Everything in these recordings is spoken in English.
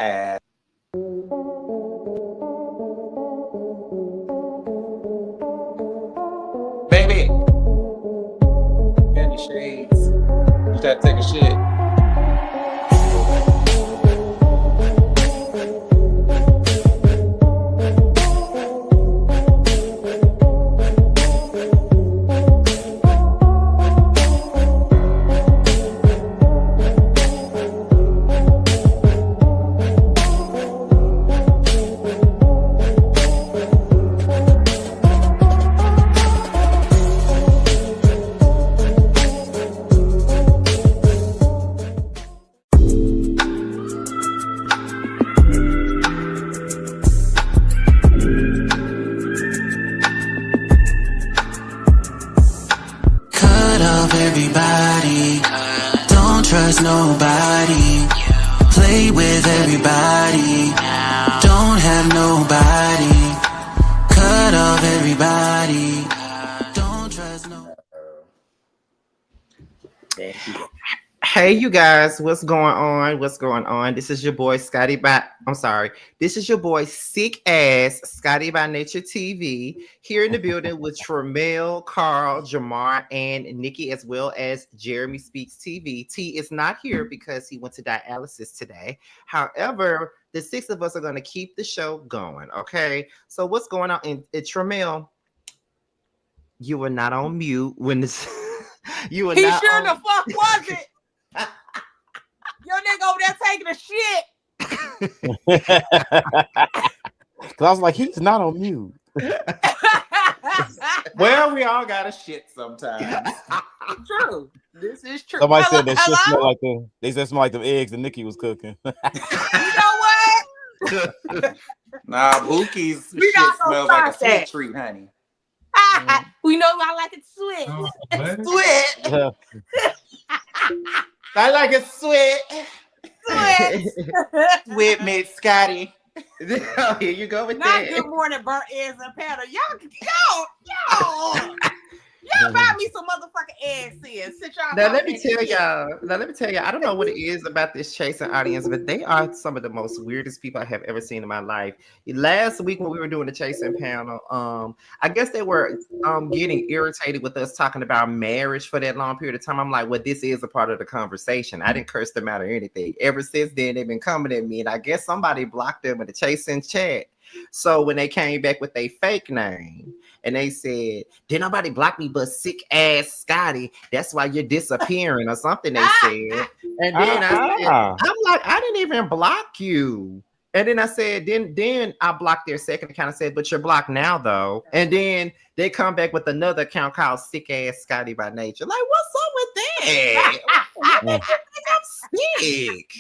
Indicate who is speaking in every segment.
Speaker 1: ass. Baby, any shades? You gotta take a shit.
Speaker 2: Everybody, don't trust nobody. Play with everybody, don't have nobody. Cut off everybody, don't trust nobody.
Speaker 3: Hey, you guys, what's going on? What's going on? This is your boy Scotty This is your boy Sick Ass Scotty by Nature TV here in the building with Tramel, Carl, Jamar, and Nikki, as well as Jeremy Speaks TV. T is not here because he went to dialysis today. However, the six of us are going to keep the show going. Okay, so what's going on? And Tramel, you were not on mute when this. You were
Speaker 4: he
Speaker 3: not
Speaker 4: sure
Speaker 3: on...
Speaker 4: the fuck wasn't. Your nigga over there taking a shit.
Speaker 5: Cause I was like, he's not on mute.
Speaker 1: Well, we all got a shit sometimes.
Speaker 4: True. This is true.
Speaker 5: Somebody said that shit smelled like the. They said smelled like the eggs that Nikki was cooking.
Speaker 4: You know what?
Speaker 1: Nah, Bookie's shit smells like a sweet treat, honey.
Speaker 4: We know I like it sweet.
Speaker 1: Sweet. I like it sweet. Sweet Miss Scotty.
Speaker 3: Here you go with
Speaker 4: Not
Speaker 3: that.
Speaker 4: good morning, burnt eggs and powder. Y'all buy me some motherfucking eggs here. Sit y'all.
Speaker 3: Now let me tell y'all. I don't know what it is about this chasing audience, but they are some of the most weirdest people I have ever seen in my life. Last week when we were doing the chasing panel, I guess they were getting irritated with us talking about marriage for that long period of time. I'm like, well, this is a part of the conversation. I didn't curse them out or anything. Ever since then, they've been coming at me, and I guess somebody blocked them in the chasing chat. So when they came back with their fake name and they said, did nobody block me but Sick Ass Scotty? That's why you're disappearing or something, they said. And then I'm like, I didn't even block you. And then I said, then I blocked their second account. I said, but you're blocked now though. And then they come back with another account called Sick Ass Scotty by Nature. Like, what's up with that? I'm sick.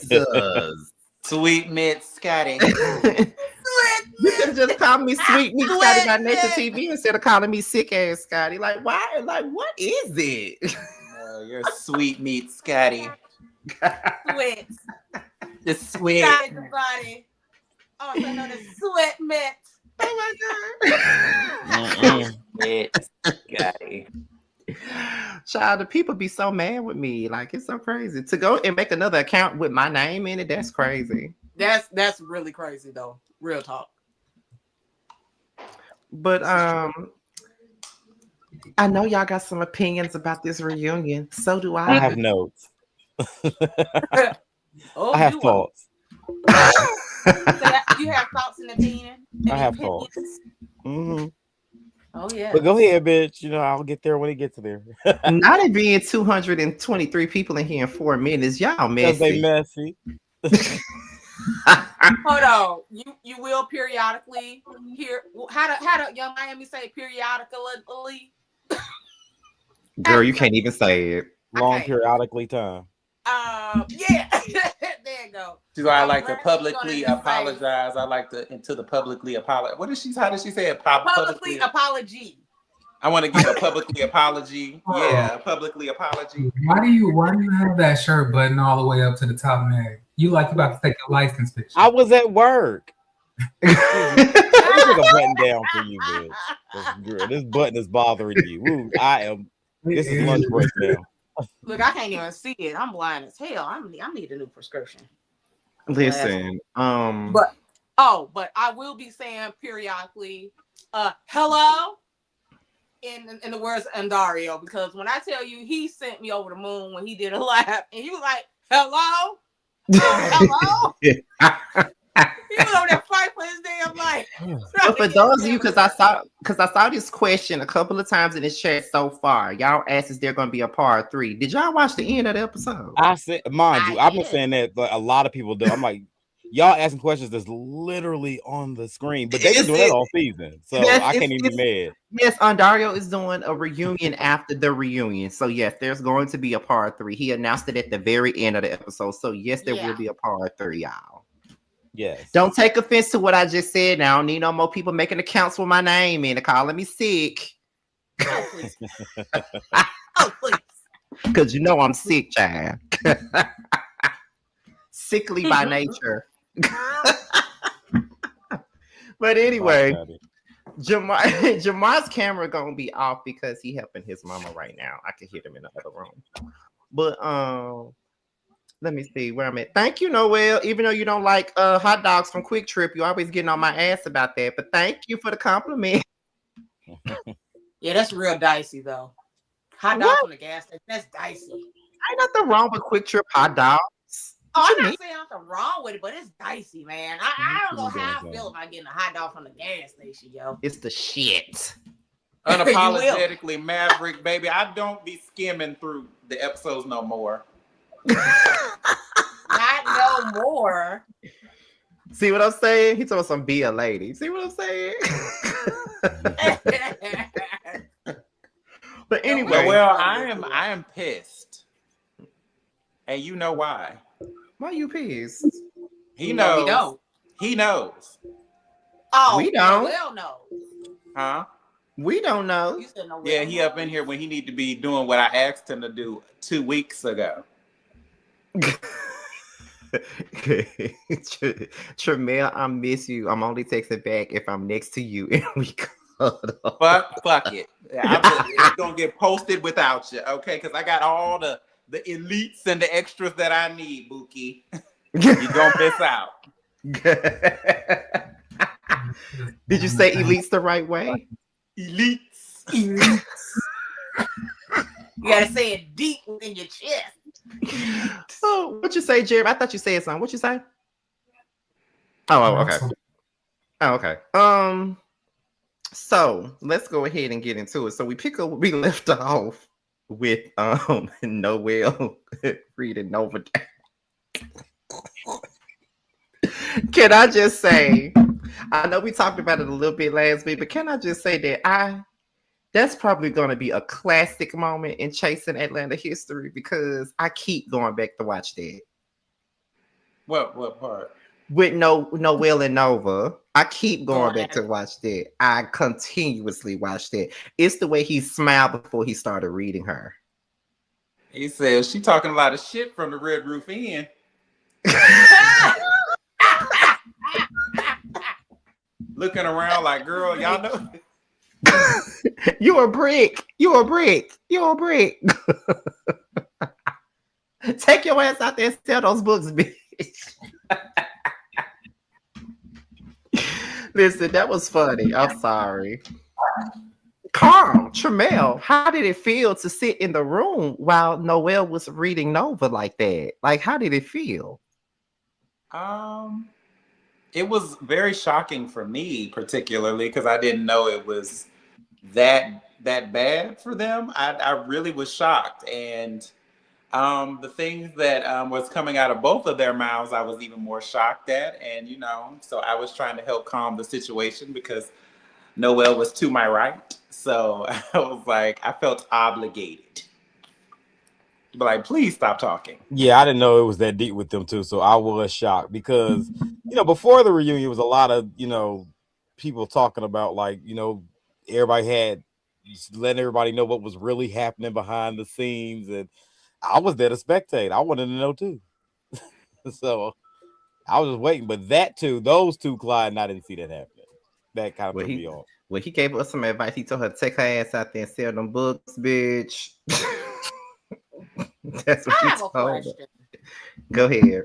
Speaker 3: Jesus.
Speaker 1: Sweet Miss Scotty.
Speaker 3: You can just call me Sweet Meat Scotty by Nature TV instead of calling me Sick Ass Scotty. Like, why? Like, what is it?
Speaker 1: You're Sweet Meat Scotty.
Speaker 4: Sweat.
Speaker 1: The sweat.
Speaker 4: Scotty the body. Also known as sweat mitt.
Speaker 3: Oh my God.
Speaker 1: Mitt Scotty.
Speaker 3: Child, the people be so mad with me. Like, it's so crazy. To go and make another account with my name in it, that's crazy.
Speaker 4: That's really crazy though. Real talk.
Speaker 3: But I know y'all got some opinions about this reunion. So do I.
Speaker 5: I have notes. I have thoughts.
Speaker 4: So you have thoughts and opinions?
Speaker 5: I have thoughts. Mm-hmm.
Speaker 4: Oh yeah.
Speaker 5: But go ahead, bitch. You know, I'll get there when it gets there.
Speaker 3: Not it being 223 people in here in 4 minutes. Y'all messy.
Speaker 5: They messy.
Speaker 4: Hold on. You will periodically hear how do Young Miami say periodically?
Speaker 3: Girl, you can't even say it.
Speaker 5: Long periodically time.
Speaker 4: Yeah. There you go.
Speaker 1: So I like to publicly apologize. I like to the publicly apologize. How did she say it?
Speaker 4: Publicly apology.
Speaker 1: I want to give a publicly apology. Yeah, publicly apology.
Speaker 6: Why do you have that shirt button all the way up to the top, man? You like about to take a license picture.
Speaker 5: I was at work. Let me take a button down for you, bitch. This button is bothering you. Ooh, this is lunch break now.
Speaker 4: Look, I can't even see it. I'm blind as hell. I need a new prescription.
Speaker 3: Listen,
Speaker 4: but I will be saying periodically, hello, in the words of Andario, because when I tell you he sent me over the moon when he did a laugh, and he was like, hello, hello. He was over there fighting for his damn life.
Speaker 3: But for those of you, because I saw this question a couple of times in this chat so far. Y'all asked, is there going to be a part 3? Did y'all watch the end of the episode?
Speaker 5: I said, mind you, I've been saying that, but a lot of people do. I'm like, y'all asking questions that's literally on the screen, but they've been doing that all season, so I can't even be mad.
Speaker 3: Yes, Ondario is doing a reunion after the reunion, so yes, there's going to be a part 3. He announced it at the very end of the episode, so yes, there will be a part 3, y'all.
Speaker 5: Yes.
Speaker 3: Don't take offense to what I just said. Now I don't need no more people making accounts with my name and calling me sick.
Speaker 4: Oh, please. Oh, please.
Speaker 3: Because you know I'm sick, child. Sickly by nature. But anyway, Jamar's camera gonna be off because he helping his mama right now. I can hear him in the other room. But let me see where I'm at. Thank you, Noel. Even though you don't like hot dogs from Quick Trip, you always getting on my ass about that. But thank you for the compliment.
Speaker 4: Yeah, that's real dicey though. Hot dogs from the gas station, that's dicey.
Speaker 3: Ain't nothing wrong with Quick Trip hot dogs.
Speaker 4: I'm not saying nothing wrong with it, but it's dicey, man. I don't know how I feel about getting a hot dog from the gas station, yo.
Speaker 3: It's the shit.
Speaker 1: Unapologetically Maverick, baby. I don't be skimming through the episodes no more.
Speaker 4: Not no more.
Speaker 3: See what I'm saying? He told some be a lady. See what I'm saying? But anyway,
Speaker 1: well, I am pissed, and you know why?
Speaker 3: Why you pissed?
Speaker 1: He knows.
Speaker 4: We don't.
Speaker 1: He knows.
Speaker 4: Oh,
Speaker 3: we don't.
Speaker 4: Well, no.
Speaker 1: Huh?
Speaker 3: We don't know.
Speaker 4: You said no.
Speaker 1: Yeah, he up in here when he need to be doing what I asked him to do 2 weeks ago.
Speaker 3: Tremel, I miss you. I'm only texting back if I'm next to you and we cuddle.
Speaker 1: Fuck it. It's gonna get posted without you, okay? Because I got all the elites and the extras that I need, Bookie. You're gonna miss out.
Speaker 3: Did you say elites the right way?
Speaker 1: Elites.
Speaker 4: You gotta say it deep within your chest.
Speaker 3: Oh, what you say, Jerry? I thought you said something. What you say? Oh, okay. Oh, okay. So let's go ahead and get into it. So we pick up where we left off with Noel reading Nova. Can I just say, I know we talked about it a little bit last week, but can I just say that that's probably going to be a classic moment in Chasing Atlanta history because I keep going back to watch that.
Speaker 1: What part?
Speaker 3: With Noel and Nova. I keep going back to watch that. I continuously watch that. It's the way he smiled before he started reading her.
Speaker 1: He says she talking a lot of shit from the Red Roof Inn. Looking around like, girl, y'all know.
Speaker 3: You a brick. You a brick. You a brick. Take your ass out there and sell those books, bitch. Listen, that was funny. I'm sorry. Carl, Tremel, how did it feel to sit in the room while Noel was reading Nova like that? Like, how did it feel?
Speaker 1: It was very shocking for me, particularly because I didn't know it was that bad for them. I really was shocked, and the things that was coming out of both of their mouths, I was even more shocked at, and so I was trying to help calm the situation because Noel was to my right, so I was like, I felt obligated. But like, please stop talking.
Speaker 5: Yeah, I didn't know it was that deep with them too, so I was shocked because before the reunion, it was a lot of people talking about everybody had just letting everybody know what was really happening behind the scenes, and I was there to spectate. I wanted to know too, so I was just waiting. But those two, Clyde, and I didn't see that happening. That kind of threw me off.
Speaker 3: Well, he gave us some advice. He told her to take her ass out there and sell them books, bitch. That's what he told her. Go ahead.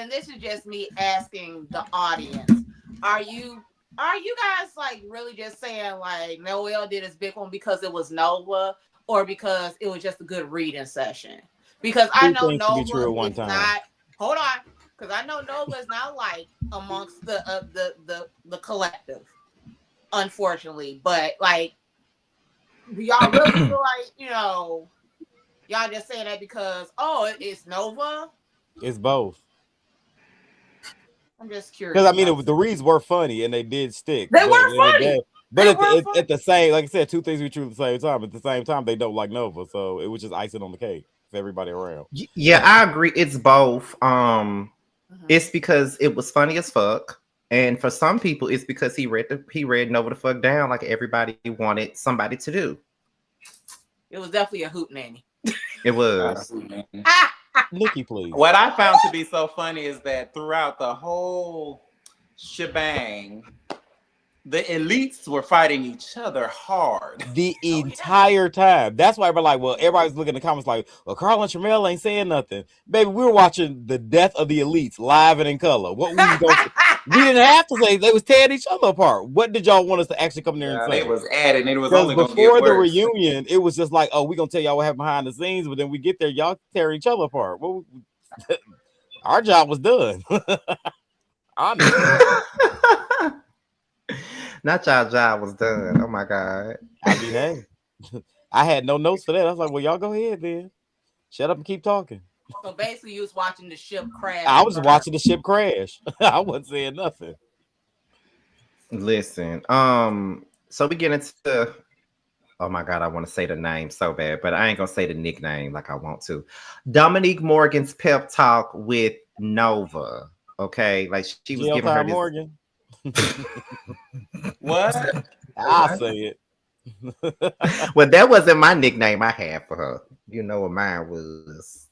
Speaker 4: and this is just me asking the audience, are you guys like really just saying like Noel did his big one because it was Nova or because it was just a good reading session? Because I
Speaker 5: Two
Speaker 4: know
Speaker 5: things can be
Speaker 4: Nova
Speaker 5: true at one
Speaker 4: is
Speaker 5: time.
Speaker 4: not. Hold on, because I know Nova is not like amongst the collective, unfortunately. But like, do y'all really feel like y'all just saying that because it's Nova?
Speaker 5: It's both.
Speaker 4: I'm just
Speaker 5: Because
Speaker 4: curious
Speaker 5: I mean,
Speaker 4: about
Speaker 5: the
Speaker 4: that.
Speaker 5: reads were funny and they did stick,
Speaker 4: They
Speaker 5: but at
Speaker 4: were
Speaker 5: the end of the day,
Speaker 4: funny.
Speaker 5: but
Speaker 4: They were
Speaker 5: at the
Speaker 4: funny.
Speaker 5: same, like I said, two things we true at the same time. At the same time, they don't like Nova, so it was just icing on the cake for everybody around.
Speaker 3: Yeah, I agree. It's both.
Speaker 4: Mhm.
Speaker 3: It's because it was funny as fuck, and for some people, it's because he read Nova the fuck down like everybody wanted somebody to do.
Speaker 4: It was definitely a hoot nanny.
Speaker 3: It was.
Speaker 5: Nikki, please.
Speaker 1: What I found to be so funny is that throughout the whole shebang, the elites were fighting each other hard.
Speaker 5: The
Speaker 4: Oh yeah.
Speaker 5: entire time. That's why we're like, well, everybody's looking in the comments like, well, Carl and Tramel ain't saying nothing. Baby, we were watching the death of the elites live and in color. What we was going to we didn't have to say. They was tearing each other apart. What did y'all want us to actually come there and
Speaker 1: Yeah, they
Speaker 5: say?
Speaker 1: was at it, and it was
Speaker 5: Because
Speaker 1: only gonna get
Speaker 5: before the
Speaker 1: worse.
Speaker 5: reunion, it was just like, oh, we're gonna tell y'all what happened behind the scenes, but then we get there, y'all tear each other apart. Well, our job was done. Honestly.
Speaker 3: Not y'all job was done. Oh my god.
Speaker 5: I mean, hey, I had no notes for that. I was like, well, y'all go ahead then. Shut up and keep talking.
Speaker 4: So basically, you was watching the ship crash
Speaker 5: I
Speaker 4: and
Speaker 5: was just
Speaker 4: burn.
Speaker 5: watching the ship crash. I wasn't saying nothing.
Speaker 3: Listen, so we get into, oh my god, I want to say the name so bad, but I ain't gonna say the nickname like I want to. Dominique Morgan's pep talk with Nova. Okay, like she was
Speaker 5: Jail
Speaker 3: giving her
Speaker 5: time,
Speaker 3: this.
Speaker 5: Morgan.
Speaker 1: What?
Speaker 5: I'll say it.
Speaker 3: Well, that wasn't my nickname I had for her. You know what mine was?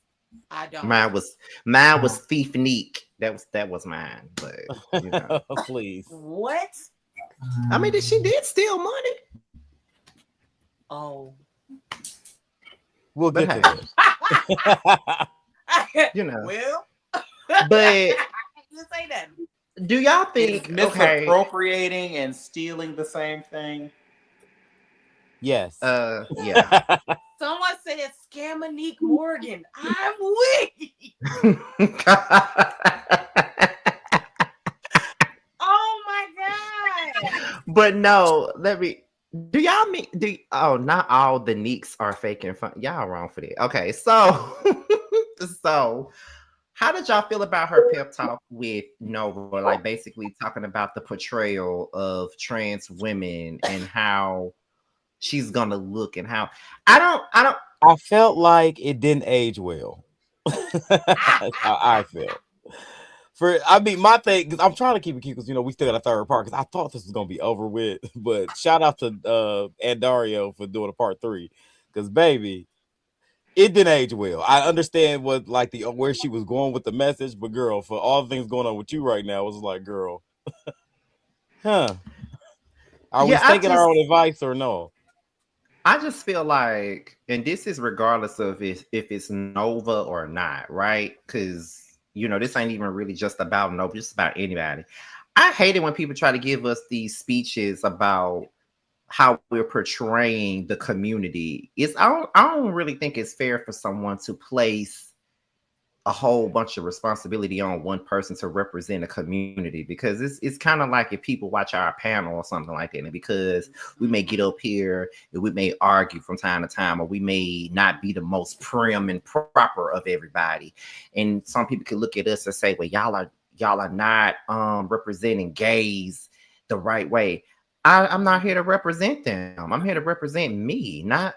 Speaker 4: I don't.
Speaker 3: Mine was Thief Neek. That was mine, but you know.
Speaker 5: Please.
Speaker 4: What?
Speaker 3: I mean, she did steal money.
Speaker 4: Oh.
Speaker 5: We'll
Speaker 3: But
Speaker 5: get to
Speaker 3: hey,
Speaker 5: that.
Speaker 3: you know.
Speaker 4: Well,
Speaker 3: But
Speaker 4: you say that.
Speaker 3: do y'all
Speaker 1: Is
Speaker 3: think okay?
Speaker 1: misappropriating and stealing the same thing?
Speaker 5: Yes.
Speaker 3: Yeah.
Speaker 4: Someone said Scamonique Morgan. I'm weak. Oh my god.
Speaker 3: But no, let me. Do y'all mean? Oh, not all the Neeks are faking fun. Y'all wrong for that. Okay, so so how did y'all feel about her pep talk with Nova? Like basically talking about the portrayal of trans women and how she's gonna look and how I don't.
Speaker 5: I felt like it didn't age well. That's how I felt. I mean, my thing, because I'm trying to keep it cute, because we still got a third part. Because I thought this was gonna be over with, but shout out to Andario for doing a part 3. Because baby, it didn't age well. I understand what like where she was going with the message, but girl, for all the things going on with you right now, it was like, girl, huh? Are we
Speaker 3: Yeah, I
Speaker 5: taking our
Speaker 3: just
Speaker 5: own advice or no?
Speaker 3: I just feel like, and this is regardless of if it's Nova or not, right? Because this ain't even really just about Nova, just about anybody. I hate it when people try to give us these speeches about how we're portraying the community. I don't really think it's fair for someone to place a whole bunch of responsibility on one person to represent a community, because it's kind of like if people watch our panel or something like that, and because we may get up here and we may argue from time to time, or we may not be the most prim and proper of everybody, and some people could look at us and say, well, y'all are not representing gays the right way. I'm not here to represent them. I'm here to represent me, not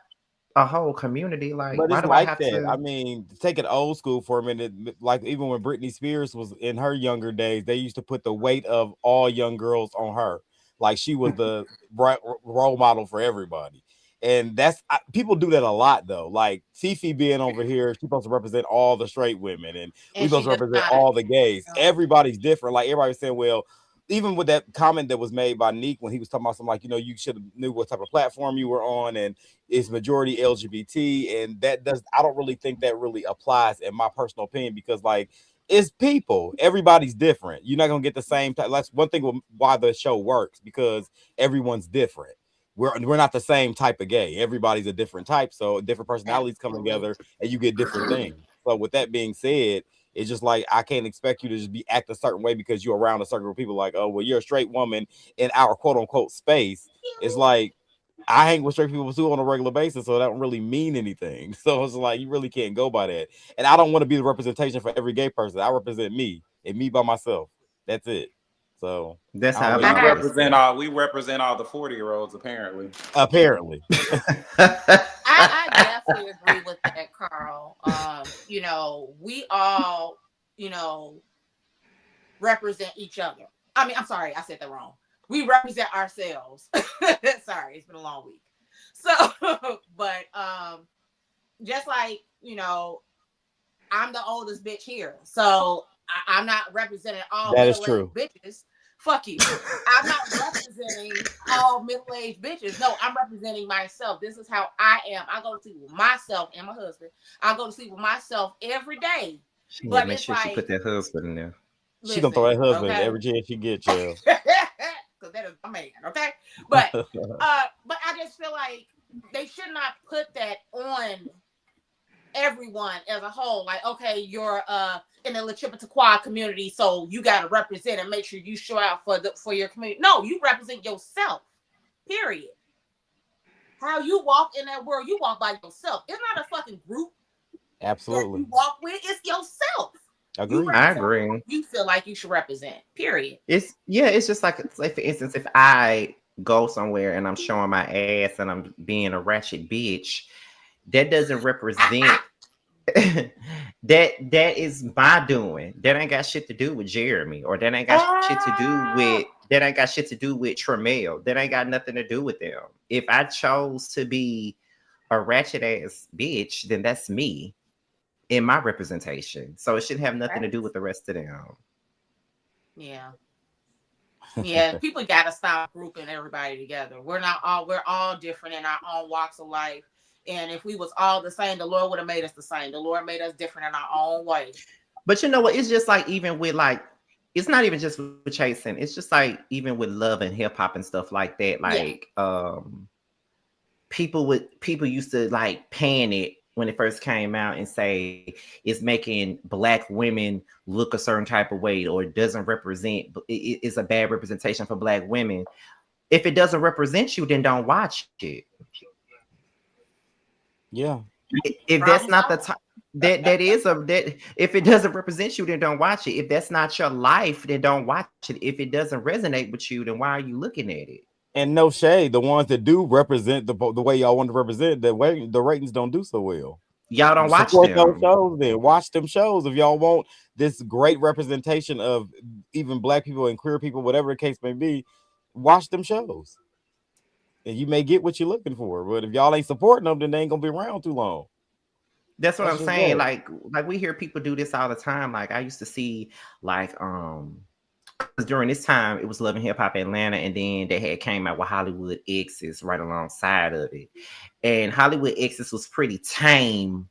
Speaker 3: a whole community. Like,
Speaker 5: But
Speaker 3: why
Speaker 5: it's
Speaker 3: do I
Speaker 5: like
Speaker 3: have
Speaker 5: that. I
Speaker 3: to?
Speaker 5: mean, take it old school for a minute. Like even when Britney Spears was in her younger days, they used to put the weight of all young girls on her. Like she was the role model for everybody. And people do that a lot though. Like Fifi being over here, she's supposed to represent all the straight women, and we
Speaker 4: And
Speaker 5: supposed
Speaker 4: she
Speaker 5: to
Speaker 4: does
Speaker 5: represent
Speaker 4: not.
Speaker 5: all the gays.
Speaker 4: No.
Speaker 5: Everybody's different. Like everybody was saying, well, even with that comment that was made by Neek when he was talking about something like, you should have knew what type of platform you were on, and it's majority LGBT, and I don't really think that really applies in my personal opinion, because like It's people. Everybody's different. You're not gonna get the same type. That's one thing why the show works, because everyone's different. We're not the same type of gay. Everybody's a different type, so different personalities come
Speaker 4: Absolutely.
Speaker 5: together, and you get different things. So with that being said, it's just like I can't expect you to just be act a certain way because you're around a certain group of people. Like, oh, well, you're a straight woman in our quote unquote space. It's like I hang with straight people too on a regular basis, so that don't really mean anything. So it's like you really can't go by that. And I don't want to be the representation for every gay person. I represent me and me by myself. That's it. So
Speaker 3: That's
Speaker 5: I don't
Speaker 3: how I've
Speaker 5: really
Speaker 1: We
Speaker 4: I,
Speaker 3: always
Speaker 1: represent
Speaker 3: felt.
Speaker 1: all we represent all the 40-year-olds apparently.
Speaker 5: apparently.
Speaker 4: I definitely agree with that, Carl. You know, we all, you know, represent each other. I mean, I'm sorry, I said that wrong. We represent ourselves. Sorry, it's been a long week. So, but just like, you know, I'm the oldest bitch here. So I'm not representing all
Speaker 5: That is
Speaker 4: middle-aged
Speaker 5: true.
Speaker 4: bitches. Fuck you. I'm not representing all middle-aged bitches. No, I'm representing myself. This is how I am. I go to sleep with myself and my husband. I go to sleep with myself every day.
Speaker 3: She need to
Speaker 4: But
Speaker 3: make
Speaker 4: it's
Speaker 3: sure she
Speaker 4: like,
Speaker 3: put that husband in there.
Speaker 5: She gonna throw
Speaker 4: listen,
Speaker 5: that husband
Speaker 4: okay?
Speaker 5: every chance she gets, child.
Speaker 4: Because that is my man, okay? But I just feel like they should not put that on everyone as a whole. Like, okay, you're in the LGBTQ community, so you got to represent and make sure you show out for your community. No, you represent yourself. Period. How you walk in that world, you walk by yourself. It's not a fucking group that
Speaker 5: Absolutely.
Speaker 4: you walk with. It's yourself. You
Speaker 5: Agreed.
Speaker 3: I
Speaker 4: represent
Speaker 3: agree.
Speaker 4: what you feel like you should represent. Period.
Speaker 3: It's just like for instance, if I go somewhere and I'm showing my ass and I'm being a ratchet bitch, that doesn't represent that is my doing. That ain't got shit to do with Jeremy, or that ain't got shit to do with Tremel. That ain't got nothing to do with them. If I chose to be a ratchet ass bitch, then that's me in my representation. So it should have nothing to do with the rest of them.
Speaker 4: Yeah. Yeah, people gotta stop grouping everybody together. We're all different in our own walks of life. And if we was all the same, the Lord would have made us the same. The Lord made us different in our own way.
Speaker 3: But you know what? It's just like even with like, it's not even just with chasing. It's just like even with love and hip hop and stuff like that.
Speaker 4: Yeah.
Speaker 3: Like people used to like pan it when it first came out and say it's making black women look a certain type of way, or it doesn't represent, it's a bad representation for black women. If it doesn't represent you, then don't watch it.
Speaker 5: Yeah.
Speaker 3: If that's not the time, that if it doesn't represent you, then don't watch it. If that's not your life, then don't watch it. If it doesn't resonate with you, then why are you looking at it?
Speaker 5: And no shade, the ones that do represent the way y'all want to represent, the ratings don't do so well.
Speaker 3: Y'all don't watch
Speaker 5: Support those
Speaker 3: them.
Speaker 5: shows then. Watch them shows if y'all want this great representation of even black people and queer people, whatever the case may be. Watch them shows. And you may get what you're looking for. But if y'all ain't supporting them, then they ain't gonna be around too long.
Speaker 3: That's what
Speaker 5: That's
Speaker 3: I'm
Speaker 5: just
Speaker 3: saying.
Speaker 5: that.
Speaker 3: Like we hear people do this all the time. Like I used to see like 'cause during this time it was Love and Hip Hop Atlanta, and then they had came out with Hollywood Exes right alongside of it. And Hollywood Exes was pretty tame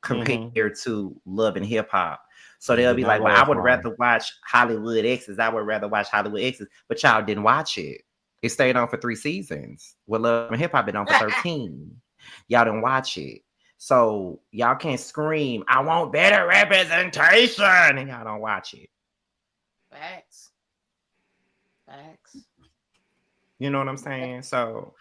Speaker 3: compared to Love and Hip Hop. So
Speaker 5: It
Speaker 3: they'll
Speaker 5: did
Speaker 3: be
Speaker 5: not
Speaker 3: like, well, I
Speaker 5: last
Speaker 3: would
Speaker 5: long.
Speaker 3: rather watch Hollywood Exes. I would rather watch Hollywood Exes. But y'all didn't watch it. It stayed on for 3 seasons. Well, Love and Hip Hop been on for 13. Y'all didn't watch it. So y'all can't scream, I want better representation, and y'all don't watch it.
Speaker 4: Facts. Facts.
Speaker 3: You know what I'm saying? So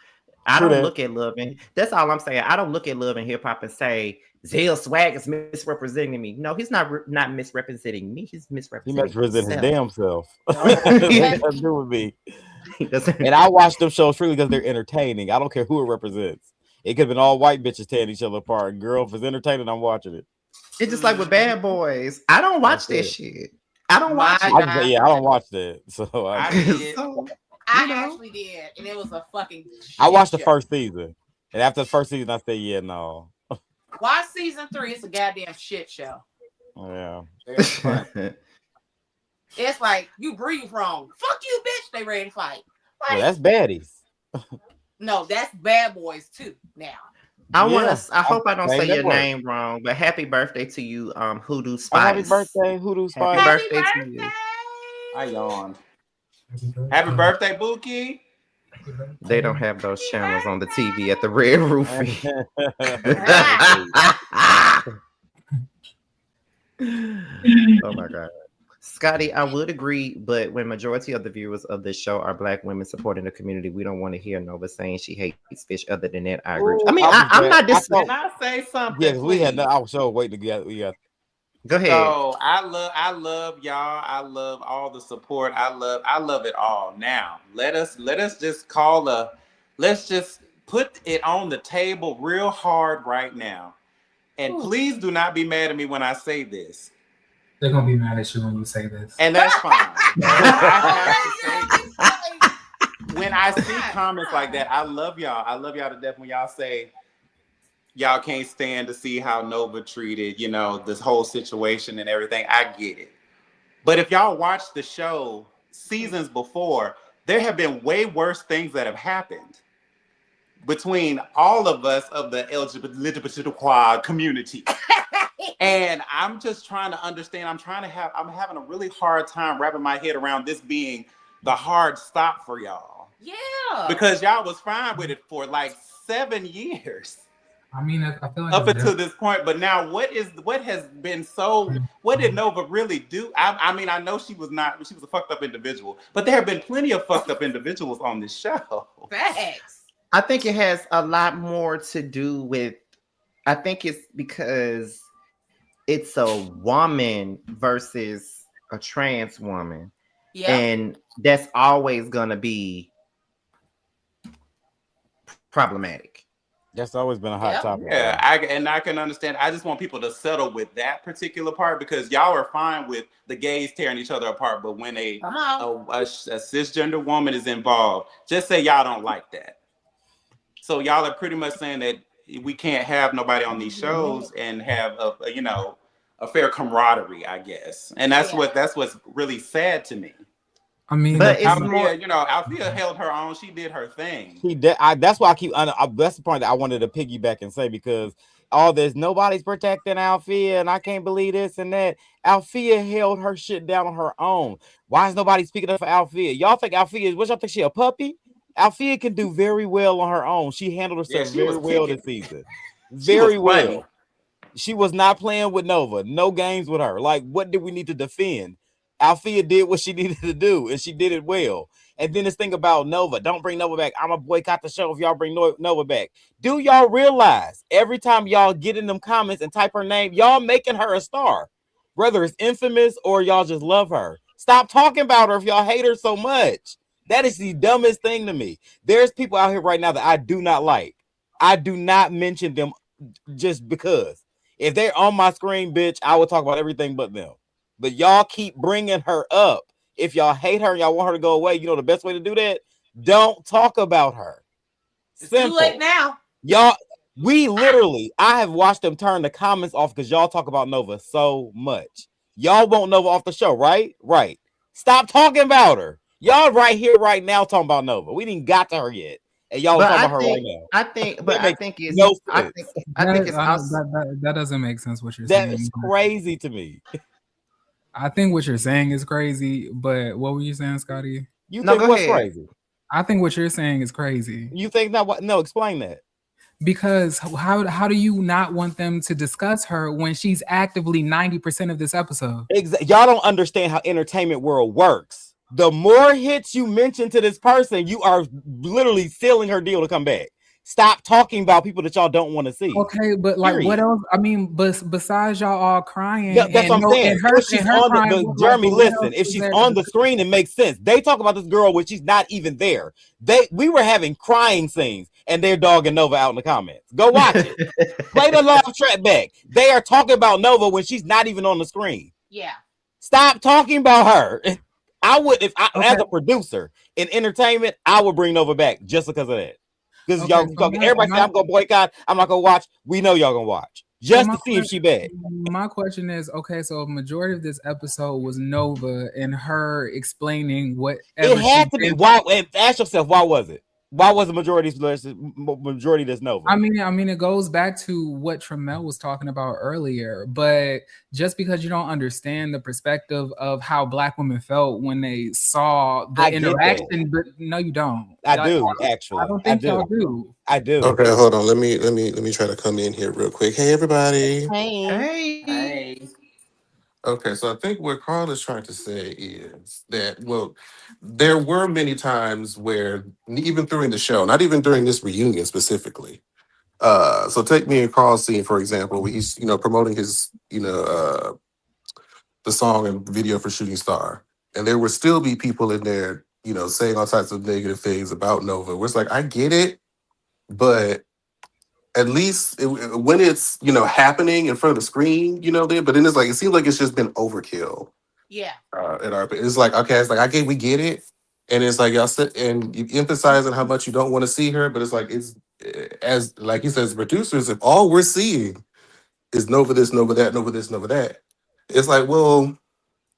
Speaker 3: I
Speaker 5: True
Speaker 3: don't
Speaker 5: that.
Speaker 3: look at Love and that's all I'm saying. I don't look at Love and Hip Hop and say Zell Swag is misrepresenting me. No, he's not misrepresenting me. He's
Speaker 5: He
Speaker 3: misrepresenting
Speaker 5: misrepresented his
Speaker 3: himself.
Speaker 5: damn self.
Speaker 4: Don't
Speaker 5: That's
Speaker 4: let
Speaker 5: nothing to do with me.
Speaker 3: He doesn't.
Speaker 5: And I watch them shows strictly because they're entertaining. I don't care who it represents. It could have been all white bitches tearing each other apart. Girl, if it's entertaining, I'm watching it.
Speaker 3: It's just like with Bad Boys. I don't
Speaker 5: That's
Speaker 3: watch that
Speaker 5: it.
Speaker 3: shit. I don't
Speaker 4: my
Speaker 3: watch it.
Speaker 5: I just
Speaker 4: God.
Speaker 5: yeah, I don't watch that. So
Speaker 1: I did.
Speaker 3: So
Speaker 4: I
Speaker 3: you know,
Speaker 4: actually did, and it was a fucking
Speaker 5: I
Speaker 4: shit
Speaker 5: watched the
Speaker 4: show.
Speaker 5: first season. And after the first season, I said, yeah, no.
Speaker 4: Watch season 3. It's a goddamn shit show.
Speaker 5: Yeah.
Speaker 1: Very fun.
Speaker 4: It's like you breathe wrong. Fuck you, bitch. They ready to fight.
Speaker 5: Well,
Speaker 4: Like,
Speaker 5: that's baddies.
Speaker 4: no, that's Bad Boys too. Now,
Speaker 3: I hope I don't say
Speaker 5: Same
Speaker 3: your
Speaker 5: network.
Speaker 3: name wrong, but happy birthday to you, Hoodoo
Speaker 5: Oh, happy
Speaker 3: Spice.
Speaker 5: birthday, Hoodoo
Speaker 3: Happy
Speaker 5: Spice.
Speaker 4: Happy
Speaker 3: birthday to you.
Speaker 1: I
Speaker 4: birthday!
Speaker 1: yawned.
Speaker 6: Happy
Speaker 1: Happy
Speaker 6: birthday.
Speaker 1: birthday, Bookie.
Speaker 6: Happy birthday.
Speaker 3: They don't have those
Speaker 4: Happy
Speaker 3: channels on the TV at the
Speaker 4: birthday!
Speaker 3: Red Roofie. Oh my god. Scotty, I would agree, but when majority of the viewers of this show are black women supporting the community, we don't want to hear Nova saying she hates fish. Other than that, I agree. I
Speaker 5: Ooh,
Speaker 3: mean,
Speaker 5: I was
Speaker 3: I'm
Speaker 5: glad.
Speaker 3: not
Speaker 5: I
Speaker 3: dis.
Speaker 1: Can
Speaker 5: thought,
Speaker 1: I say
Speaker 5: yeah,
Speaker 1: something,
Speaker 5: because we had.
Speaker 1: please?
Speaker 5: I was so waiting to get. We got.
Speaker 3: Go ahead.
Speaker 1: So I love y'all. I love all the support. I love it all. Now let us just let's just put it on the table real hard right now. And
Speaker 4: Ooh.
Speaker 1: please do not be mad at me when I say this.
Speaker 6: They're gonna be mad at you when you say this.
Speaker 1: And that's fine. But I have to say this.
Speaker 4: Oh,
Speaker 1: When I see comments like that, I love y'all. I love y'all to death when y'all say y'all can't stand to see how Nova treated, this whole situation and everything. I get it. But if y'all watch the show seasons before, there have been way worse things that have happened between all of us of the LGBT community. And I'm just trying to understand. I'm having a really hard time wrapping my head around this being the hard stop for y'all.
Speaker 4: yeah.
Speaker 1: Because y'all was fine with it for like 7 years.
Speaker 6: I mean, I feel like
Speaker 1: Up
Speaker 6: it's
Speaker 1: until this point, but now what has been so? What did Nova really do? I mean, I know she was a fucked up individual, but there have been plenty of fucked up individuals on this show.
Speaker 4: Facts.
Speaker 3: I think it has a lot more to do with. I think it's because it's a woman versus a trans woman,
Speaker 4: Yeah.
Speaker 3: and that's always gonna be problematic.
Speaker 5: That's always been a hot
Speaker 4: Yep.
Speaker 5: topic.
Speaker 1: Yeah, I can understand. I just want people to settle with that particular part because y'all are fine with the gays tearing each other apart, but when a
Speaker 4: Come on.
Speaker 1: a cisgender woman is involved, just say y'all don't like that. So y'all are pretty much saying that we can't have nobody on these shows and have a fair camaraderie, I guess. And that's
Speaker 4: Yeah.
Speaker 1: what's really sad to me.
Speaker 6: I mean,
Speaker 3: But it's
Speaker 1: Althea,
Speaker 3: more.
Speaker 1: Althea held her own. She did her thing.
Speaker 5: That's why I keep. That's the point that I wanted to piggyback and say because all this nobody's protecting Althea, and I can't believe this and that. Althea held her shit down on her own. Why is nobody speaking up for Althea? Y'all think Althea? What y'all think she a puppy? Althea can do very well on her own. She handled
Speaker 1: Yeah,
Speaker 5: herself
Speaker 1: she was
Speaker 5: very well
Speaker 1: kicking.
Speaker 5: this season.
Speaker 1: She was
Speaker 5: Very
Speaker 1: funny.
Speaker 5: well. She was not playing with Nova. No games with her. Like, what did we need to defend? Althea did what she needed to do, and she did it well. And then this thing about Nova, don't bring Nova back. I'm gonna boycott the show if y'all bring Nova back. Do y'all realize every time y'all get in them comments and type her name, y'all making her a star, whether it's infamous or y'all just love her. Stop talking about her if y'all hate her so much. That is the dumbest thing to me. There's people out here right now that I do not like. I do not mention them just because. If they're on my screen, bitch, I will talk about everything but them. But y'all keep bringing her up. If y'all hate her and y'all want her to go away, you know the best way to do that? Don't talk about her.
Speaker 4: It's
Speaker 5: Simple.
Speaker 4: too late now.
Speaker 5: Y'all, I have watched them turn the comments off because y'all talk about Nova so much. Y'all want Nova off the show, right? Right. Stop talking about her. Y'all right here, right now, talking about Nova. We didn't got to her yet. And y'all
Speaker 3: But
Speaker 5: talking about her right now.
Speaker 3: I think it's
Speaker 5: No
Speaker 3: I
Speaker 5: sense.
Speaker 3: think I think it's also.
Speaker 6: that doesn't make sense what you're
Speaker 5: That
Speaker 6: saying.
Speaker 5: is crazy to me.
Speaker 6: I think what you're saying is crazy, but what were you saying, Scotty?
Speaker 5: You
Speaker 3: No,
Speaker 5: think
Speaker 3: go
Speaker 5: what's
Speaker 3: ahead.
Speaker 5: crazy?
Speaker 6: I think what you're saying is crazy.
Speaker 5: You think that what? No, explain that.
Speaker 6: Because how do you not want them to discuss her when she's actively 90% of this episode?
Speaker 5: Y'all don't understand how entertainment world works. The more hits you mention to this person, you are literally sealing her deal to come back. Stop talking about people that y'all don't want to see.
Speaker 6: Okay, but like what else? I mean, besides y'all all crying,
Speaker 5: That's what I'm saying.
Speaker 6: and her,
Speaker 5: If she's
Speaker 6: and her
Speaker 5: on
Speaker 6: crying,
Speaker 5: Jeremy,
Speaker 6: what
Speaker 5: listen.
Speaker 6: else
Speaker 5: If
Speaker 6: is
Speaker 5: she's
Speaker 6: there to
Speaker 5: on the
Speaker 6: discuss?
Speaker 5: screen, it makes sense. They talk about this girl when she's not even there. We were having crying scenes, and they're dogging Nova out in the comments. Go watch it. Play the live track back. They are talking about Nova when she's not even on the screen.
Speaker 4: Yeah.
Speaker 5: Stop talking about her. I would,
Speaker 6: Okay.
Speaker 5: as a producer in entertainment, I would bring Nova back just because of that. Because
Speaker 6: Okay,
Speaker 5: y'all
Speaker 6: so
Speaker 5: talking, everybody say I'm gonna boycott, I'm not gonna watch. We know y'all gonna watch just to see if she bad.
Speaker 6: My question is, okay, so a majority of this episode was Nova and her explaining what
Speaker 5: It had to be. Why? And ask yourself, why was it? Why was the majority that's Nova?
Speaker 6: I mean, it goes back to what Tremel was talking about earlier. But just because you don't understand the perspective of how Black women felt when they saw the
Speaker 5: I get that.
Speaker 6: interaction, but no, you don't.
Speaker 5: I
Speaker 6: Like,
Speaker 5: do
Speaker 6: I
Speaker 5: actually.
Speaker 6: don't
Speaker 5: I
Speaker 6: think
Speaker 5: do.
Speaker 6: y'all do.
Speaker 5: I do.
Speaker 7: Okay, hold on. Let me try to come in here real quick. Hey, everybody.
Speaker 5: Hey.
Speaker 3: Hey.
Speaker 1: Hey.
Speaker 7: Okay, so I think what Carl is trying to say is that, well, there were many times where, even during the show, not even during this reunion specifically. So take me and Carl's scene, for example, where he's, promoting his, the song and video for Shooting Star. And there would still be people in there, saying all types of negative things about Nova. Where it's like, I get it, but at least when it's happening in front of the screen, but then it's like it seems like it's just been overkill.
Speaker 4: Yeah.
Speaker 7: In our, it's like, okay, it's like, okay, we get it, and it's like y'all sit and you emphasizing how much you don't want to see her, but it's like it's as like he says, producers, if all we're seeing is Nova this, Nova that, Nova this, Nova that, it's like, well,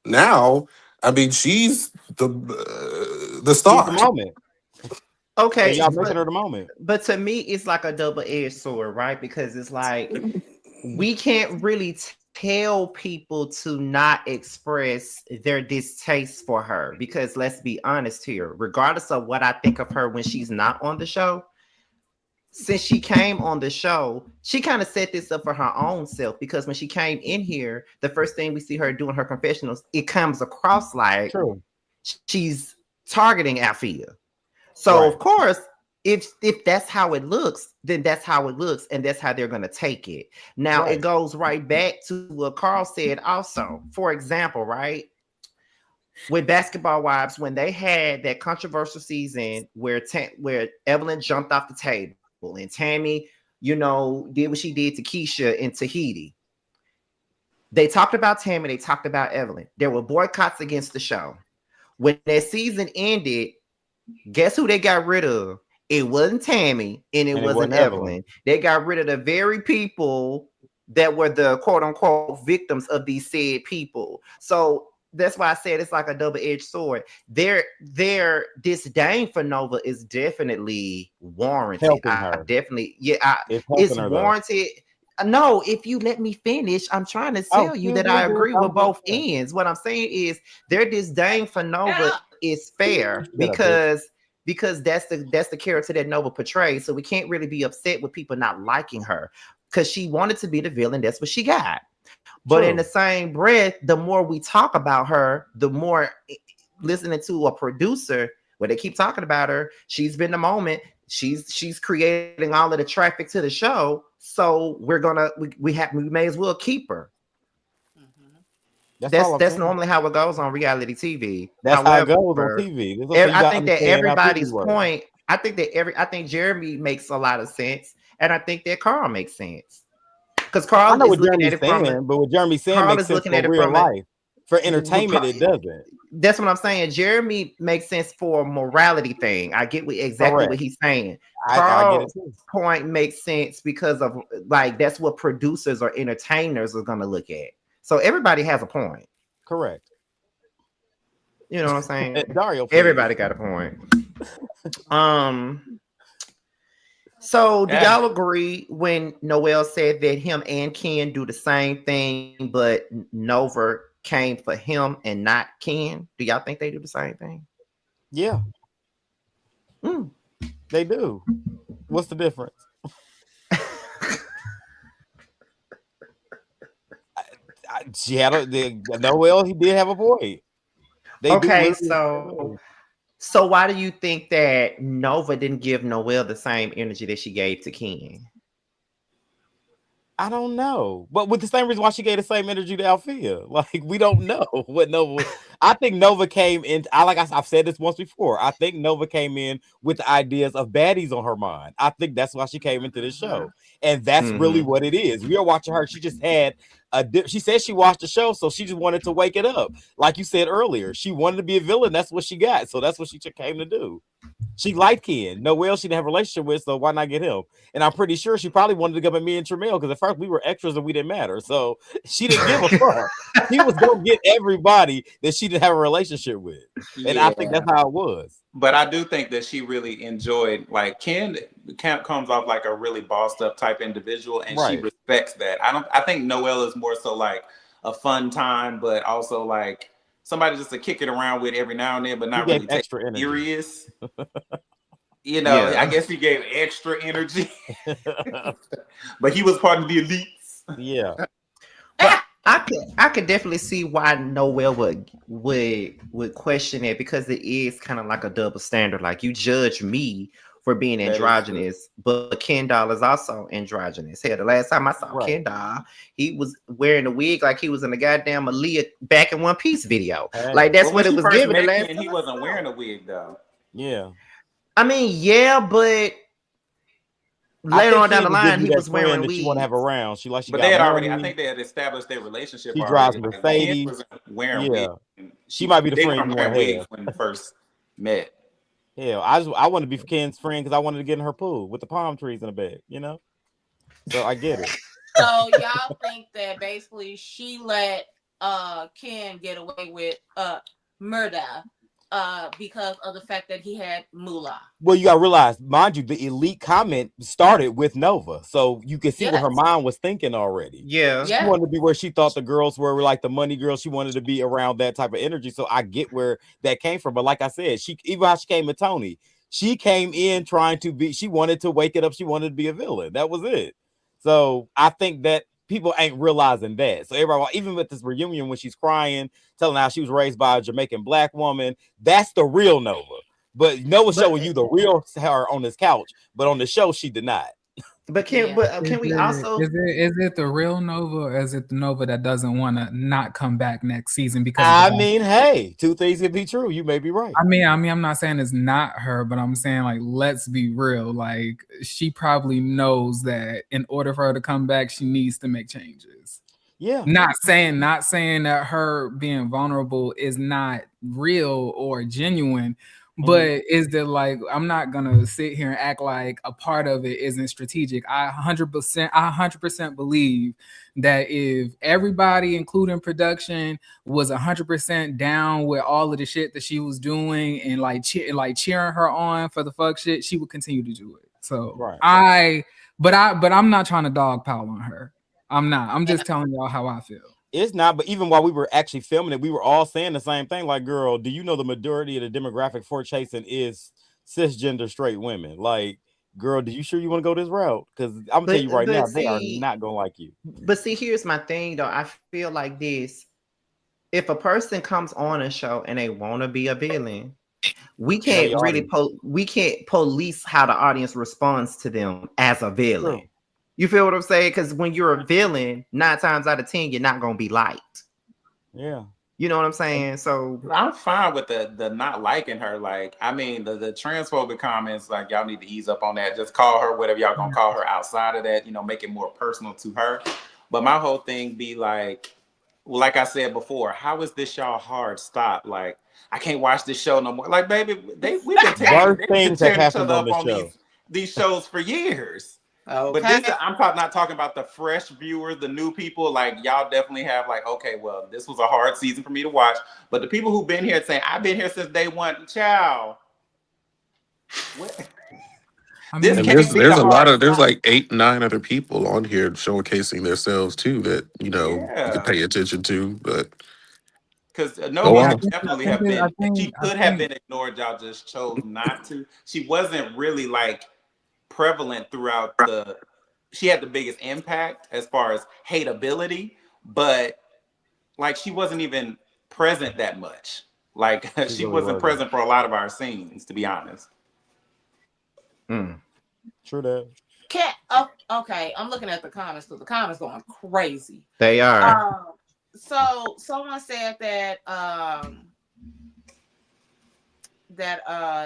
Speaker 7: now, I mean, she's the
Speaker 5: She's the
Speaker 7: star.
Speaker 5: moment. And
Speaker 3: Okay,
Speaker 5: y'all making her the moment.
Speaker 3: but to me, it's like a double-edged sword, right? Because it's like we can't really tell people to not express their distaste for her. Because let's be honest here, regardless of what I think of her when she's not on the show, since she came on the show, she kind of set this up for her own self. Because when she came in here, the first thing we see her doing her confessionals, it comes across like
Speaker 5: True.
Speaker 3: she's targeting Althea. So
Speaker 5: Right.
Speaker 3: of course, if that's how it looks, then that's how it looks, and that's how they're gonna take it. Now
Speaker 5: Right.
Speaker 3: it goes right back to what Carl said also. For example, right? With Basketball Wives, when they had that controversial season where Evelyn jumped off the table and Tammy, did what she did to Keisha in Tahiti. They talked about Tammy, they talked about Evelyn. There were boycotts against the show. When that season ended, guess who they got rid of? It wasn't Tammy and it wasn't Evelyn. They got rid of the very people that were the quote unquote victims of these said people. So that's why I said it's like a double-edged sword. Their disdain for Nova is definitely warranted.
Speaker 5: Helping her.
Speaker 3: It's warranted. No, if you let me finish, I'm trying to tell you that I agree with both ends. What I'm saying is their disdain for Nova is fair because that's the character that Nova portrays. So we can't really be upset with people not liking her because she wanted to be the villain. That's what she got. But in the same breath, the more we talk about her, the more listening to a producer where they keep talking about her, she's been the moment. She's creating all of the traffic to the show. So we may as well keep her. That's normally how it goes on reality TV.
Speaker 5: That's how it goes on TV.
Speaker 3: I think that everybody's point. I think Jeremy makes a lot of sense, and I think that Carl makes sense. Because Carl is looking at it
Speaker 5: but what Jeremy's saying makes sense for real life. For entertainment, it doesn't.
Speaker 3: That's what I'm saying. Jeremy makes sense for a morality thing. I get exactly what he's saying. Carl's point makes sense because of that's what producers or entertainers are going to look at. So everybody has a point.
Speaker 5: Correct.
Speaker 3: You know what I'm saying?
Speaker 5: Dario,
Speaker 3: everybody got a point. So do y'all agree when Noelle said that him and Ken do the same thing, but Nova came for him and not Ken? Do y'all think they do the same thing?
Speaker 5: Yeah. They do. What's the difference? She had Noelle, he did have a point.
Speaker 3: So why do you think that Nova didn't give Noelle the same energy that she gave to Ken?
Speaker 5: I don't know, but with the same reason why she gave the same energy to Althea, like we don't know what Nova. I think Nova came in. I've said this once before. I think Nova came in with the ideas of baddies on her mind. I think that's why she came into this show, and that's really what it is. We are watching her. She just had she said she watched the show, so she just wanted to wake it up. Like you said earlier, she wanted to be a villain. That's what she got. So that's what she came to do. She liked Ken. Noelle she didn't have a relationship with, so why not get him? And I'm pretty sure she probably wanted to go with me and Tremel because at first we were extras and we didn't matter. So she didn't give a fuck. She was going to get everybody that she didn't have a relationship with. And I think that's how it was.
Speaker 1: But I do think that she really enjoyed, like, Ken comes off like a really bossed up type individual, and she
Speaker 5: Right.
Speaker 1: respects that. I think Noelle is more so like a fun time, but also like somebody just to kick it around with every now and then, but
Speaker 5: He
Speaker 1: not
Speaker 5: gave
Speaker 1: really take
Speaker 5: extra
Speaker 1: it
Speaker 5: energy.
Speaker 1: serious. You know, I
Speaker 3: Yeah.
Speaker 1: guess he gave extra energy, but he was part of the elites.
Speaker 5: Yeah.
Speaker 3: But I could definitely see why Noel would question it, because it is kind of like a double standard. Like, you judge me for being
Speaker 1: That is true.
Speaker 3: androgynous, but Ken Doll is also androgynous. Hell, the last time I saw
Speaker 5: Right.
Speaker 3: Ken Doll, he was wearing a wig like he was in a goddamn Aaliyah Back in One Piece video.
Speaker 5: Hey.
Speaker 3: Like, that's
Speaker 1: Well, when
Speaker 3: what it
Speaker 1: she
Speaker 3: was
Speaker 1: first
Speaker 3: given the
Speaker 1: met
Speaker 3: last
Speaker 1: Ken,
Speaker 3: time
Speaker 1: he
Speaker 3: I
Speaker 1: wasn't
Speaker 3: saw
Speaker 1: wearing
Speaker 3: him.
Speaker 1: a wig though.
Speaker 5: Yeah.
Speaker 3: I mean, yeah, but
Speaker 5: I
Speaker 3: later
Speaker 5: think
Speaker 3: on
Speaker 5: she
Speaker 3: down the
Speaker 5: ain't gonna give
Speaker 3: line,
Speaker 5: you
Speaker 3: he
Speaker 5: that
Speaker 3: was
Speaker 5: friend
Speaker 3: wearing
Speaker 5: that you want to have
Speaker 3: wigs.
Speaker 5: around. She
Speaker 1: But they
Speaker 5: got
Speaker 1: had already, I
Speaker 5: money.
Speaker 1: think they had established their relationship
Speaker 5: She
Speaker 1: already.
Speaker 5: drives
Speaker 1: Like Ken
Speaker 5: Mercedes.
Speaker 1: was wearing wigs.
Speaker 5: Yeah. She might be the
Speaker 1: They
Speaker 5: friend you
Speaker 1: weren't
Speaker 5: want
Speaker 1: wearing
Speaker 5: to
Speaker 1: wigs
Speaker 5: have.
Speaker 1: when they first met.
Speaker 5: Hell, I want to be Ken's friend because I wanted to get in her pool with the palm trees in the bed, So I get it.
Speaker 4: So y'all think that basically she let Ken get away with murder because of the fact that he had moolah.
Speaker 5: Well, you gotta realize, mind you, the elite comment started with Nova, so you can see what her
Speaker 4: Yes.
Speaker 5: mind was thinking already.
Speaker 3: Yeah.
Speaker 5: She
Speaker 4: Yeah.
Speaker 5: wanted to be where she thought the girls were like the money girls. She wanted to be around that type of energy. So I get where that came from. But like I said, she even how she came with Tony, she came in trying to be. She wanted to wake it up. She wanted to be a villain. That was it. So I think that people ain't realizing that. So everybody, even with this reunion, when she's crying, telling how she was raised by a Jamaican black woman, that's the real Nova. But Noah
Speaker 3: But
Speaker 5: showing you the real her on this couch, but on the show she did not.
Speaker 4: Yeah.
Speaker 3: can we also
Speaker 6: Is it the real Nova, or is it the Nova that doesn't want to not come back next season because of the
Speaker 5: I mean, hey, two things can be true. You may be right.
Speaker 6: I'm not saying it's not her, but I'm saying, like, let's be real. Like, she probably knows that in order for her to come back, she needs to make changes.
Speaker 5: Yeah.
Speaker 6: Not saying that her being vulnerable is not real or genuine, but is that, like, I'm not gonna sit here and act like a part of it isn't strategic. I 100% believe that if everybody, including production, was 100% down with all of the shit that she was doing and like cheering her on for the fuck shit, she would continue to do it. So
Speaker 5: Right.
Speaker 6: but I'm not trying to dogpile on her. I'm not. I'm just telling y'all how I feel.
Speaker 5: It's not, but even while we were actually filming it, we were all saying the same thing. Like, girl, do you know the majority of the demographic for chasing is cisgender straight women? Like, girl, do you sure you want to go this route? Because I'm gonna tell you right now, they are not gonna like you.
Speaker 3: But see, here's my thing though. I feel like this. If a person comes on a show and they want to be a villain, we
Speaker 5: Know
Speaker 3: can't
Speaker 5: your
Speaker 3: really
Speaker 5: audience.
Speaker 3: we can't police how the audience responds to them as a villain.
Speaker 5: True.
Speaker 3: You feel what I'm saying? Because when you're a villain, 9 times out of 10, you're not gonna be liked.
Speaker 5: Yeah.
Speaker 3: You know what I'm saying? So
Speaker 1: I'm fine with the not liking her. Like, I mean, the transphobic comments, like, y'all need to ease up on that. Just call her whatever y'all gonna call her outside of that, make it more personal to her. But my whole thing be like, well, like I said before, how is this y'all hard stop? Like, I can't watch this show no more. Like, baby, we've been
Speaker 5: Worse
Speaker 1: they've been
Speaker 5: things have
Speaker 1: tearing each
Speaker 5: happened
Speaker 1: other
Speaker 5: on
Speaker 1: up
Speaker 5: this
Speaker 1: on
Speaker 5: show.
Speaker 1: these shows for years. But
Speaker 4: Okay.
Speaker 1: this, I'm not talking about the fresh viewers, the new people. Like, y'all definitely have like, okay, well, this was a hard season for me to watch. But the people who've been here saying, I've been here since day one, child. What? This
Speaker 7: And
Speaker 1: can't be
Speaker 7: there's
Speaker 1: the
Speaker 7: a lot
Speaker 1: hard
Speaker 7: of there's
Speaker 1: stop.
Speaker 7: like 8, 9 other people on here showcasing themselves too that you could
Speaker 1: Yeah.
Speaker 7: pay attention to. But
Speaker 1: Because
Speaker 7: go
Speaker 1: Novia
Speaker 7: on.
Speaker 1: should definitely have
Speaker 6: I
Speaker 1: been, she
Speaker 6: think
Speaker 1: could have been ignored. Y'all just chose not to. She wasn't really like prevalent throughout she had the biggest impact as far as hateability, but like she wasn't even present that much. Like
Speaker 5: She
Speaker 1: she
Speaker 5: really
Speaker 1: wasn't
Speaker 5: wasn't.
Speaker 1: present for a lot of our scenes, to be honest.
Speaker 5: True that.
Speaker 4: Oh, okay. I'm looking at the comments because the comments going crazy.
Speaker 3: they are.
Speaker 4: So someone said that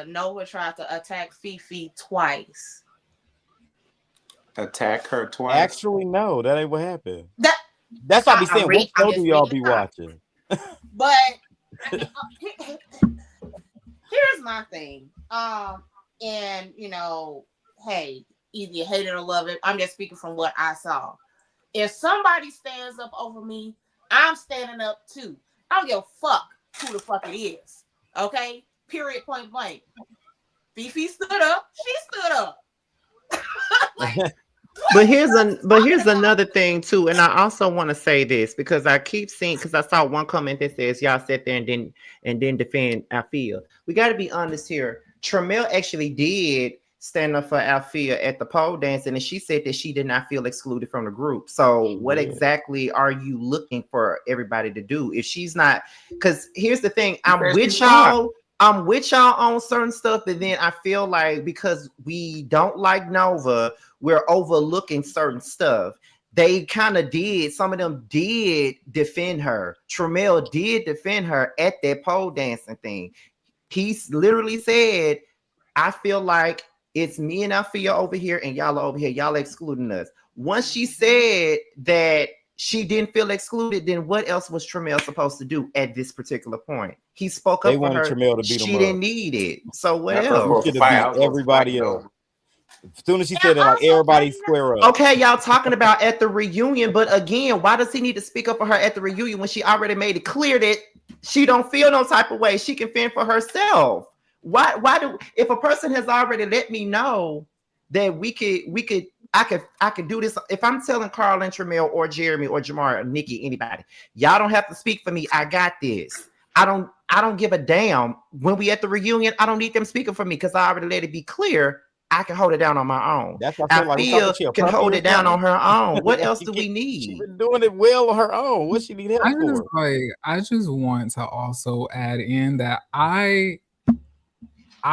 Speaker 4: Noah tried to attack Fifi twice.
Speaker 1: Attack her twice.
Speaker 5: Actually, no, that ain't what happened. That's what I be saying. What
Speaker 4: I'm
Speaker 5: show
Speaker 4: just
Speaker 5: do y'all
Speaker 4: reading
Speaker 5: be
Speaker 4: the comments.
Speaker 5: watching?
Speaker 4: But I mean, here's my thing. And hey, either you hate it or love it. I'm just speaking from what I saw. If somebody stands up over me, I'm standing up too. I don't give a fuck who the fuck it is. Okay? Period. Point blank. Fifi stood up. She stood up. Like,
Speaker 3: But here's another thing too, and I also want to say this because I keep seeing because I saw one comment that says y'all sit there and then defend Althea. We got to be honest here. Tramel actually did stand up for Althea at the pole dancing, and she said that she did not feel excluded from the group. So what exactly are you looking for everybody to do if she's not? Because here's the thing, I'm with y'all on certain stuff, but then I feel like because we don't like Nova, we're overlooking certain stuff. They kind of did, some of them did defend her. Tramel did defend her at that pole dancing thing. He literally said, I feel like it's me and Althea over here, and y'all are over here. Y'all excluding us. Once she said that she didn't feel excluded, then what else was Tramel supposed to do at this particular point? He spoke
Speaker 5: They
Speaker 3: up for
Speaker 5: wanted
Speaker 3: her.
Speaker 5: Tramel to beat
Speaker 3: She
Speaker 5: them
Speaker 3: didn't
Speaker 5: up.
Speaker 3: need it. So what
Speaker 1: That's her
Speaker 3: else?
Speaker 1: supposed
Speaker 5: She
Speaker 1: to
Speaker 5: should have
Speaker 1: fight. I
Speaker 5: beat
Speaker 1: was supposed to fight
Speaker 5: everybody up.
Speaker 1: Nova.
Speaker 5: As soon as she
Speaker 4: and
Speaker 5: said that, like
Speaker 4: also,
Speaker 5: everybody square up.
Speaker 3: Okay, y'all talking about at the reunion, but again, why does he need to speak up for her at the reunion when she already made it clear that she don't feel no type of way? She can fend for herself. Why do if a person has already let me know that I could do this. If I'm telling Carl and Tramel or Jeremy or Jamar or Nikki, anybody, y'all don't have to speak for me. I got this. I don't give a damn. When we at the reunion, I don't need them speaking for me because I already let it be clear I can hold it down on my own.
Speaker 5: That's what I feel like.
Speaker 3: Althea
Speaker 5: She a
Speaker 3: can
Speaker 5: puppy
Speaker 3: hold
Speaker 5: or
Speaker 3: it down on
Speaker 5: something?
Speaker 3: her own. What else
Speaker 5: She
Speaker 3: do we
Speaker 5: She
Speaker 3: need?
Speaker 5: been doing it well on her own. What she need help for?
Speaker 6: I just want to also add in that I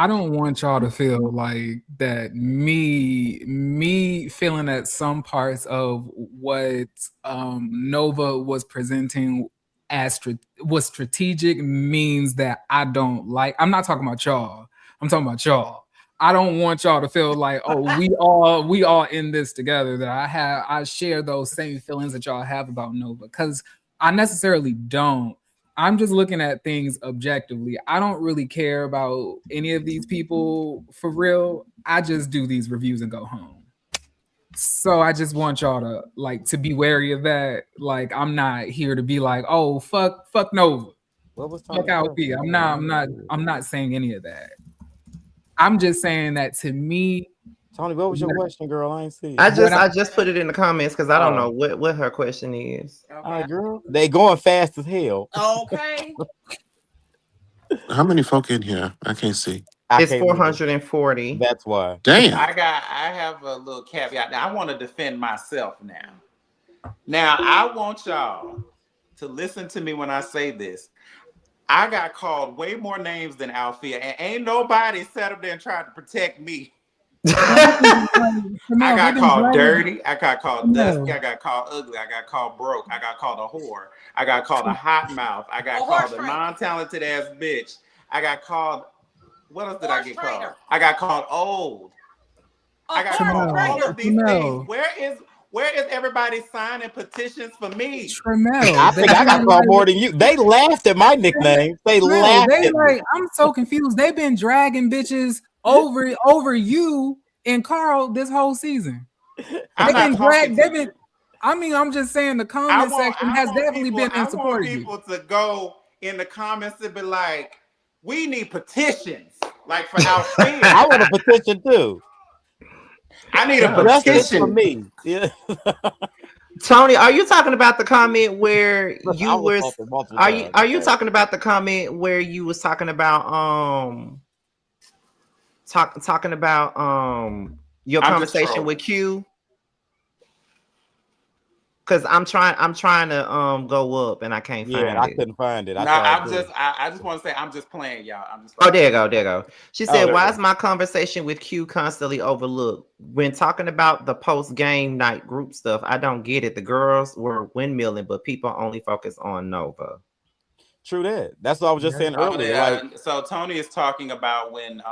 Speaker 6: don't want y'all to feel like that me feeling that some parts of what Nova was presenting as was strategic means that I don't like. I'm not talking about y'all. I'm talking about y'all. I don't want y'all to feel like, oh, we all in this together. That I share those same feelings that y'all have about Nova, because I necessarily don't. I'm just looking at things objectively. I don't really care about any of these people for real. I just do these reviews and go home. So I just want y'all to to be wary of that. Like, I'm not here to be like, oh, fuck Nova.
Speaker 5: What was
Speaker 6: Fuck
Speaker 5: Tony's
Speaker 6: out
Speaker 5: question?
Speaker 6: here. I'm not saying any of that. I'm just saying that to me,
Speaker 5: Tony, what was your question, girl? I ain't see it.
Speaker 3: I just put it in the comments because I don't know what her question is.
Speaker 5: All right, girl. They going fast as hell.
Speaker 4: Okay.
Speaker 7: How many folk in here? I can't see.
Speaker 3: It's 440.
Speaker 5: That's why.
Speaker 7: Damn.
Speaker 1: I have a little caveat. Now I want to defend myself now. Now I want y'all to listen to me when I say this. I got called way more names than Althea, and ain't nobody sat up there and tried to protect me. I got called dirty. I got called dusty. I got called ugly. I got called broke. I got called a whore. I got called a hot mouth. I got called a non-talented ass bitch. I got called. What else did I get called? I got called old. I got called all of these things. Where is everybody signing petitions for me?
Speaker 5: I think I got called more than you. They laughed at my nickname. They laughed at me.
Speaker 6: I'm so confused. They've been dragging bitches over you and Carl this whole season. They've been. I mean, I'm just saying the comment section has definitely been in support of you.
Speaker 1: I want people to go in the comments and be like, we need petitions. Like for Althea.
Speaker 5: I want a petition too.
Speaker 1: I need a petition
Speaker 5: for me. Yeah.
Speaker 3: Tony, are you talking about the comment where you were? Are you talking about the comment where you was talking about talking about your conversation with Q? Because I'm trying to go up and I can't find it.
Speaker 5: I couldn't find it.
Speaker 1: I just want to say I'm just playing, y'all.
Speaker 3: There you go. She said, "Why is my conversation with Q constantly overlooked when talking about the post game night group stuff? I don't get it. The girls were windmilling, but people only focus on Nova."
Speaker 5: True that. That's what I was just saying earlier.
Speaker 1: So Tony is talking about when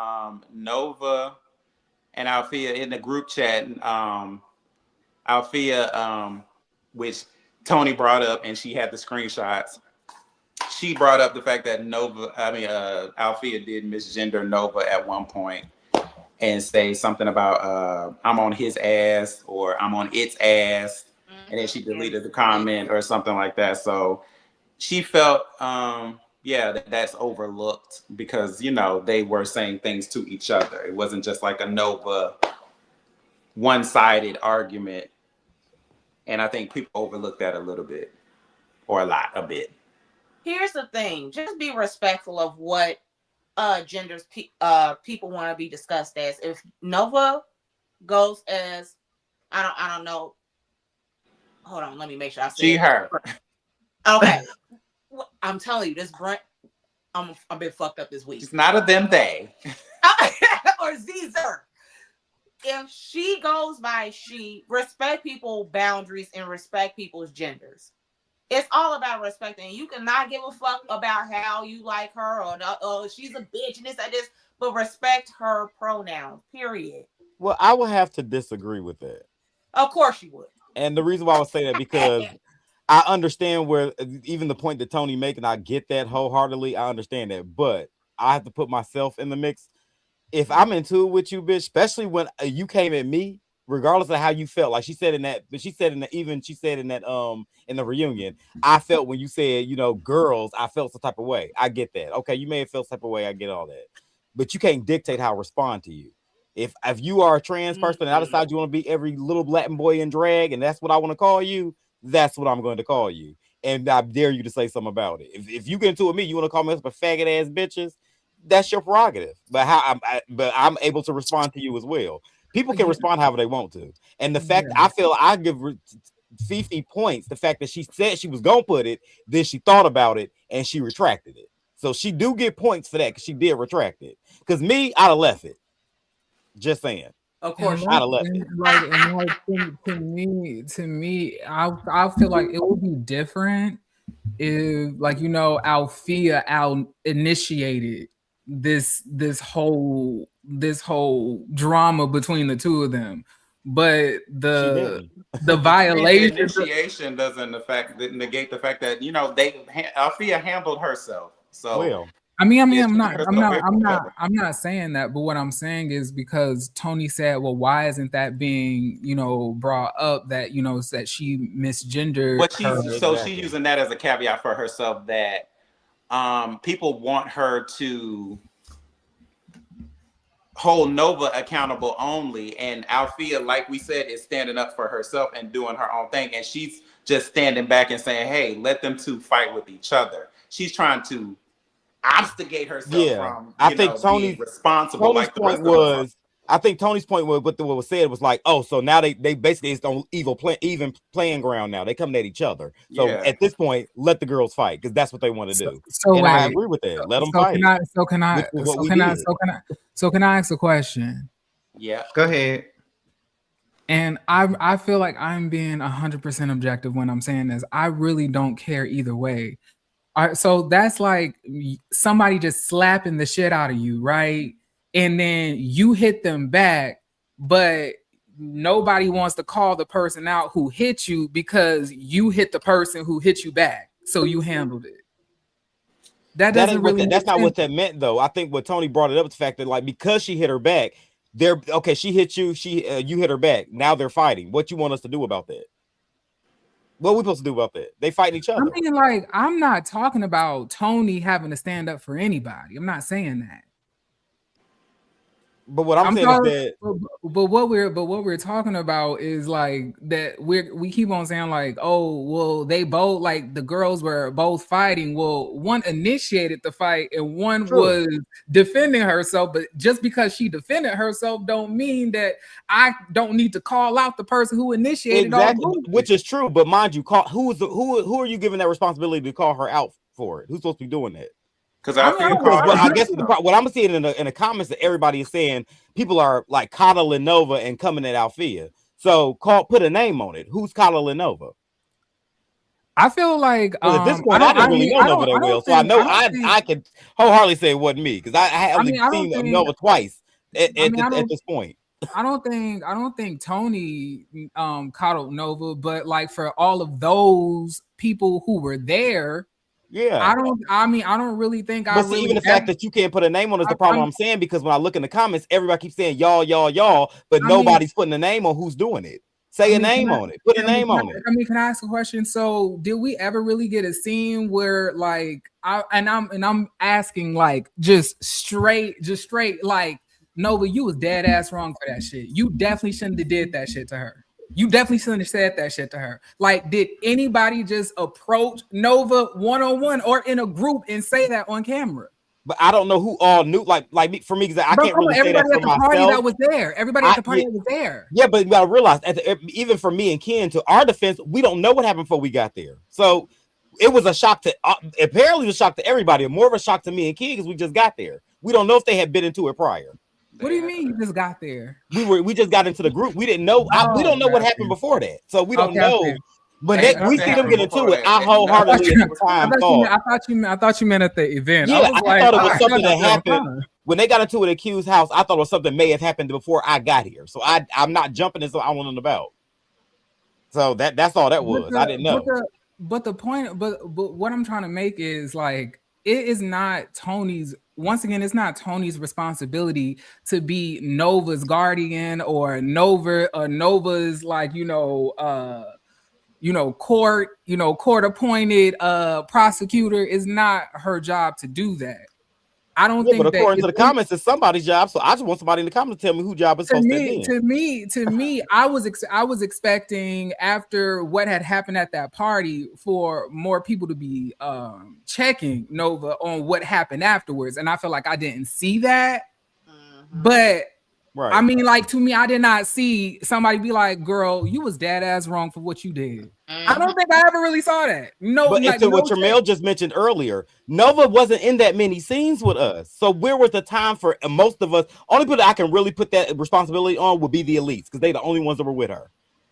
Speaker 1: Nova and Althea in the group chat, Althea, which Tony brought up, and she had the screenshots. She brought up the fact that Althea did misgender Nova at one point and say something about I'm on his ass or I'm on its ass, and then she deleted the comment or something like that. So she felt, yeah, that's overlooked because you know they were saying things to each other. It wasn't just like a Nova one-sided argument, and I think people overlook that a little bit, or a bit.
Speaker 4: Here's the thing: just be respectful of what genders people want to be discussed as. If Nova goes as I don't know. Hold on, let me make sure I
Speaker 1: She,
Speaker 4: said.
Speaker 1: her.
Speaker 4: Okay, I'm telling you, this Brent, I've been fucked up this week.
Speaker 1: It's not a them they.
Speaker 4: Or Caesar. If she goes by she, respect people's boundaries and respect people's genders. It's all about respecting. You cannot give a fuck about how you like her or she's a bitch and this and this, but respect her pronouns. Period.
Speaker 5: Well, I would have to disagree with that.
Speaker 4: Of course you would.
Speaker 5: And the reason why I would say that because I understand where even the point that Tony making, I get that wholeheartedly. I understand that, but I have to put myself in the mix. If I'm into it with you, bitch, especially when you came at me, regardless of how you felt, like she said in that, but she said in that in the reunion, I felt when you said, you know, girls, I felt some type of way. I get that. Okay, you may have felt some type of way. I get all that, but you can't dictate how I respond to you. If you are a trans person and I decide you want to be every little Latin boy in drag, and that's what I want to call you, that's what I'm going to call you. And I dare you to say something about it. If you get into it with me, you want to call me a faggot ass bitches, that's your prerogative. But but I'm able to respond to you as well. People can respond however they want to. And the fact I feel I give Fifi points, the fact that she said she was gonna put it, then she thought about it and she retracted it. So she do get points for that because she did retract it. Because me, I'd have left it. Just saying.
Speaker 4: Of course,
Speaker 6: And
Speaker 5: I'd have left it.
Speaker 6: to me, I feel like it would be different if, like, you know, Althea initiated this whole drama between the two of them, but the violation,
Speaker 1: the initiation doesn't negate the fact that you know Althea handled herself. So
Speaker 5: well,
Speaker 6: I'm not saying that, but what I'm saying is because Tony said, well, why isn't that being, you know, brought up that, you know, that she misgendered
Speaker 1: but
Speaker 6: her.
Speaker 1: she's using that as a caveat for herself that people want her to hold Nova accountable only, and Althea, like we said, is standing up for herself and doing her own thing, and she's just standing back and saying, hey, let them two fight with each other. She's trying to obstigate herself from
Speaker 5: I think
Speaker 1: being responsible like the rest of us.
Speaker 5: I think Tony's point was what was said was like, oh, so now they basically it's on even playing ground now. They coming at each other. So at this point, let the girls fight because that's what they want to do. And I agree with that. Let them fight.
Speaker 6: Can I ask a question?
Speaker 1: Yeah,
Speaker 3: go ahead.
Speaker 6: And I feel like I'm being 100% objective when I'm saying this. I really don't care either way. All right, so that's like somebody just slapping the shit out of you, right? And then you hit them back, but nobody wants to call the person out who hit you because you hit the person who hit you back. So you handled it. That's
Speaker 5: not what that meant, though. I think what Tony brought it up is the fact that, like, because she hit her back, she hit you, you hit her back. Now they're fighting. What you want us to do about that? What are we supposed to do about that? They fighting each other.
Speaker 6: I mean, like, I'm not talking about Tony having to stand up for anybody. I'm not saying that.
Speaker 5: But what I'm saying is that,
Speaker 6: but what we're talking about is like that we keep on saying like, oh, well, they both, like, the girls were both fighting. Well, one initiated the fight and one was defending herself. But just because she defended herself don't mean that I don't need to call out the person who initiated all the
Speaker 5: which is true. But mind you, who are you giving that responsibility to call her out for it? Who's supposed to be doing that?
Speaker 1: Because I
Speaker 5: guess what I'm seeing in the comments that everybody is saying, people are like coddling Nova and coming at Althea. So put a name on it. Who's coddling Nova?
Speaker 6: I feel like
Speaker 5: at this point I don't really know Nova that well, so I know I can wholeheartedly say it wasn't me because I haven't seen Nova twice at this point.
Speaker 6: I don't think Tony coddled Nova, but like for all of those people who were there.
Speaker 5: Yeah,
Speaker 6: I don't really think.
Speaker 5: But even the fact that you can't put a name on is the problem I'm saying, because when I look in the comments, everybody keeps saying y'all, but nobody's putting a name on who's doing it. Say a
Speaker 6: can
Speaker 5: name
Speaker 6: I,
Speaker 5: on it. Put a name on it.
Speaker 6: can I ask a question? So, did we ever really get a scene where, like, I'm asking, like, just straight, like, Nova, you was dead ass wrong for that shit. You definitely shouldn't have did that shit to her. You definitely shouldn't have said that shit to her. Like, did anybody just approach Nova one-on-one or in a group and say that on camera?
Speaker 5: But I don't know who all knew. Like me for me, because I
Speaker 6: Bro,
Speaker 5: can't
Speaker 6: come
Speaker 5: really
Speaker 6: on,
Speaker 5: say that
Speaker 6: everybody
Speaker 5: for
Speaker 6: at the party
Speaker 5: myself.
Speaker 6: that was there. Everybody at the party that was there.
Speaker 5: Yeah, but you gotta realize, even for me and Ken, to our defense, we don't know what happened before we got there. So it was a shock to apparently it was a shock to everybody. More of a shock to me and Ken because we just got there. We don't know if they had been into it prior.
Speaker 6: What do you mean you just got there?
Speaker 5: We just got into the group. We didn't know. We don't know what happened before that, so we don't know. But we see them get into it. I wholeheartedly at the time thought.
Speaker 6: I thought you meant at the event.
Speaker 5: Yeah, I thought it was something that happened
Speaker 6: time.
Speaker 5: when they got into an accused house. I thought it was something may have happened before I got here. So I'm not jumping into I want about. So that's all that was. I didn't know.
Speaker 6: But the point, but what I'm trying to make is, like, it is not Tony's. Once again, it's not Tony's responsibility to be Nova's guardian or Nova's, like, court appointed prosecutor. Is not her job to do that. I don't think.
Speaker 5: But according to the comments, it's somebody's job. So I just want somebody in the comments to tell me whose job is supposed to be.
Speaker 6: To me, I was expecting, after what had happened at that party, for more people to be checking Nova on what happened afterwards, and I feel like I didn't see that. But right. I mean, like, to me, I did not see somebody be like, "Girl, you was dead ass wrong for what you did." I don't think I ever really saw that. No,
Speaker 5: but into what Tramel just mentioned earlier, Nova wasn't in that many scenes with us. So where was the time for most of us? Only people that I can really put that responsibility on would be the elites, because they the only ones that were with her.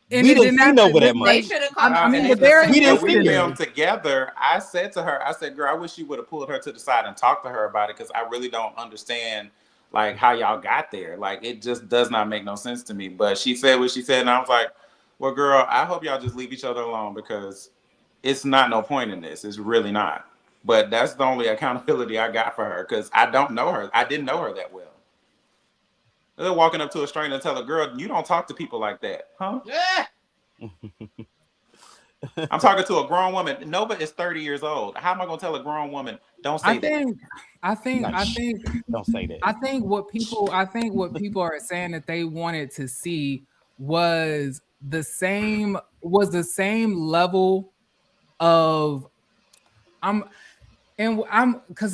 Speaker 3: And
Speaker 5: we didn't see Nova that much.
Speaker 4: They should have come.
Speaker 1: I mean, we didn't see them together. I said to her, I said, "Girl, I wish you would have pulled her to the side and talked to her about it, because I really don't understand." Like, how y'all got there. Like, it just does not make no sense to me. But she said what she said, and I was like, well, girl, I hope y'all just leave each other alone, because it's not no point in this. It's really not. But that's the only accountability I got for her, because I don't know her. I didn't know her that well. They're walking up to a stranger and tell a girl, you don't talk to people like that, huh? Yeah. I'm talking to a grown woman. Nova is 30 years old. How am I going to tell a grown woman, don't say that?
Speaker 6: I think
Speaker 5: don't say that.
Speaker 6: I think what people are saying that they wanted to see was the same level of because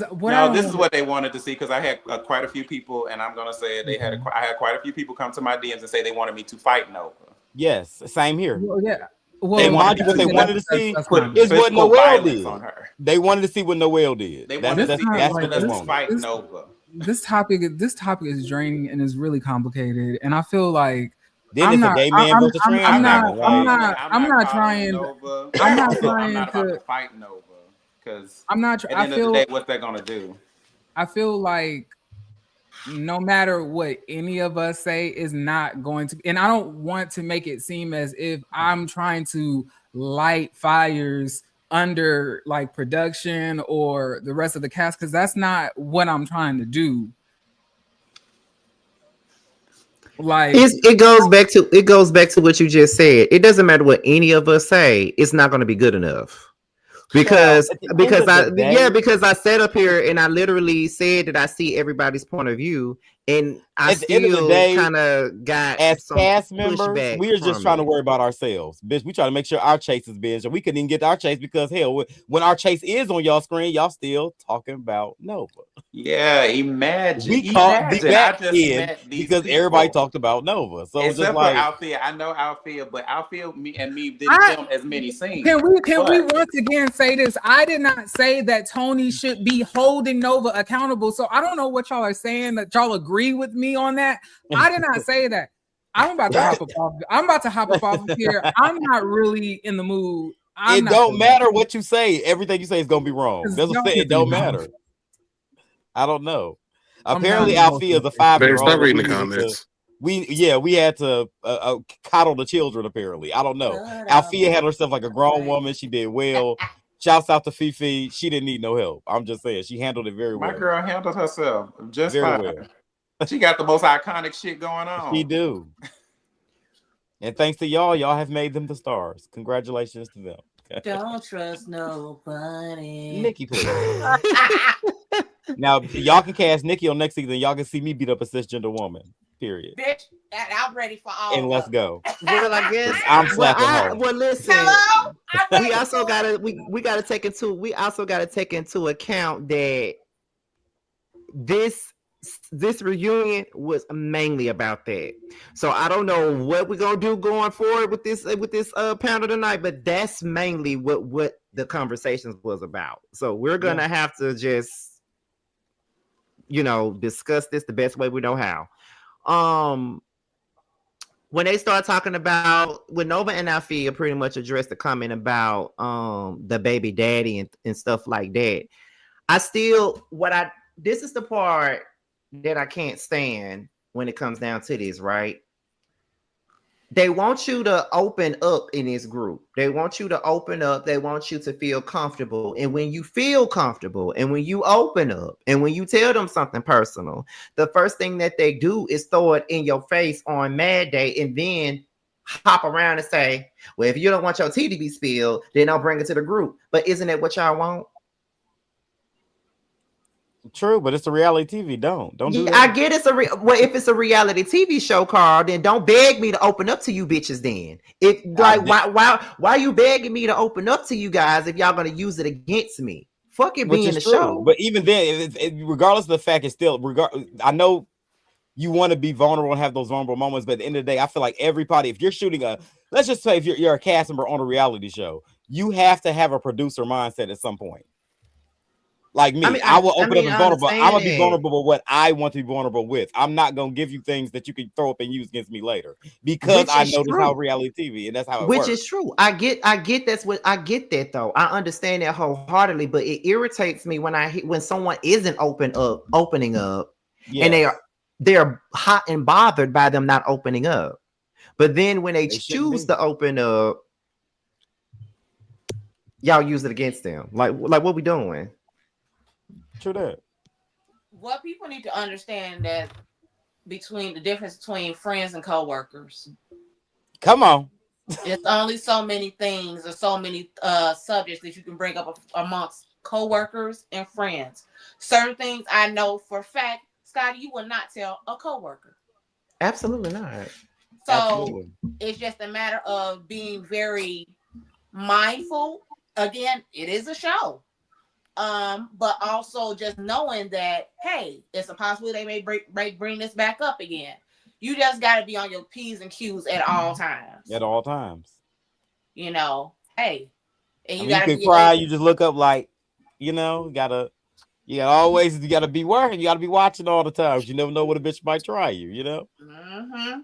Speaker 1: this is what they wanted to see, because I had quite a few people, and I'm gonna say it, I had quite a few people come to my DMs and say they wanted me to fight Nova.
Speaker 5: Yes, same here.
Speaker 6: Well, yeah.
Speaker 5: Well, they wanted to see is what Noelle did. On her. They wanted to see what Noelle did.
Speaker 1: They wanted to see us fight Nova.
Speaker 6: This topic is draining and is really complicated, and I feel like
Speaker 5: then it's a gay man versus trans.
Speaker 6: I'm not trying to
Speaker 1: fight Nova, because
Speaker 6: I'm not.
Speaker 1: At the end of the day, what's that gonna do?
Speaker 6: I feel like no matter what any of us say is not going to, and I don't want to make it seem as if I'm trying to light fires under, like, production or the rest of the cast, because that's not what I'm trying to do. Like,
Speaker 3: it goes back to what you just said. It doesn't matter what any of us say, it's not going to be good enough. Because I sat up here and I literally said that I see everybody's point of view, and I still kind of got,
Speaker 5: as cast members, we are just trying to worry about ourselves, bitch. We try to make sure our chase is binge, and we couldn't even get our chase because, hell, when our chase is on y'all screen, y'all still talking about Nova.
Speaker 1: Yeah, imagine
Speaker 5: we caught the back end because everybody talked about Nova. So
Speaker 1: except
Speaker 5: just like
Speaker 1: Althea, I know Althea, but Althea and me didn't film as many scenes.
Speaker 6: Can we once again say this? I did not say that Tony should be holding Nova accountable. So I don't know what y'all are saying, that y'all agree with me on that. I did not say that. I'm about to hop up off of here. I'm not really in the mood.
Speaker 5: It don't matter what you say. Everything you say is gonna be wrong. That's what I'm saying. It don't matter. I don't know. Apparently, Alfia is a 5-year-old.
Speaker 7: Stop reading the comments.
Speaker 5: We had to coddle the children. Apparently, I don't know. Alfia had herself like a grown woman. She did well. Shouts out to Fifi. She didn't need no help. I'm just saying she handled it very well.
Speaker 1: My girl handled herself just
Speaker 5: very
Speaker 1: fine.
Speaker 5: Well.
Speaker 1: She got the most iconic shit going on.
Speaker 5: She do. And thanks to y'all have made them the stars. Congratulations to them.
Speaker 4: Don't trust nobody.
Speaker 5: Nikki, please. Now y'all can cast Nikki on next season. Y'all can see me beat up a cisgender woman. Period.
Speaker 4: Bitch, and I'm ready for all
Speaker 5: And let's
Speaker 4: of
Speaker 5: go.
Speaker 3: Well, I guess.
Speaker 5: I'm slapping her.
Speaker 3: Well, listen.
Speaker 4: Hello? I'm ready
Speaker 3: We also
Speaker 4: for
Speaker 3: gotta
Speaker 4: it.
Speaker 3: we gotta take into account that this this reunion was mainly about that. So I don't know what we're gonna do going forward with this panel tonight, but that's mainly what the conversations was about. So we're gonna have to just discuss this the best way we know how. Um when they start talking about when Nova and Alfia pretty much addressed the comment about the baby daddy and stuff like that. I still what I this is the part that I can't stand when it comes down to this, right? They want you to open up in this group. They want you to open up. They want you to feel comfortable. And when you feel comfortable and when you open up and when you tell them something personal, the first thing that they do is throw it in your face on Mad Day and then hop around and say, well, if you don't want your tea to be spilled, then I'll bring it to the group. But isn't it what y'all want?
Speaker 5: True, but it's a reality TV. Don't do
Speaker 3: Yeah,
Speaker 5: that.
Speaker 3: I get it's well, if it's a reality TV show, Carl, then don't beg me to open up to you bitches. Then, if like, why you begging me to open up to you guys if y'all gonna use it against me? Fuck it
Speaker 5: Which
Speaker 3: being
Speaker 5: is
Speaker 3: the
Speaker 5: true.
Speaker 3: show.
Speaker 5: But even then, regardless of the fact, it's still I know you want to be vulnerable and have those vulnerable moments, but at the end of the day, I feel like everybody, if you're shooting let's just say if you're a cast member on a reality show, you have to have a producer mindset at some point. Like me, I will open up and vulnerable. I'm gonna be vulnerable with what I want to be vulnerable with. I'm not gonna give you things that you can throw up and use against me later because I know this how reality TV and that's how it
Speaker 3: Which
Speaker 5: works.
Speaker 3: is true. I get I get that though. I understand that wholeheartedly, but it irritates me when someone isn't opening up, and they're hot and bothered by them not opening up. But then when they choose to open up, y'all use it against them. Like what we doing?
Speaker 5: True that.
Speaker 4: What people need to understand that between the difference between friends and coworkers.
Speaker 5: Come on.
Speaker 4: It's only so many things or so many subjects that you can bring up amongst coworkers and friends. Certain things I know for a fact, Scotty, you will not tell a coworker.
Speaker 3: Absolutely not.
Speaker 4: So it's just a matter of being very mindful. Again, it is a show. But also just knowing that, hey, it's a possibility they may bring this back up again. You just got to be on your P's and Q's at all times.
Speaker 5: At all times.
Speaker 4: Hey, and
Speaker 5: you can cry. You just look up like, you gotta always be working. You gotta be watching all the time. You never know what a bitch might try you.
Speaker 4: Mm-hmm.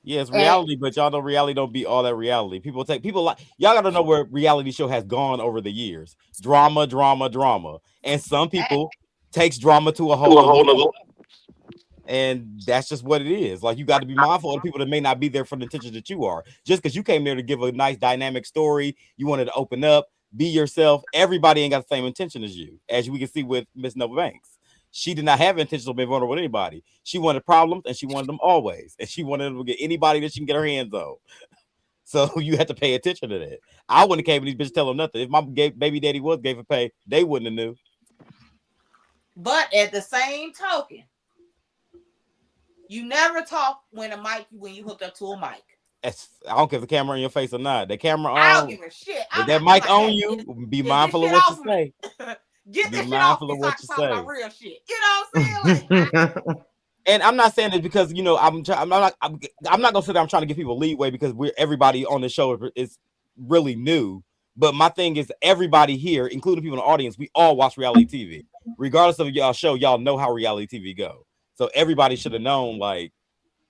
Speaker 5: Yeah, it's reality, but y'all know reality don't be all that reality. People like y'all gotta know where reality show has gone over the years. Drama, drama, drama. And some people takes drama to a whole other level. And that's just what it is. Like you got to be mindful of the people that may not be there for the intentions that you are. Just because you came there to give a nice dynamic story, you wanted to open up, be yourself. Everybody ain't got the same intention as you, as we can see with Miss Nova Banks. She did not have intentions of being vulnerable with anybody. She wanted problems, and she wanted them always. And she wanted to get anybody that she can get her hands on. So you have to pay attention to that. I wouldn't have came with these bitches tell them nothing. If my baby daddy was gave a pay, they wouldn't have knew.
Speaker 4: But at the same token, you never talk when you hooked up to a mic.
Speaker 5: I don't care if the camera in your face or not. The camera on.
Speaker 4: I don't give a shit.
Speaker 5: If that mic on you, be mindful of what you say.
Speaker 4: Get this shit off me so I can talk about real shit. You know what I'm saying?
Speaker 5: And I'm not saying this because I'm not gonna say that I'm trying to give people leeway because everybody on the show is really new. But my thing is everybody here, including people in the audience, we all watch reality TV. Regardless of y'all show, y'all know how reality TV go. So everybody should have known, like,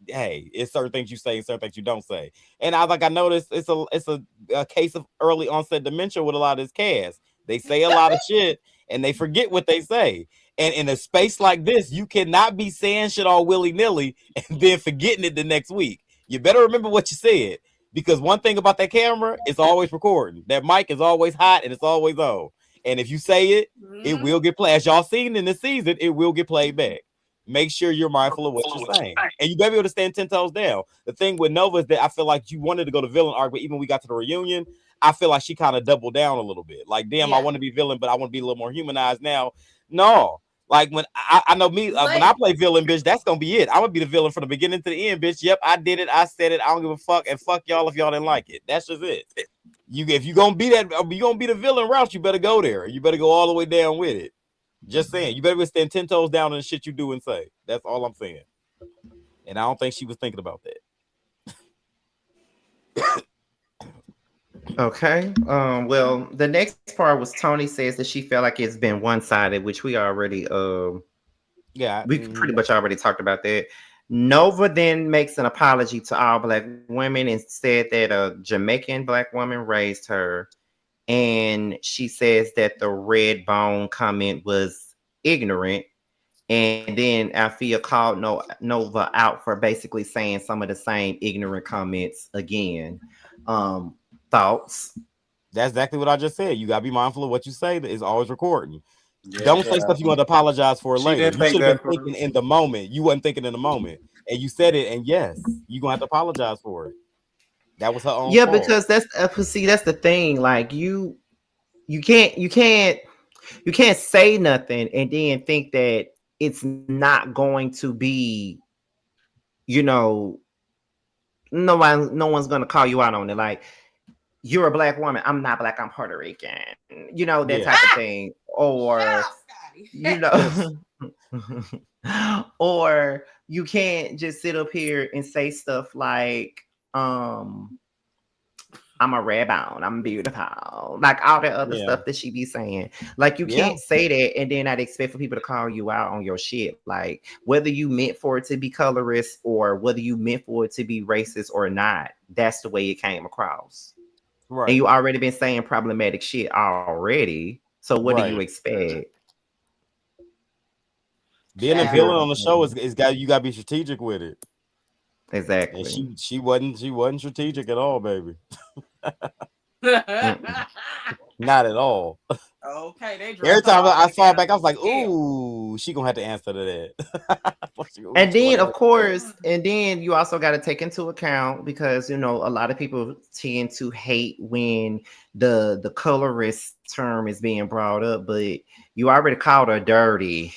Speaker 5: hey, it's certain things you say and certain things you don't say. And I noticed it's a case of early onset dementia with a lot of this cast. They say a lot of shit and they forget what they say. And in a space like this, you cannot be saying shit all willy-nilly and then forgetting it the next week. You better remember what you said. Because one thing about that camera, it's always recording. That mic is always hot and it's always on. And if you say it, it will get played. As y'all seen in this season, it will get played back. Make sure you're mindful of what you're saying, and you better be able to stand 10 toes down. The thing with Nova is that I feel like you wanted to go to villain arc, but even when we got to the reunion, I feel like she kind of doubled down a little bit. Like, damn, I
Speaker 4: Yeah.
Speaker 5: want to be villain, but I want to be a little more humanized now. No, like when I know me when
Speaker 4: Late.
Speaker 5: I play villain, bitch, that's gonna be it. I'm gonna be the villain from the beginning to the end, bitch. Yep, I did it. I said it. I don't give a fuck, and fuck y'all if y'all didn't like it. That's just it. You if you gonna be that, you gonna be the villain route. You better go there. You better go all the way down with it. Just saying, you better stand 10 toes down on the shit you do and say. That's all I'm saying. And I don't think she was thinking about that.
Speaker 3: Okay. Well, the next part was Tony says that she felt like it's been one-sided, which we already
Speaker 5: Yeah.
Speaker 3: we pretty much already talked about that. Nova then makes an apology to all black women and said that a Jamaican black woman raised her, and she says that the red bone comment was ignorant. And then Althea called Nova out for basically saying some of the same ignorant comments again. Thoughts?
Speaker 5: That's exactly what I just said. You gotta be mindful of what you say. That is always recording.
Speaker 1: Yeah,
Speaker 5: Don't say stuff you want to apologize for
Speaker 1: she
Speaker 5: later.
Speaker 1: didn't
Speaker 5: You
Speaker 1: think
Speaker 5: should have been
Speaker 1: that
Speaker 5: thinking
Speaker 1: through.
Speaker 5: in the moment. You wasn't thinking in the moment. And you said it, and yes, you're gonna have to apologize for it. That was her own
Speaker 3: Yeah,
Speaker 5: fault.
Speaker 3: because see, that's the thing. Like you can't say nothing and then think that it's not going to be, you know, no one's gonna call you out on it. Like, you're a black woman. I'm not black. I'm Puerto Rican. That
Speaker 5: Yeah.
Speaker 3: type of thing.
Speaker 4: Shut
Speaker 3: Or,
Speaker 4: up, Scotty.
Speaker 3: you know, or you can't just sit up here and say stuff like, I'm a red bone, I'm beautiful, like all the other
Speaker 5: Yeah.
Speaker 3: stuff that she be saying. Like, you
Speaker 5: Yeah.
Speaker 3: can't say that and then I'd expect for people to call you out on your shit. Like, whether you meant for it to be colorist or whether you meant for it to be racist or not, that's the way it came across. And
Speaker 5: Right.
Speaker 3: you already been saying problematic shit already. So what do you
Speaker 5: Right.
Speaker 3: expect?
Speaker 5: Being a
Speaker 3: If you're
Speaker 5: villain on the show is got you gotta be strategic with it. And
Speaker 3: exactly.
Speaker 5: she wasn't strategic at all, baby.
Speaker 3: Mm-mm.
Speaker 5: Not at all.
Speaker 4: Okay, they
Speaker 5: Every
Speaker 4: dressed her
Speaker 5: time
Speaker 4: all the
Speaker 5: I
Speaker 4: way
Speaker 5: saw it
Speaker 4: down
Speaker 5: back, I
Speaker 4: to
Speaker 5: was like,
Speaker 4: the scale.
Speaker 5: "Ooh, she gonna have to answer to that." Ooh,
Speaker 3: And
Speaker 5: she gonna
Speaker 3: then,
Speaker 5: have
Speaker 3: of
Speaker 5: to
Speaker 3: course, and then you also got to take into account, because a lot of people tend to hate when the colorist term is being brought up, but you already called her dirty,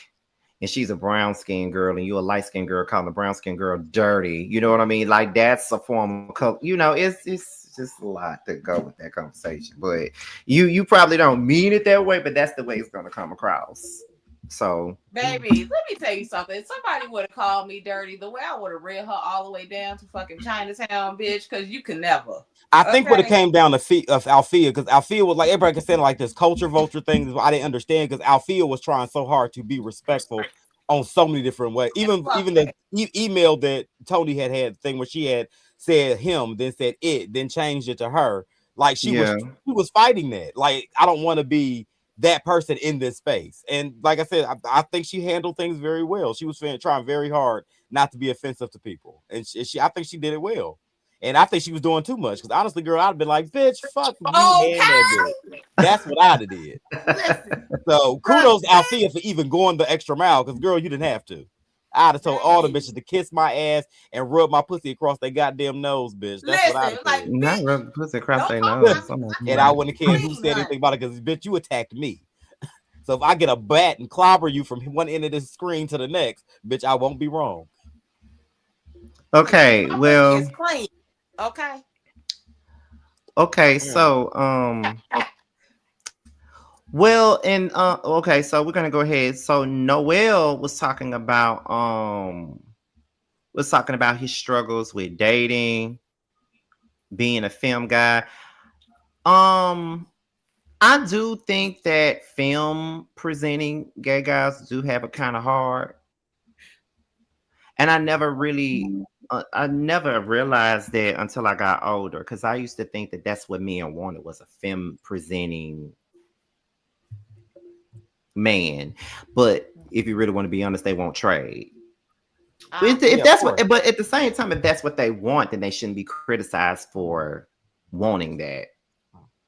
Speaker 3: and she's a brown skinned girl, and you a light skinned girl calling a brown skinned girl dirty. You know what I mean? Like, that's a form of color. It's just a lot to go with that conversation. But you probably don't mean it that way, but that's the way it's gonna come across. So,
Speaker 4: Baby, let me tell you something. If somebody would have called me dirty, the way I would have read her all the way down to fucking Chinatown, bitch, because you can never.
Speaker 5: I think what it
Speaker 4: Okay?
Speaker 5: came down to of Althea, because Althea was like everybody kept saying like this culture vulture thing. I didn't understand because Althea was trying so hard to be respectful on so many different ways.
Speaker 4: And
Speaker 5: Even
Speaker 4: fuck
Speaker 5: the
Speaker 4: that.
Speaker 5: email that Tony had thing where she had said him, then said it, then changed it to her. Like
Speaker 3: yeah.
Speaker 5: she was fighting that. Like, I don't want to be that person in this space. And like I said, I think she handled things very well. She was trying very hard not to be offensive to people, and I think she did it well. And I think she was doing too much because honestly, girl, I'd have been like, bitch, fuck you and that
Speaker 4: Okay?
Speaker 5: bitch. That's what I'd have did.
Speaker 4: Listen,
Speaker 5: So kudos to Althea for even going the extra mile because, girl, you didn't have to. I'd have told all the
Speaker 4: baby.
Speaker 5: bitches to kiss my ass and rub my pussy across their goddamn nose, bitch. That's what I'd
Speaker 4: Listen,
Speaker 5: have
Speaker 4: like,
Speaker 5: said.
Speaker 3: Not
Speaker 4: bitch,
Speaker 3: rub the pussy across
Speaker 4: don't
Speaker 3: their
Speaker 4: talk
Speaker 3: nose.
Speaker 4: about me.
Speaker 3: Oh my
Speaker 4: I
Speaker 5: And I
Speaker 3: god.
Speaker 5: wouldn't
Speaker 4: can't
Speaker 5: care who
Speaker 4: clean
Speaker 5: said
Speaker 4: nothing.
Speaker 5: anything about it because, bitch, you attacked me. So if I get a bat and clobber you from one end of this screen to the next, bitch, I won't be wrong.
Speaker 3: Okay,
Speaker 4: My pussy is
Speaker 3: well,
Speaker 4: clean. Okay?
Speaker 3: okay,
Speaker 5: Mm.
Speaker 3: so well, and okay, so we're gonna go ahead. So Noel was talking about his struggles with dating, being a film guy. Um, I do think that film presenting gay guys do have it kind of hard, and I never realized that until I got older, because I used to think that that's what men wanted, was a film presenting man. But if you really want to be honest, they won't trade. If
Speaker 5: Yeah, of
Speaker 3: that's what,
Speaker 5: course.
Speaker 3: but at the same time, if that's what they want, then they shouldn't be criticized for wanting that.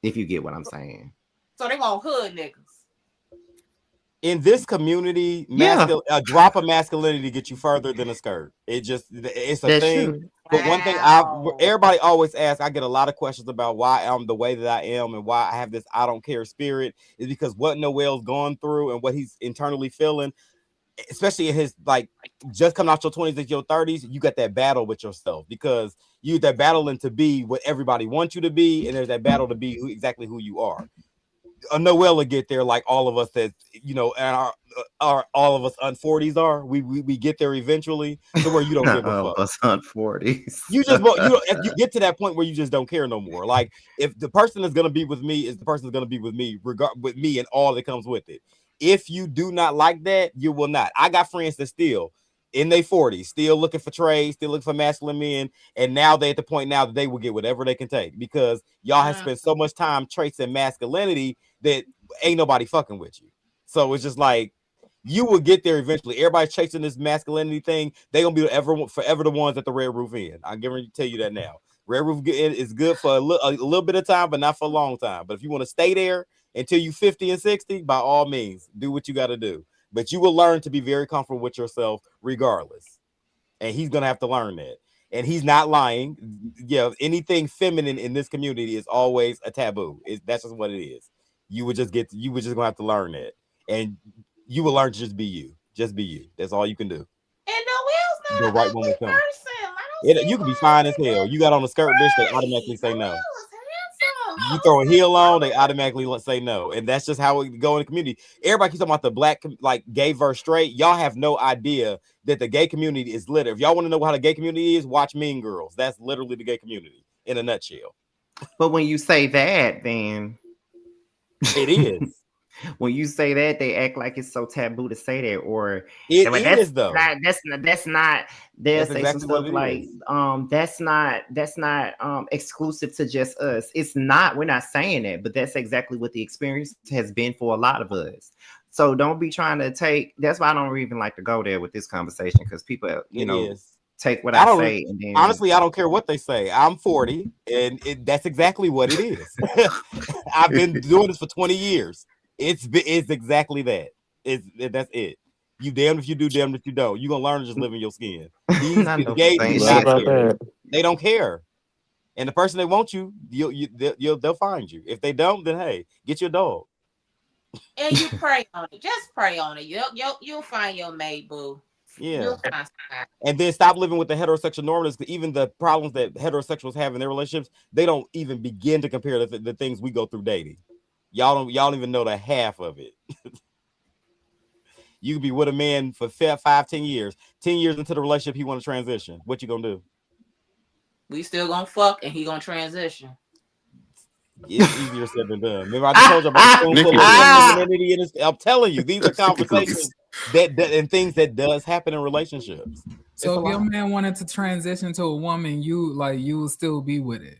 Speaker 3: If you get what I'm saying.
Speaker 4: So they want hood niggas.
Speaker 5: in this community,
Speaker 3: Yeah,
Speaker 5: a drop of masculinity gets you further than a skirt. It's a
Speaker 3: that's
Speaker 5: thing.
Speaker 3: true.
Speaker 5: But one thing
Speaker 4: Wow.
Speaker 5: everybody always asks, I get a lot of questions about why I'm the way that I am and why I have this I don't care spirit is because what Noel's gone through and what he's internally feeling, especially in his like just coming out your 20s into your 30s, you got that battle with yourself because you that battling to be what everybody wants you to be, and there's that battle to be exactly who you are. Noel will get there like all of us that and our all of us on 40s are. We get there eventually to where you don't give a fuck.
Speaker 3: Us on 40s.
Speaker 5: You just if you get to that point where you just don't care no more. Like if the person that's gonna be with me is the person that's gonna be with me, with me and all that comes with it. If you do not like that, you will not. I got friends that still in their 40s, still looking for trades, still looking for masculine men, and now they at the point now that they will get whatever they can take because y'all have spent so much time tracing masculinity that ain't nobody fucking with you. So it's just like you will get there eventually. Everybody's chasing this masculinity thing. They gonna be forever the ones at the Red Roof Inn. I'm giving you tell you that now. Red Roof Inn is good for a little bit of time, but not for a long time. But if you want to stay there until you 50 and 60, by all means, do what you got to do. But you will learn to be very comfortable with yourself regardless. And he's gonna have to learn that. And he's not lying. Yeah, anything feminine in this community is always a taboo. That's just what it is. You would just gonna have to learn that. And you will learn to just be you. Just be you. That's all you can do.
Speaker 4: And Noel's
Speaker 5: The
Speaker 4: not an
Speaker 5: right one
Speaker 4: ugly
Speaker 5: will come.
Speaker 4: person. I don't see
Speaker 5: You can be
Speaker 4: why
Speaker 5: fine as hell.
Speaker 4: people.
Speaker 5: You got on a skirt, bitch, they
Speaker 4: Right.
Speaker 5: automatically say
Speaker 4: Noel
Speaker 5: no.
Speaker 4: is handsome.
Speaker 5: You throw a heel on, they automatically say no. And that's just how it go in the community. Everybody keeps talking about the black, like gay versus straight. Y'all have no idea that the gay community is lit. If y'all want to know how the gay community is, watch Mean Girls. That's literally the gay community in a nutshell.
Speaker 3: But when you say that, then
Speaker 5: It is.
Speaker 3: when you say that, they act like it's so taboo to say that, or
Speaker 5: It
Speaker 3: but
Speaker 5: is though.
Speaker 3: that's not. They'll
Speaker 5: That's
Speaker 3: say some
Speaker 5: exactly what
Speaker 3: stuff
Speaker 5: it
Speaker 3: like,
Speaker 5: is.
Speaker 3: that's not exclusive to just us. It's not. We're not saying that, but that's exactly what the experience has been for a lot of us. So don't be trying to take. That's why I don't even like to go there with this conversation because people,
Speaker 5: It is.
Speaker 3: take what
Speaker 5: I
Speaker 3: I
Speaker 5: don't
Speaker 3: say and then
Speaker 5: honestly I don't care what they say. I'm 40 and that's exactly what it is. I've been doing this for 20 years. It's exactly that. That's it. You damned if you do, damned if you don't. You're gonna learn to just live in your skin. These
Speaker 3: I know
Speaker 5: gays
Speaker 3: same
Speaker 5: do
Speaker 7: Right
Speaker 5: not
Speaker 3: shit.
Speaker 7: about
Speaker 5: care.
Speaker 7: that.
Speaker 5: They don't care. And the person they want they'll find you. If they don't, then hey, get your dog.
Speaker 4: And you pray on it. Just pray on it. You'll find your mate, boo.
Speaker 5: Yeah.
Speaker 4: You'll find somebody.
Speaker 5: And then stop living with the heterosexual normatives. Even the problems that heterosexuals have in their relationships, they don't even begin to compare the things we go through dating. Y'all don't even know the half of it. You could be with a man for 5, 10 years. 10 years into the relationship, he want to transition. What you gonna do?
Speaker 4: We still gonna fuck and he gonna transition.
Speaker 5: It's easier said than done. Remember, I just told you about the
Speaker 7: Nikki,
Speaker 5: spoonful of
Speaker 7: please.
Speaker 5: femininity in this. I'm telling you, these are
Speaker 7: Nikki,
Speaker 5: conversations
Speaker 7: please.
Speaker 5: that and things that does happen in relationships. It's
Speaker 6: So
Speaker 5: a
Speaker 6: if your
Speaker 5: lot.
Speaker 6: man wanted to transition to a woman, you will still be with it.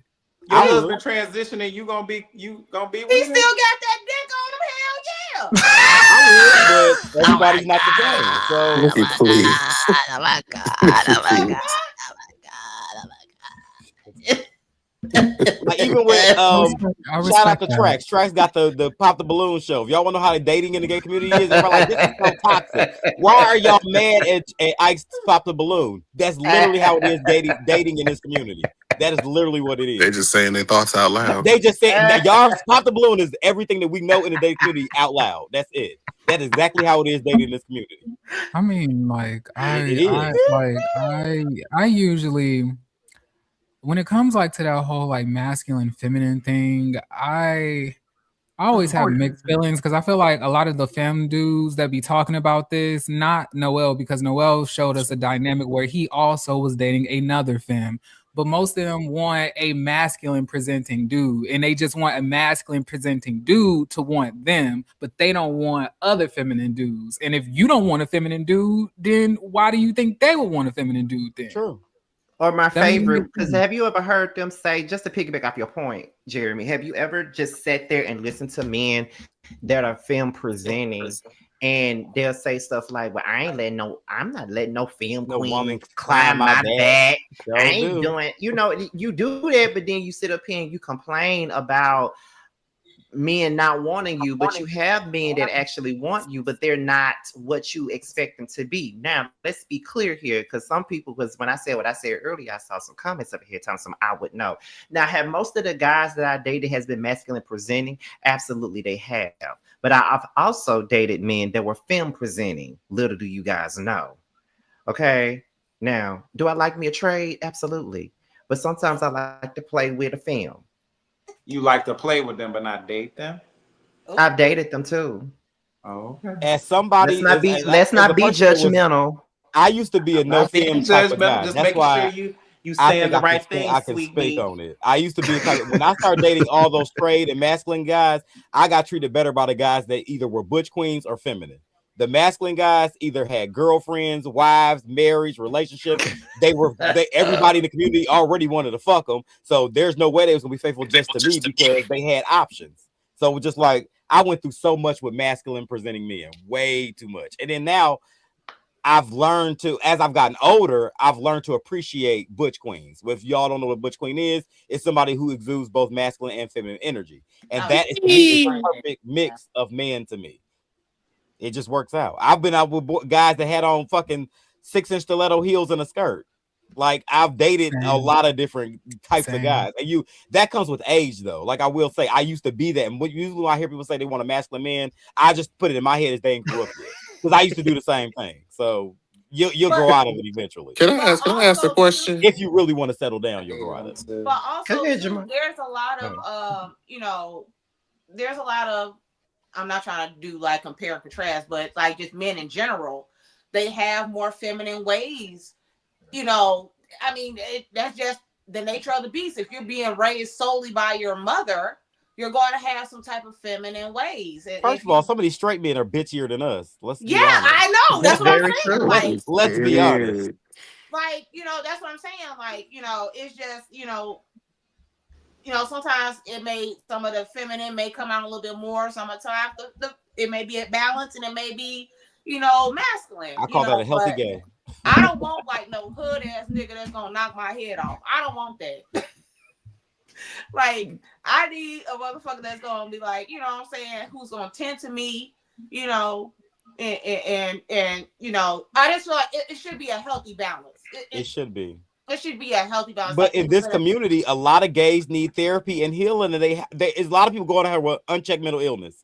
Speaker 1: Your
Speaker 5: I would.
Speaker 1: husband transitioning, you gonna be
Speaker 4: He
Speaker 1: with him?
Speaker 4: still got that dick on him. Hell yeah.
Speaker 5: I would, but everybody's not the same. So
Speaker 7: Nikki, please.
Speaker 3: Oh my god!
Speaker 7: Nikki,
Speaker 3: Oh my
Speaker 7: please.
Speaker 3: god!
Speaker 5: like even with
Speaker 6: I
Speaker 5: shout out
Speaker 6: respect
Speaker 5: to
Speaker 6: that.
Speaker 5: Trax. Trax got the Pop the Balloon show. If y'all want to know how the dating in the gay community is, everybody like this is so toxic. Why are y'all mad at Ike's Pop the Balloon? That's literally how it is dating in this community. That is literally what it
Speaker 7: They
Speaker 5: is.
Speaker 7: just saying their thoughts out loud.
Speaker 5: They just said y'all Pop the Balloon is everything that we know in the dating community out loud. That's it. That is exactly how it is dating in this community.
Speaker 6: I mean, like
Speaker 5: It
Speaker 6: I
Speaker 5: is.
Speaker 6: like I usually when it comes like to that whole like masculine feminine thing, I always have mixed feelings because I feel like a lot of the femme dudes that be talking about this, not Noel, because Noel showed us a dynamic where he also was dating another femme. But most of them want a masculine presenting dude, and they just want a masculine presenting dude to want them, but they don't want other feminine dudes. And if you don't want a feminine dude, then why do you think they would want a feminine dude then?
Speaker 5: True.
Speaker 3: Or my
Speaker 6: That doesn't
Speaker 3: favorite,
Speaker 6: make
Speaker 3: because
Speaker 6: sense.
Speaker 3: have you ever heard them say, just to piggyback off your point, Jeremy, have you ever just sat there and listened to men that are film presenting and they'll say stuff like, well, I'm not letting no film
Speaker 5: No woman
Speaker 3: queen
Speaker 5: climb
Speaker 3: climb
Speaker 5: my
Speaker 3: my
Speaker 5: back.
Speaker 3: back. I
Speaker 5: Sure
Speaker 3: ain't
Speaker 5: do.
Speaker 3: doing, you do that, but then you sit up here and you complain about men not wanting you, but you have men that actually want you, but they're not what you expect them to be. Now, let's be clear here, because some people, because when I said what I said earlier, I saw some comments up here telling some I would know. Now, have most of the guys that I dated has been masculine presenting? Absolutely, they have. But I've also dated men that were femme presenting. Little do you guys know. Okay. Now, do I like me a trade? Absolutely. But sometimes I like to play with a femme.
Speaker 1: You like to play with them, but not date them.
Speaker 3: I've dated them too.
Speaker 1: Oh, okay.
Speaker 5: As somebody,
Speaker 3: Let's
Speaker 5: as a
Speaker 3: not be
Speaker 5: person that was,
Speaker 3: judgmental.
Speaker 5: I used to be a
Speaker 1: I'm
Speaker 5: no
Speaker 1: not being
Speaker 5: fem type of
Speaker 1: judgmental,
Speaker 5: guy.
Speaker 1: just
Speaker 5: That's
Speaker 1: making sure
Speaker 5: why
Speaker 1: you
Speaker 5: I
Speaker 1: saying
Speaker 5: think
Speaker 1: the right thing,
Speaker 5: I can
Speaker 1: sweet
Speaker 5: speak
Speaker 1: meat.
Speaker 5: on it. I used to be the type when I started dating all those straight and masculine guys, I got treated better by the guys that either were butch queens or feminine. The masculine guys either had girlfriends, wives, marriage, relationships. Everybody in the community already wanted to fuck them. So there's no way they was gonna be faithful just to me because they had options. So just like I went through so much with masculine presenting men, way too much. And then now I've learned to, as I've gotten older, I've learned to appreciate butch queens. If y'all don't know what butch queen is, it's somebody who exudes both masculine and feminine energy. And that is to me is the perfect mix of men to me. It just works out. I've been out with guys that had on fucking 6-inch stiletto heels and a skirt. Like I've dated a lot of different types of guys, and that comes with age, though. Like I will say, I used to be that, and usually when I hear people say they want a masculine man, I just put it in my head as they ain't grew up yet, because I used to do the same thing. So you'll grow out of it eventually.
Speaker 7: Can I ask a question?
Speaker 5: If you really want to settle down, you'll grow out of it.
Speaker 4: But also, there's a lot of there's a lot of, I'm not trying to do like compare and contrast, but like just men in general, they have more feminine ways. I mean, that's just the nature of the beast. If you're being raised solely by your mother, you're going to have some type of feminine ways.
Speaker 5: First of all, some of these straight men are bitchier than us. Let's be honest.
Speaker 4: I know. That's what I'm saying. Like,
Speaker 5: let's be honest.
Speaker 4: Like, that's what I'm saying. Like, it's just, sometimes some of the feminine may come out a little bit more. Sometimes it may be at balance, and it may be, masculine.
Speaker 5: I call that a healthy gay.
Speaker 4: I don't want like no hood ass nigga that's gonna knock my head off. I don't want that. Like, I need a motherfucker that's gonna be like, what I'm saying, who's gonna tend to me, and I just feel like it should be a healthy balance.
Speaker 5: It should be.
Speaker 4: It should be a healthy balance.
Speaker 5: But in this community, a lot of gays need therapy and healing, and there's a lot of people going to have unchecked mental illness,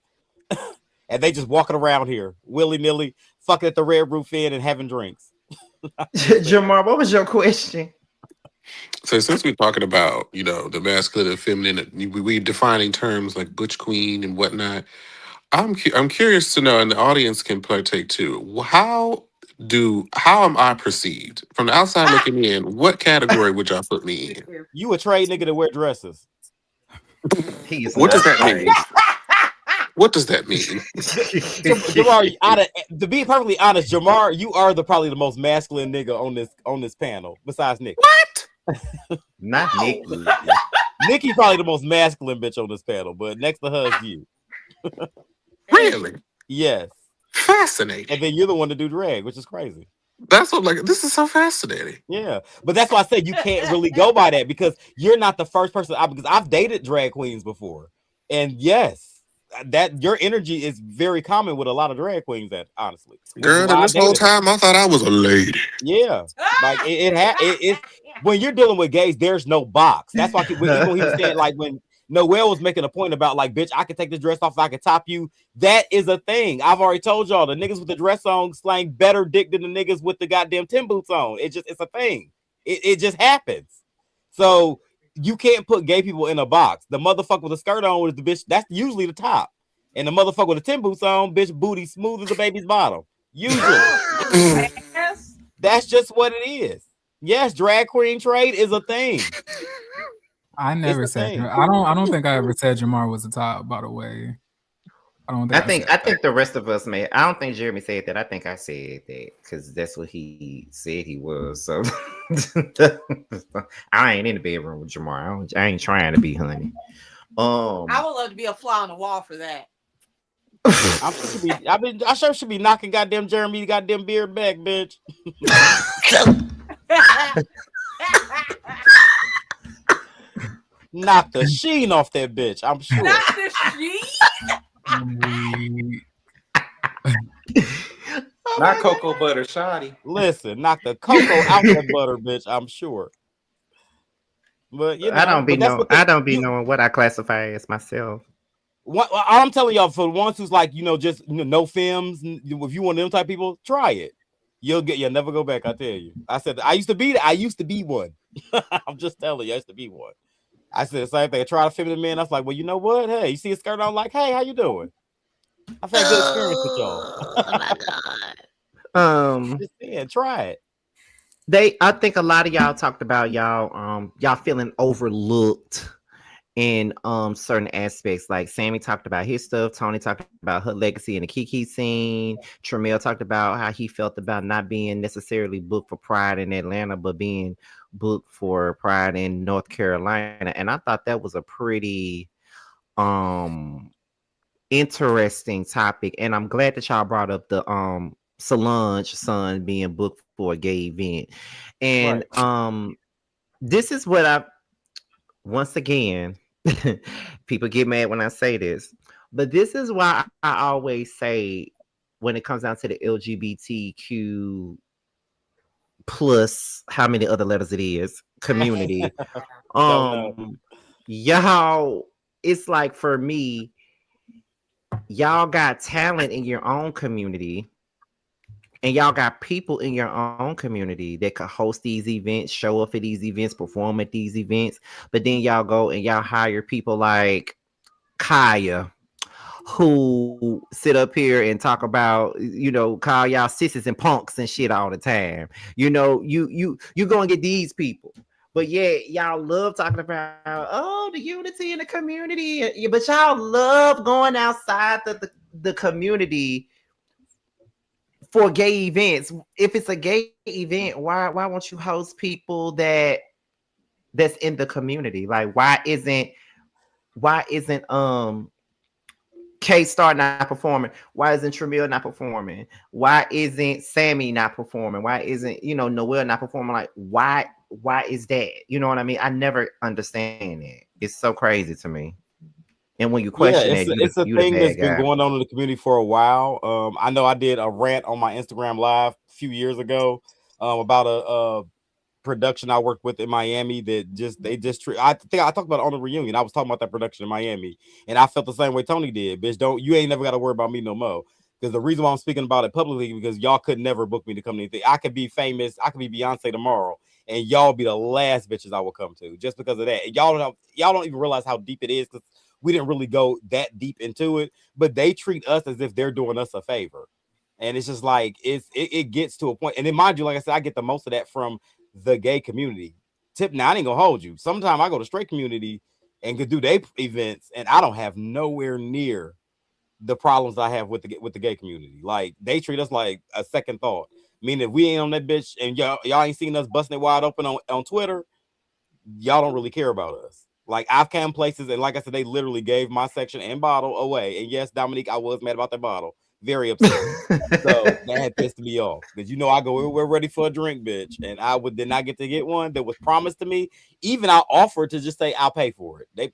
Speaker 5: and they just walking around here willy nilly, fucking at the Red Roof Inn and having drinks.
Speaker 3: Jamar, what was your question?
Speaker 7: So since we're talking about, the masculine and feminine, we defining terms like butch queen and whatnot, I'm curious to know, and the audience can partake too. How am I perceived from the outside looking in? What category would y'all put me in?
Speaker 5: You a trade nigga that wear dresses.
Speaker 7: What does that mean? What does that mean?
Speaker 5: Jamar, to be perfectly honest, Jamar, you are probably the most masculine nigga on this panel, besides Nick.
Speaker 7: What?
Speaker 3: Not Nikki.
Speaker 5: Nikki probably the most masculine bitch on this panel, but next to her is you.
Speaker 7: Really?
Speaker 5: Yes.
Speaker 7: Fascinating.
Speaker 5: And then you're the one to do drag, which is crazy.
Speaker 7: That's this is so fascinating.
Speaker 5: Yeah, but that's why I said you can't really go by that, because you're not the first person. Because I've dated drag queens before, and yes, that your energy is very common with a lot of drag queens. That honestly,
Speaker 7: girl, and this whole time I thought I was a lady.
Speaker 5: Yeah, like it's when you're dealing with gays, there's no box. That's why even when he was saying, like, when Noel was making a point about, like, bitch, I can take this dress off if I can top you. That is a thing. I've already told y'all, the niggas with the dress on slang better dick than the niggas with the goddamn Tim boots on. It's a thing. It just happens. So you can't put gay people in a box. The motherfucker with a skirt on is the bitch. That's usually the top. And the motherfucker with the Tim boots on, bitch, booty smooth as a baby's bottom. Usually. That's just what it is. Yes, drag queen trade is a thing.
Speaker 6: I never said. I don't think I ever said Jamar was the top. By the way, I think
Speaker 3: the rest of us may. I don't think Jeremy said that. I think I said that because that's what he said he was. So I ain't in the bedroom with Jamar. I ain't trying to be, honey.
Speaker 4: I would love to be a fly on the wall for that.
Speaker 5: I sure should be knocking goddamn Jeremy goddamn beard back, bitch. Knock the sheen off that bitch, I'm
Speaker 4: Not
Speaker 5: sure.
Speaker 4: the sheet.
Speaker 6: We-
Speaker 3: Oh
Speaker 1: Not
Speaker 3: my god.
Speaker 1: cocoa butter shoddy.
Speaker 5: Listen, knock the cocoa out that butter, bitch, I'm sure. But but that's what
Speaker 3: I
Speaker 5: the
Speaker 3: don't be
Speaker 5: you
Speaker 3: knowing what I classify as myself.
Speaker 5: what I'm telling y'all, for the ones who's like, just no films, if you want them type people, try it. You'll never go back. I tell you. I said I used to be one. I'm just telling you, I used to be one. I said the same thing. I tried a feminine man. I was like, well, you know what? Hey, you see a skirt on? Like, hey, how you doing? I've had good experience with y'all.
Speaker 3: Oh my god. Um,
Speaker 5: Just saying, try it.
Speaker 3: I think a lot of y'all talked about y'all feeling overlooked in certain aspects. Like Sammy talked about his stuff, Tony talked about her legacy in the Kiki scene, Tramiel talked about how he felt about not being necessarily booked for Pride in Atlanta, but being booked for Pride in North Carolina. And I thought that was a pretty um interesting topic. And I'm glad that y'all brought up the Solange son being booked for a gay event. And
Speaker 5: Right.
Speaker 3: this is what I once again, people get mad when I say this, but this is why I always say when it comes down to the LGBTQ plus how many other letters it is community,
Speaker 5: Don't know.
Speaker 3: y'all, it's like for me, y'all got talent in your own community. And y'all got people in your own community that could host these events, show up at these events, perform at these events. But then y'all go and y'all hire people like Kaya, who sit up here and talk about, call y'all sissies and punks and shit all the time. You go and get these people. But yeah, y'all love talking about the unity in the community. But y'all love going outside the community for gay events. If it's a gay event, why won't you host people that's in the community? Like why isn't K Star not performing? Why isn't Tramiel not performing? Why isn't Sammy not performing? Why isn't Noel not performing? Like why is that? You know what I mean? I never understand it. It's so crazy to me. And when you
Speaker 5: Yeah,
Speaker 3: question that,
Speaker 5: it's a
Speaker 3: you the
Speaker 5: thing
Speaker 3: bad
Speaker 5: that's been
Speaker 3: guy.
Speaker 5: going on in the community for a while. I know I did a rant on my Instagram live a few years ago about a production I worked with in Miami that I think I talked about it on the reunion. I was talking about that production in Miami, and I felt the same way Tony did. Bitch, don't you ain't never got to worry about me no more. Because the reason why I'm speaking about it publicly because y'all could never book me to come to anything. I could be famous, I could be Beyonce tomorrow, and y'all be the last bitches I will come to just because of that. And y'all don't even realize how deep it is because we didn't really go that deep into it, but they treat us as if they're doing us a favor. And it's just like it gets to a point. And then mind you, like I said, I get the most of that from the gay community. Tip now, I ain't gonna hold you. Sometimes I go to straight community and could do they events, and I don't have nowhere near the problems I have with the gay community. Like they treat us like a second thought. Meaning if we ain't on that bitch and y'all ain't seen us busting it wide open on Twitter, y'all don't really care about us. Like I've come places and like I said, they literally gave my section and bottle away. And yes, Dominique, I was mad about that bottle. Very upset. So that had pissed me off because I go, we're ready for a drink, bitch, and I did not get to get one that was promised to me. Even I offered to just say I'll pay for it. They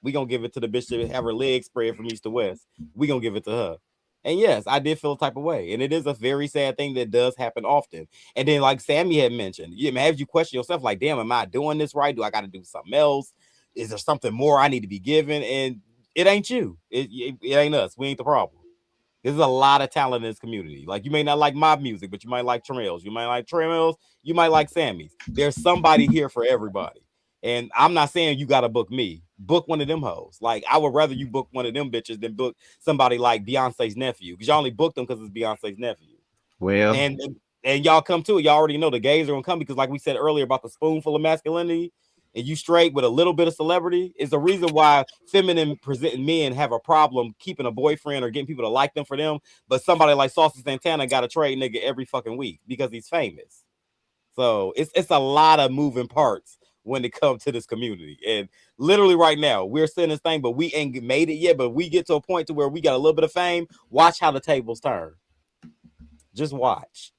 Speaker 5: we gonna give it to the bitch that have her legs spread from east to west. We gonna give it to her. And yes, I did feel a type of way, and it is a very sad thing that does happen often. And then, like Sammy had mentioned, you have you question yourself, like, damn, am I doing this right? Do I got to do something else? Is there something more I need to be given? And it ain't you. It ain't us. We ain't the problem. There's a lot of talent in this community. Like you may not like my music, but you might like Trammell's. You might like Trammell's. You might like Sammy's. There's somebody here for everybody. And I'm not saying you got to book me. Book one of them hoes. Like I would rather you book one of them bitches than book somebody like Beyonce's nephew because y'all only booked them because it's Beyonce's nephew.
Speaker 3: Well,
Speaker 5: And y'all come to it. Y'all already know the gays are gonna come because, like we said earlier about the spoonful of masculinity, and you straight with a little bit of celebrity is the reason why feminine presenting men have a problem keeping a boyfriend or getting people to like them for them. But somebody like Saucy Santana got a trade nigga every fucking week because he's famous. So it's a lot of moving parts when it comes to this community. And literally right now, we're seeing this thing, but we ain't made it yet. But we get to a point to where we got a little bit of fame. Watch how the tables turn. Just watch.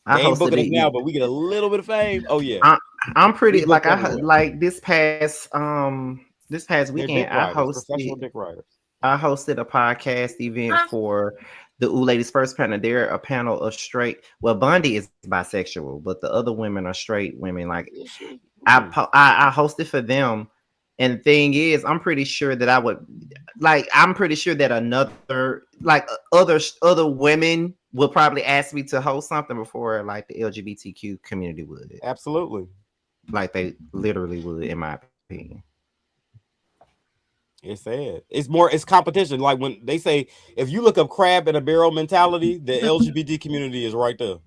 Speaker 3: I
Speaker 5: They ain't
Speaker 3: hosted
Speaker 5: booking us
Speaker 3: a
Speaker 5: now, but we get a little bit of fame. Oh yeah.
Speaker 3: I'm
Speaker 5: We
Speaker 3: pretty
Speaker 5: booked
Speaker 3: like
Speaker 5: everywhere.
Speaker 3: like this past
Speaker 5: They're
Speaker 3: weekend
Speaker 5: dick riders, professional dick riders.
Speaker 3: I hosted a podcast event for the Ooh Ladies First panel. They're a panel of straight. Well, Bundy is bisexual, but the other women are straight women. Like
Speaker 5: Is she? Mm.
Speaker 3: I hosted for them, and the thing is, I'm pretty sure that I would like. I'm pretty sure that another like other women will probably ask me to host something before like the LGBTQ community would.
Speaker 5: Absolutely.
Speaker 3: Like they literally would, in my opinion.
Speaker 5: It's sad. It's competition. Like when they say, if you look up crab in a barrel mentality, the LGBT community is right there.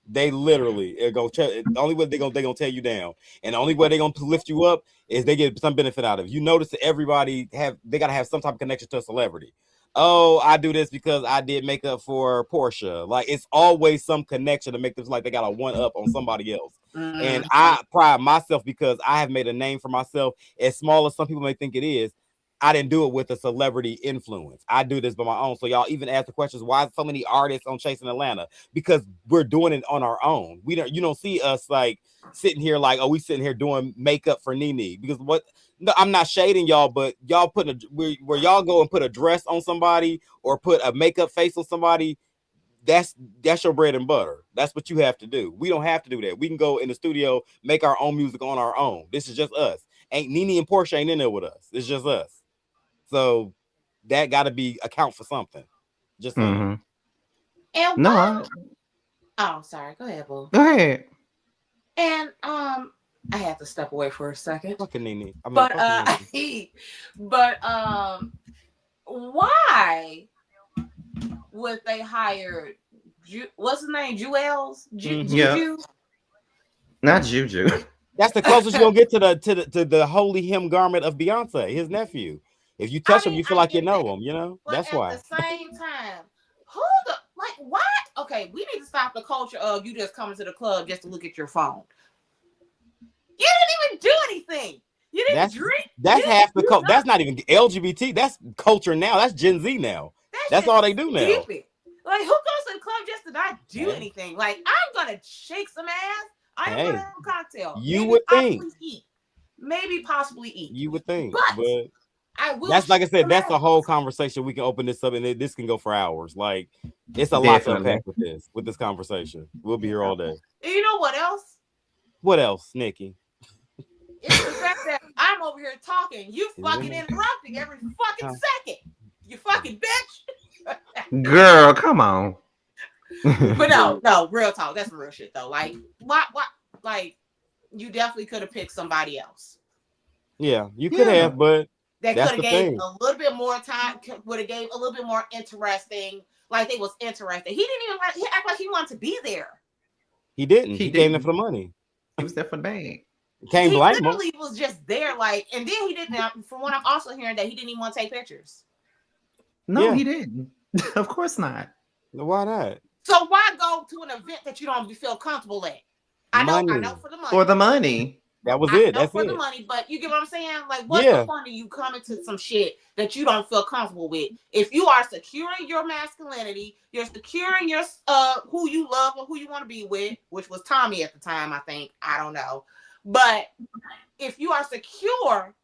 Speaker 5: They literally are gonna the only way they gonna tear you down, and the only way they're gonna lift you up is they get some benefit out of it. You notice that everybody they gotta have some type of connection to a celebrity. Oh, I do this because I did makeup for Portia. Like it's always some connection to make them like they got a one up on somebody else. And I pride myself because I have made a name for myself, as small as some people may think it is. I didn't do it with a celebrity influence. I do this by my own. So y'all even ask the questions, why so many artists on Chasing Atlanta? Because we're doing it on our own. You don't see us like sitting here like, oh, we sitting here doing makeup for Nene. Because what no, I'm not shading y'all, but y'all where y'all go and put a dress on somebody or put a makeup face on somebody, that's your bread and butter. That's what you have to do. We don't have to do that. We can go in the studio, make our own music on our own. This is just us. Ain't Nene and Portia ain't in there with us. It's just us. So that got to be account for something. Just saying.
Speaker 3: Mm-hmm.
Speaker 4: And
Speaker 3: No,
Speaker 4: oh, sorry. Go ahead, boo.
Speaker 3: go ahead.
Speaker 4: And I had to step away for a second.
Speaker 5: Fucking Nene. I mean,
Speaker 4: But
Speaker 5: fucking Nene.
Speaker 4: but why would they hire what's his name? Jewels? Juju?
Speaker 3: Not Juju.
Speaker 5: That's the closest you'll get to the holy hem garment of Beyonce, his nephew. If you touch him, you feel like you know him. You know
Speaker 4: but
Speaker 5: that's
Speaker 4: at
Speaker 5: why.
Speaker 4: the same time, who the like? Why? Okay, we need to stop the culture of you just coming to the club just to look at your phone. You didn't even do anything. You didn't drink.
Speaker 5: That's half the culture. That's not even LGBT. That's culture now. That's Gen Z now. That's all they do now.
Speaker 4: Stupid. Like who goes to the club just to not do anything? Like I'm gonna shake some ass. I'm gonna have a cocktail.
Speaker 5: You would think.
Speaker 4: Maybe possibly eat.
Speaker 5: You would think,
Speaker 4: but I will.
Speaker 5: That's like I said. That's a whole conversation. We can open this up, and this can go for hours. Like it's a lot to unpack with this conversation. We'll be here all day.
Speaker 4: And you know what else?
Speaker 5: What else, Nikki?
Speaker 4: It's the fact that I'm over here talking. You fucking interrupting every fucking second. You fucking bitch.
Speaker 3: Girl, come on.
Speaker 4: But no, real talk. That's some real shit though. Like, what? Like, you definitely could have picked somebody else.
Speaker 5: Yeah, you could have, but
Speaker 4: that could have gave a little bit more time. Would have gave a little bit more interesting. Like they was interested. He didn't even he act like he wanted to be there.
Speaker 5: He didn't. He came there for the money.
Speaker 3: He was there for the bag.
Speaker 5: He
Speaker 4: literally was just there, like, and then he didn't. From what I'm also hearing, that he didn't even want to take pictures.
Speaker 3: No, he didn't. Of course not.
Speaker 5: Why not?
Speaker 4: So why go to an event that you don't feel comfortable at? I know for the money.
Speaker 3: For the money.
Speaker 5: That was it. That's
Speaker 4: for the money, but you get what I'm saying? Like, what's the point of you coming to some shit that you don't feel comfortable with? If you are securing your masculinity, you're securing your who you love or who you want to be with, which was Tommy at the time, I think. I don't know. But if you are secure,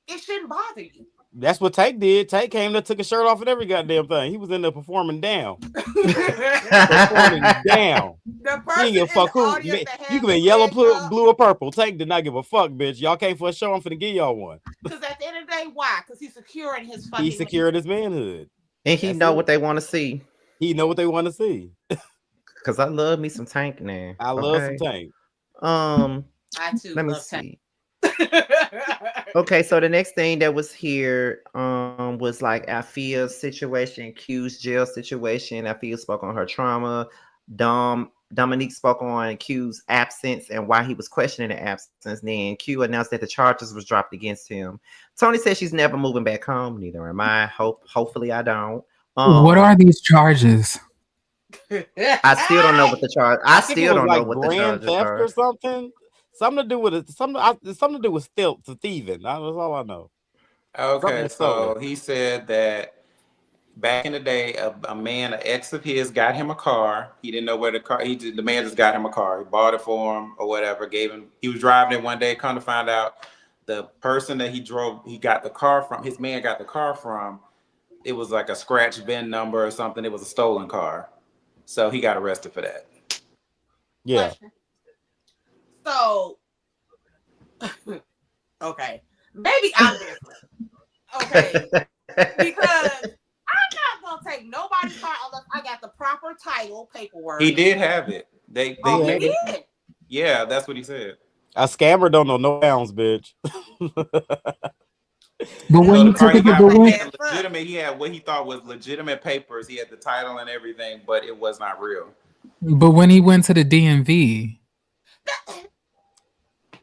Speaker 4: it shouldn't bother you.
Speaker 5: That's what Take did. Take came there, took his shirt off and every goddamn thing. He was in there performing down. Performing down.
Speaker 4: The person
Speaker 5: he didn't give a fuck who. You can be yellow, blue, or purple. Take did not give a fuck, bitch. Y'all came for a show. I'm finna give y'all one.
Speaker 4: Because at the end of the day, why? Because he's securing his fucking.
Speaker 5: He secured his manhood.
Speaker 3: And he know what they want to see.
Speaker 5: He know what they want to see.
Speaker 3: Because I love me some Tank now.
Speaker 5: I love some Tank.
Speaker 4: I too.
Speaker 3: Let me see. Okay, so the next thing that was here was like Afia's situation, Q's jail situation. Afia spoke on her trauma. Dominique spoke on Q's absence and why he was questioning the absence. Then Q announced that the charges was dropped against him. Tony said she's never moving back home. Neither am I. Hopefully I don't.
Speaker 6: What are these charges?
Speaker 3: I still don't know what the charge. I still don't know what the
Speaker 5: grand
Speaker 3: charges
Speaker 5: theft
Speaker 3: are.
Speaker 5: or something. Something to do with it. Something to do with thieving. That's all I know.
Speaker 1: Okay, so he said that back in the day, a man, an ex of his, got him a car. He didn't know where the man just got him a car. He bought it for him or whatever. Gave him. He was driving it one day. Come to find out, the person that he got the car from, his man got the car from. It was like a scratch VIN number or something. It was a stolen car, so he got arrested for that.
Speaker 5: Yeah.
Speaker 4: Question. So, okay, maybe I'm different. Okay, because I'm not gonna take nobody's car unless I got the proper title paperwork.
Speaker 1: He did have it. They
Speaker 4: Oh,
Speaker 1: made
Speaker 4: he
Speaker 1: it.
Speaker 4: did.
Speaker 1: Yeah, that's what he said.
Speaker 5: A scammer don't know no bounds, bitch.
Speaker 6: But when
Speaker 1: So
Speaker 6: you
Speaker 1: the car
Speaker 6: took
Speaker 1: he
Speaker 6: it to
Speaker 1: got
Speaker 6: the
Speaker 1: from
Speaker 6: room,
Speaker 1: being legitimate, he had what he thought was legitimate papers. He had the title and everything, but it was not real.
Speaker 6: but when he went to the DMV,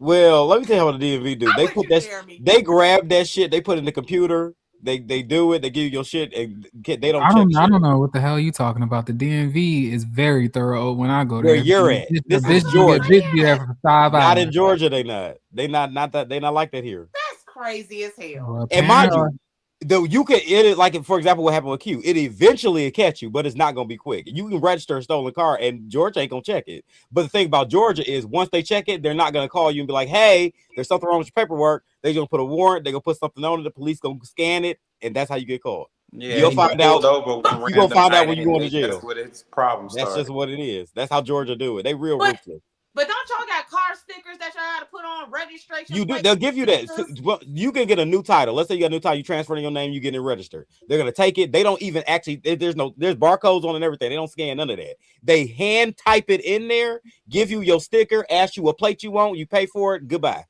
Speaker 5: Well, let me tell you what the DMV do.
Speaker 4: I'm
Speaker 5: They
Speaker 4: with
Speaker 5: put
Speaker 4: you,
Speaker 5: that.
Speaker 4: Jeremy.
Speaker 5: They grab that shit. They put it in the computer. They do it. They give you your shit, and they don't check
Speaker 6: I
Speaker 5: shit.
Speaker 6: don't know what the hell you talking about. The DMV is very thorough when I go
Speaker 5: Where
Speaker 6: there.
Speaker 5: you're at.
Speaker 6: A
Speaker 5: This is
Speaker 6: bitch
Speaker 5: Georgia.
Speaker 6: be there for 5
Speaker 5: Not
Speaker 6: hours.
Speaker 5: in Georgia. They not. They not that. They not like that here.
Speaker 4: That's crazy as hell.
Speaker 6: Well,
Speaker 5: And mind
Speaker 6: apparently,
Speaker 5: you, though you can it like for example, what happened with Q. It eventually catch you, but it's not gonna be quick. You can register a stolen car, and Georgia ain't gonna check it. But the thing about Georgia is, once they check it, they're not gonna call you and be like, "Hey, there's something wrong with your paperwork." They're gonna put a warrant. They're gonna put something on it. The police gonna scan it, and that's how you get caught.
Speaker 1: Yeah,
Speaker 5: You'll
Speaker 1: he got
Speaker 5: find out.
Speaker 1: pulled over one
Speaker 5: You gonna
Speaker 1: random
Speaker 5: find out
Speaker 1: night,
Speaker 5: when you
Speaker 1: and
Speaker 5: go into
Speaker 1: that's
Speaker 5: jail.
Speaker 1: where his problem
Speaker 5: That's
Speaker 1: started.
Speaker 5: just what it is. That's how Georgia do it. They real
Speaker 4: But
Speaker 5: ruthless.
Speaker 4: But don't y'all got car stickers that y'all gotta put on registration?
Speaker 5: You do.
Speaker 4: plates
Speaker 5: They'll give you that.
Speaker 4: stickers?
Speaker 5: Well, you can get a new title. Let's say you got a new title. You transfer in your name. You get it registered. They're gonna take it. They don't even actually. There's barcodes on it and everything. They don't scan none of that. They hand type it in there. Give you your sticker. Ask you what plate you want. You pay for it. Goodbye.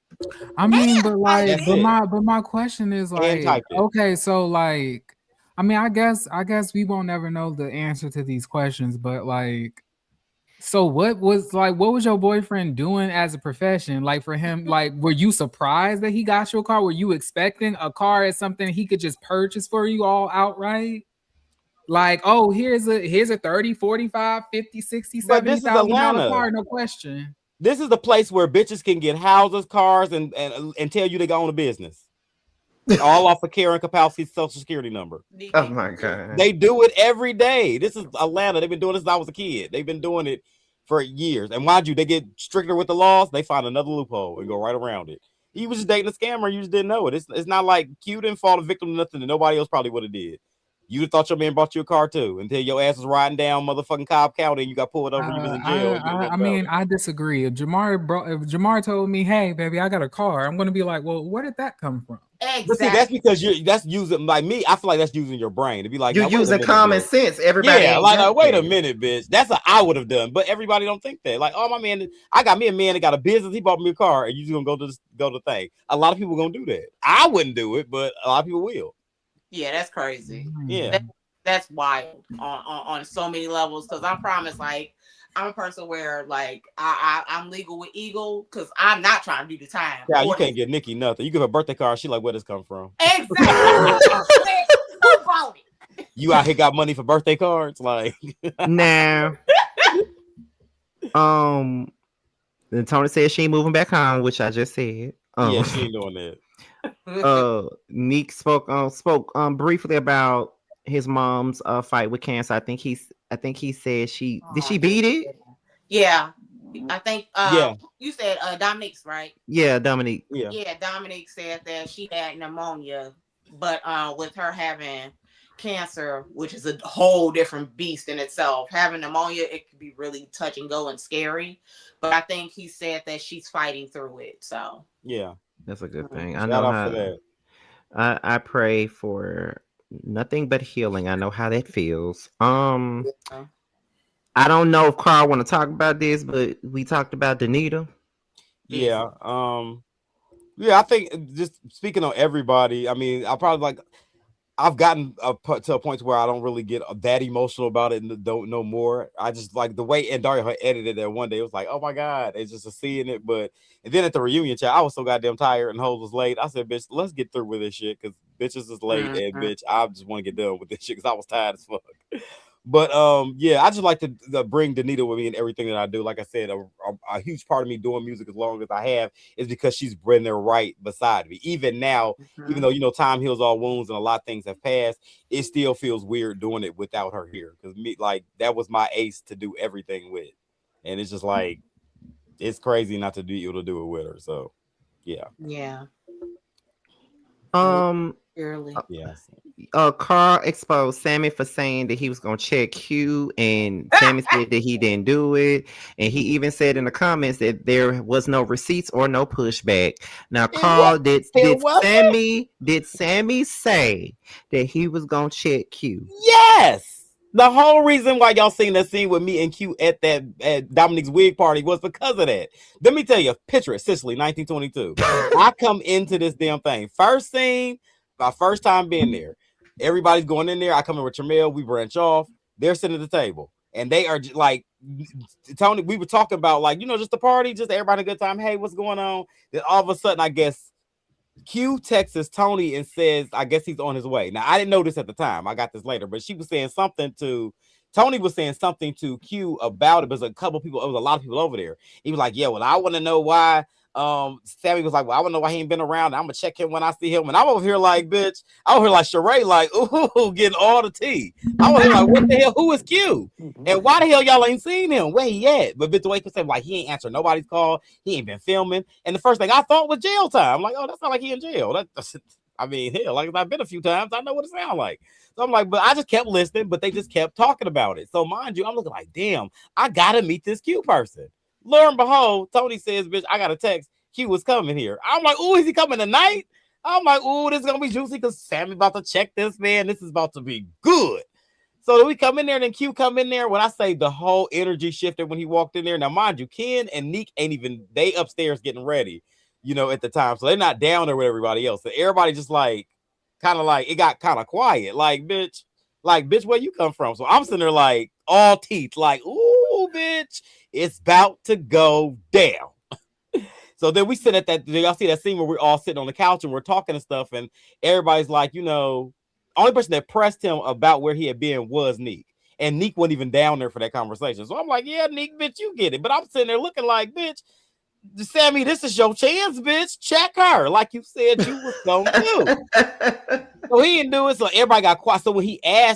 Speaker 6: I mean, but like,
Speaker 5: That's it.
Speaker 6: but my question is
Speaker 5: Hand
Speaker 6: like,
Speaker 5: type it.
Speaker 6: okay, so like, I mean, I guess we won't never know the answer to these questions, but like, so what was your boyfriend doing as a profession? Like for him, like, were you surprised that he got your car? Were you expecting a car as something he could just purchase for you all outright? Like, oh, here's a 30, 45, 50, 60,
Speaker 5: But this is
Speaker 6: $70,000
Speaker 5: Atlanta.
Speaker 6: car, no question.
Speaker 5: This is the place where bitches can get houses, cars, and tell you they own a business. All off of Karen Kapowski's social security number.
Speaker 3: Oh my god.
Speaker 5: They do it every day. This is Atlanta. They've been doing this since I was a kid. They've been doing it for years. And mind you, they get stricter with the laws. They find another loophole and go right around it. He was just dating a scammer. You just didn't know it. It's not like Q didn't fall a victim to nothing that nobody else probably would have did. You thought your man bought you a car too until your ass was riding down motherfucking Cobb County and you got pulled over. You was in jail.
Speaker 6: I mean, I disagree. If Jamar told me, "Hey, baby, I got a car," I'm gonna be like, "Well, where did that come from?"
Speaker 4: Exactly.
Speaker 5: But see, that's because that's using like me. I feel like that's using your brain to be like
Speaker 3: You're using common sense. Everybody,
Speaker 5: yeah, like wait a minute, bitch. That's what I would have done, but everybody don't think that. Like, oh my man, I got me a man that got a business. He bought me a car, and you just gonna go to the thing. A lot of people gonna do that. I wouldn't do it, but a lot of people will.
Speaker 4: Yeah, that's crazy.
Speaker 5: Yeah,
Speaker 4: that's wild on so many levels. Because I promise, like, I'm a person where like I'm legal with Eagle because I'm not trying to do the time.
Speaker 5: yeah, you can't get Nikki nothing. You give her a birthday card, she like, where this come from?
Speaker 4: Exactly. Who bought it?
Speaker 5: You out here got money for birthday cards, like
Speaker 3: now. Then Tony said she ain't moving back home, which I just said.
Speaker 5: Yeah, she ain't doing that.
Speaker 3: Neek spoke briefly about his mom's fight with cancer. I think he said she beat it.
Speaker 4: Yeah, I think.
Speaker 5: Yeah,
Speaker 4: you said Dominique's right.
Speaker 3: Yeah, Dominique.
Speaker 4: Yeah, Dominique said that she had pneumonia, but with her having cancer, which is a whole different beast in itself, having pneumonia, it could be really touch and go and scary. But I think he said that she's fighting through it. So
Speaker 5: yeah,
Speaker 3: that's a good thing.
Speaker 5: I know how that.
Speaker 3: I pray for nothing but healing. I know how that feels. I don't know if Carl want to talk about this, but we talked about Danita.
Speaker 5: Yeah. Yeah, I think just speaking on everybody, I mean, I've gotten to a point where I don't really get that emotional about it and don't know more. I just like the way Daria edited it one day. It was like, oh my God, it's just seeing it. And then at the reunion chat, I was so goddamn tired and Hoes was late. I said, bitch, let's get through with this shit because bitches is late and bitch, I just want to get done with this shit because I was tired as fuck. But yeah, I just like to bring Danita with me in everything that I do. Like I said, a huge part of me doing music as long as I have is because she's been there right beside me. Even now, even
Speaker 3: Mhm.
Speaker 5: though time heals all wounds and a lot of things have passed, it still feels weird doing it without her here. Because me, like that was my ace to do everything with, and it's just like it's crazy not to be able to do it with her. So yeah,
Speaker 4: Yeah.
Speaker 3: Um,
Speaker 4: Clearly.
Speaker 5: yeah.
Speaker 3: Carl exposed Sammy for saying that he was gonna check Q, and Sammy said that he didn't do it, and he even said in the comments that there was no receipts or no pushback. Now,
Speaker 5: It what?
Speaker 3: Carl, did
Speaker 5: It
Speaker 3: did
Speaker 5: wasn't.
Speaker 3: Sammy say that he was gonna check Q?
Speaker 5: Yes. The whole reason why y'all seen that scene with me and Q at that at Dominique's wig party was because of that. Let me tell you, picture it, Sicily, 1922. I come into this damn thing. First scene, my first time being there. Everybody's going in there. I come in with Tramel, we branch off. They're sitting at the table. And they are like Tony, we were talking about like, just the party, just everybody a good time. Hey, what's going on? Then all of a sudden, I guess Q texts Tony and says, I guess he's on his way. Now, I didn't know this at the time. I got this later, but she was saying something to Tony was saying something to Q about it. But it was a couple people, it was a lot of people over there. He was like, yeah, well, I want to know why. Sammy was like, well, I want to know why he ain't been around. I'm gonna check him when I see him. And I'm over here like, bitch, I'm over here like Sheree, like, ooh, getting all the tea. I'm over here like, what the hell? Who is Q? And why the hell y'all ain't seen him? Where he at? But bitch, the way he said, like, he ain't answering nobody's call. He ain't been filming. And the first thing I thought was jail time. I'm like, oh, that's not like he in jail. That's I mean, hell, like I've been a few times. I know what it sounds like. So I'm like, but I just kept listening, but they just kept talking about it. So mind you, I'm looking like, damn, I gotta meet this Q person. Lo and behold, Tony says, bitch, I got a text. Q was coming here. I'm like, ooh, is he coming tonight? I'm like, ooh, this is gonna be juicy because Sammy about to check this, man. This is about to be good. So then we come in there, and then Q come in there. When I say the whole energy shifted when he walked in there. Now, mind you, Ken and Neek ain't even they upstairs getting ready, at the time. So they're not down there with everybody else. So everybody just like kind of like it got kind of quiet. Like, bitch, where you come from? So I'm sitting there like all teeth, like, ooh, bitch, it's about to go down. So then we sit at that. Y'all see that scene where we're all sitting on the couch and we're talking and stuff, and everybody's like, only person that pressed him about where he had been was Neek. And Neek wasn't even down there for that conversation. So I'm like, yeah, Neek, bitch, you get it. But I'm sitting there looking like, bitch, Sammy, this is your chance, bitch. Check her. Like you said you was gonna do. So he didn't do it. So everybody got quiet. So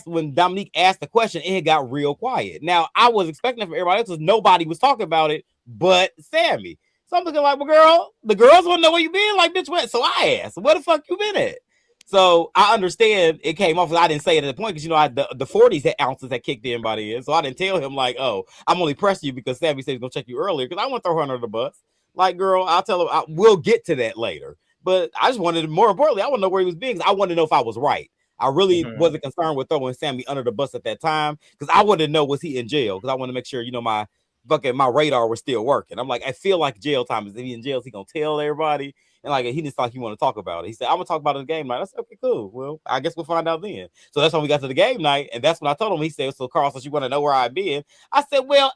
Speaker 5: when Dominique asked the question, it got real quiet. Now I was expecting it from everybody else because nobody was talking about it but Sammy. So I'm looking like, well, girl, the girls want to know where you been. Like, bitch, what? So I asked, where the fuck you been at? So I understand it came off. I didn't say it at the point because the 40s ounces that kicked in by the end. So I didn't tell him like, oh, I'm only pressing you because Sammy said he's gonna check you earlier because I want to throw her under the bus. Like, girl, I'll tell him we'll get to that later. But I just wanted, more importantly, I want to know where he was being. I wanted to know if I was right. I really wasn't concerned with throwing Sammy under the bus at that time because I wanted to know, was he in jail? Because I want to make sure, my radar was still working. I'm like, I feel like jail time. Is he in jail? Is he gonna tell everybody? And like he just thought he wanted to talk about it. He said, I'm gonna talk about it in the game night. I said, okay, cool. Well, I guess we'll find out then. So that's when we got to the game night, and that's when I told him. He said, so Carl, since you want to know where I've been, I said, well,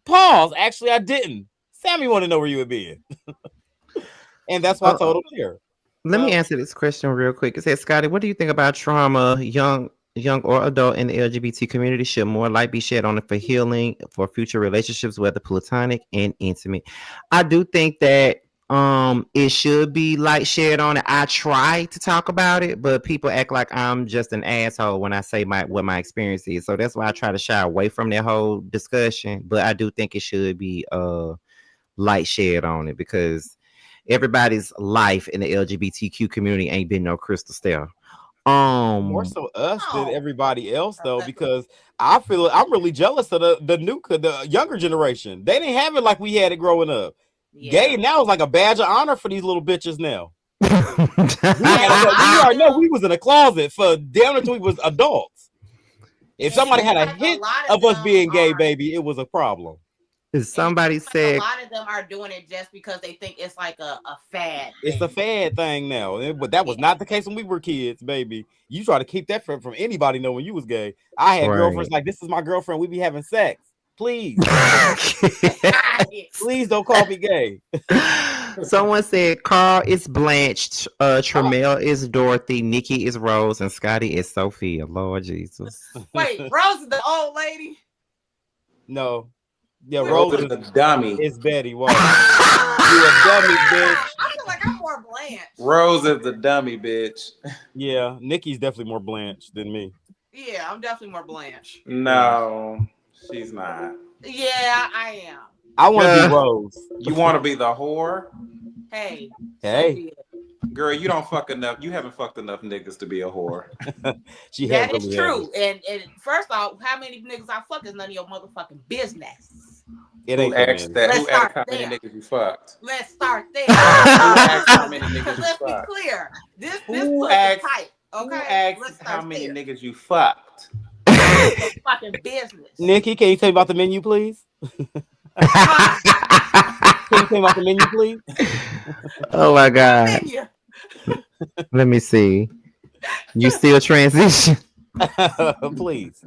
Speaker 5: pause. Actually, I didn't. Sammy want to know where you had been. And that's why I told him here.
Speaker 3: Let me answer this question real quick. It says, Scotty, what do you think about trauma, young or adult in the LGBT community? Should more light be shed on it for healing, for future relationships, whether platonic and intimate? I do think that it should be light shed on it. I try to talk about it, but people act like I'm just an asshole when I say what my experience is. So that's why I try to shy away from that whole discussion. But I do think it should be light shed on it because everybody's life in the LGBTQ community ain't been no crystal stair.
Speaker 5: More so us than everybody else though, because I feel I'm really jealous of the younger generation. They didn't have it like we had it growing up. Yeah. Gay now is like a badge of honor for these little bitches now. You already know we was in a closet for down until we was adults. If somebody had a hint of us being gay, baby, it was a problem.
Speaker 3: Somebody said
Speaker 4: a lot of them are doing it just because they think it's like a fad.
Speaker 5: It's a fad thing now, but that was not the case when we were kids, baby. You try to keep that from anybody knowing you was gay. I had girlfriends like, this is my girlfriend. We be having sex. Please, please don't call me gay.
Speaker 3: Someone said Carl is Blanche, Tremel is Dorothy, Nikki is Rose, and Scotty is Sophia. Lord Jesus.
Speaker 4: Wait, Rose is the old lady.
Speaker 5: No. Yeah,
Speaker 4: Which
Speaker 1: Rose
Speaker 5: Rose
Speaker 1: is
Speaker 4: one?
Speaker 1: the dummy.
Speaker 5: is Betty White. You a dummy, bitch.
Speaker 4: I feel like I'm more Blanche.
Speaker 1: Rose is the dummy, bitch.
Speaker 5: Yeah, Nikki's definitely more Blanche than me.
Speaker 4: Yeah, I'm definitely more Blanche.
Speaker 1: No, she's not.
Speaker 4: Yeah, I am.
Speaker 5: I want to be
Speaker 3: Uh,
Speaker 5: Rose.
Speaker 1: You want to be the whore?
Speaker 4: Hey, so
Speaker 5: Hey,
Speaker 4: be it.
Speaker 1: Girl, you don't fuck enough. You haven't fucked enough niggas to be a whore.
Speaker 5: she
Speaker 4: That is
Speaker 5: really has.
Speaker 4: true. And first off, how many niggas I fuck is none of your motherfucking business.
Speaker 5: It
Speaker 1: Who
Speaker 5: ain't that
Speaker 1: asked
Speaker 5: many.
Speaker 1: that?
Speaker 4: Let's
Speaker 1: Who asked
Speaker 4: start
Speaker 1: how many
Speaker 4: there.
Speaker 1: niggas you fucked?
Speaker 4: Let's start there.
Speaker 1: Who asked how many
Speaker 4: Because
Speaker 1: niggas you
Speaker 4: let's be
Speaker 1: fucked?
Speaker 4: clear. This
Speaker 1: Who
Speaker 4: pussy
Speaker 1: asked?
Speaker 4: tight.
Speaker 1: Who
Speaker 4: Okay? Let's
Speaker 1: asked how
Speaker 4: start
Speaker 1: many
Speaker 4: there.
Speaker 1: niggas you fucked?
Speaker 4: None of your fucking business.
Speaker 5: Nikki, can you tell me about the menu, please?
Speaker 4: Huh?
Speaker 5: Can you tell me about the menu, please?
Speaker 3: oh my God.
Speaker 4: Menu.
Speaker 3: Let me see. You still transition?
Speaker 5: Please.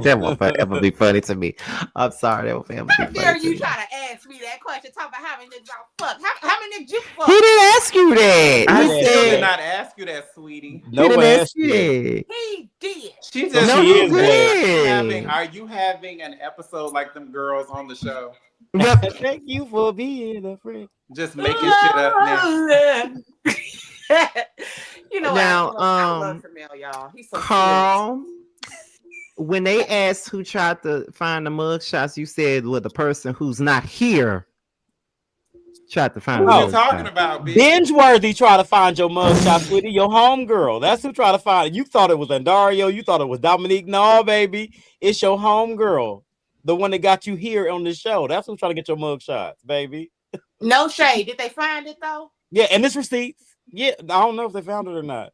Speaker 3: That won't forever be funny to me. I'm sorry, that won't forever be
Speaker 4: How
Speaker 3: funny
Speaker 4: dare
Speaker 3: to
Speaker 4: you
Speaker 3: me.
Speaker 4: try to ask me that question? Talk about how many niggas I fuck. How many niggas you fuck?
Speaker 3: He didn't ask you that.
Speaker 1: I
Speaker 3: He
Speaker 5: didn't
Speaker 1: still did
Speaker 3: said
Speaker 1: not ask you that, sweetie.
Speaker 3: he
Speaker 5: No one
Speaker 3: didn't ask
Speaker 5: asked
Speaker 3: you
Speaker 5: you that.
Speaker 3: that.
Speaker 4: He did.
Speaker 1: She
Speaker 5: So
Speaker 1: just.
Speaker 3: No,
Speaker 5: she
Speaker 3: he
Speaker 5: is bad.
Speaker 3: did.
Speaker 1: Are you having an episode like them girls on the show?
Speaker 3: Yep.
Speaker 5: Thank you for being a friend.
Speaker 1: Just making shit up now.
Speaker 4: You know what?
Speaker 3: Now,
Speaker 4: I love Tremel, y'all. He's so cute.
Speaker 3: Carl, when they asked who tried to find the mugshots, you said, well, the person who's not here tried to find
Speaker 1: Who
Speaker 3: the
Speaker 1: you
Speaker 5: Oh,
Speaker 1: talking
Speaker 3: mugshot.
Speaker 1: about, bitch?
Speaker 5: Binge worthy try to find your mugshot, sweetie. Your homegirl. That's who try to find it. You thought it was Andario. You thought it was Dominique. No, baby. It's your homegirl. The one that got you here on the show. That's who's trying to get your mugshots, baby.
Speaker 4: No shade. Did they find it though?
Speaker 5: Yeah, and this receipts. Yeah, I don't know if they found it or not.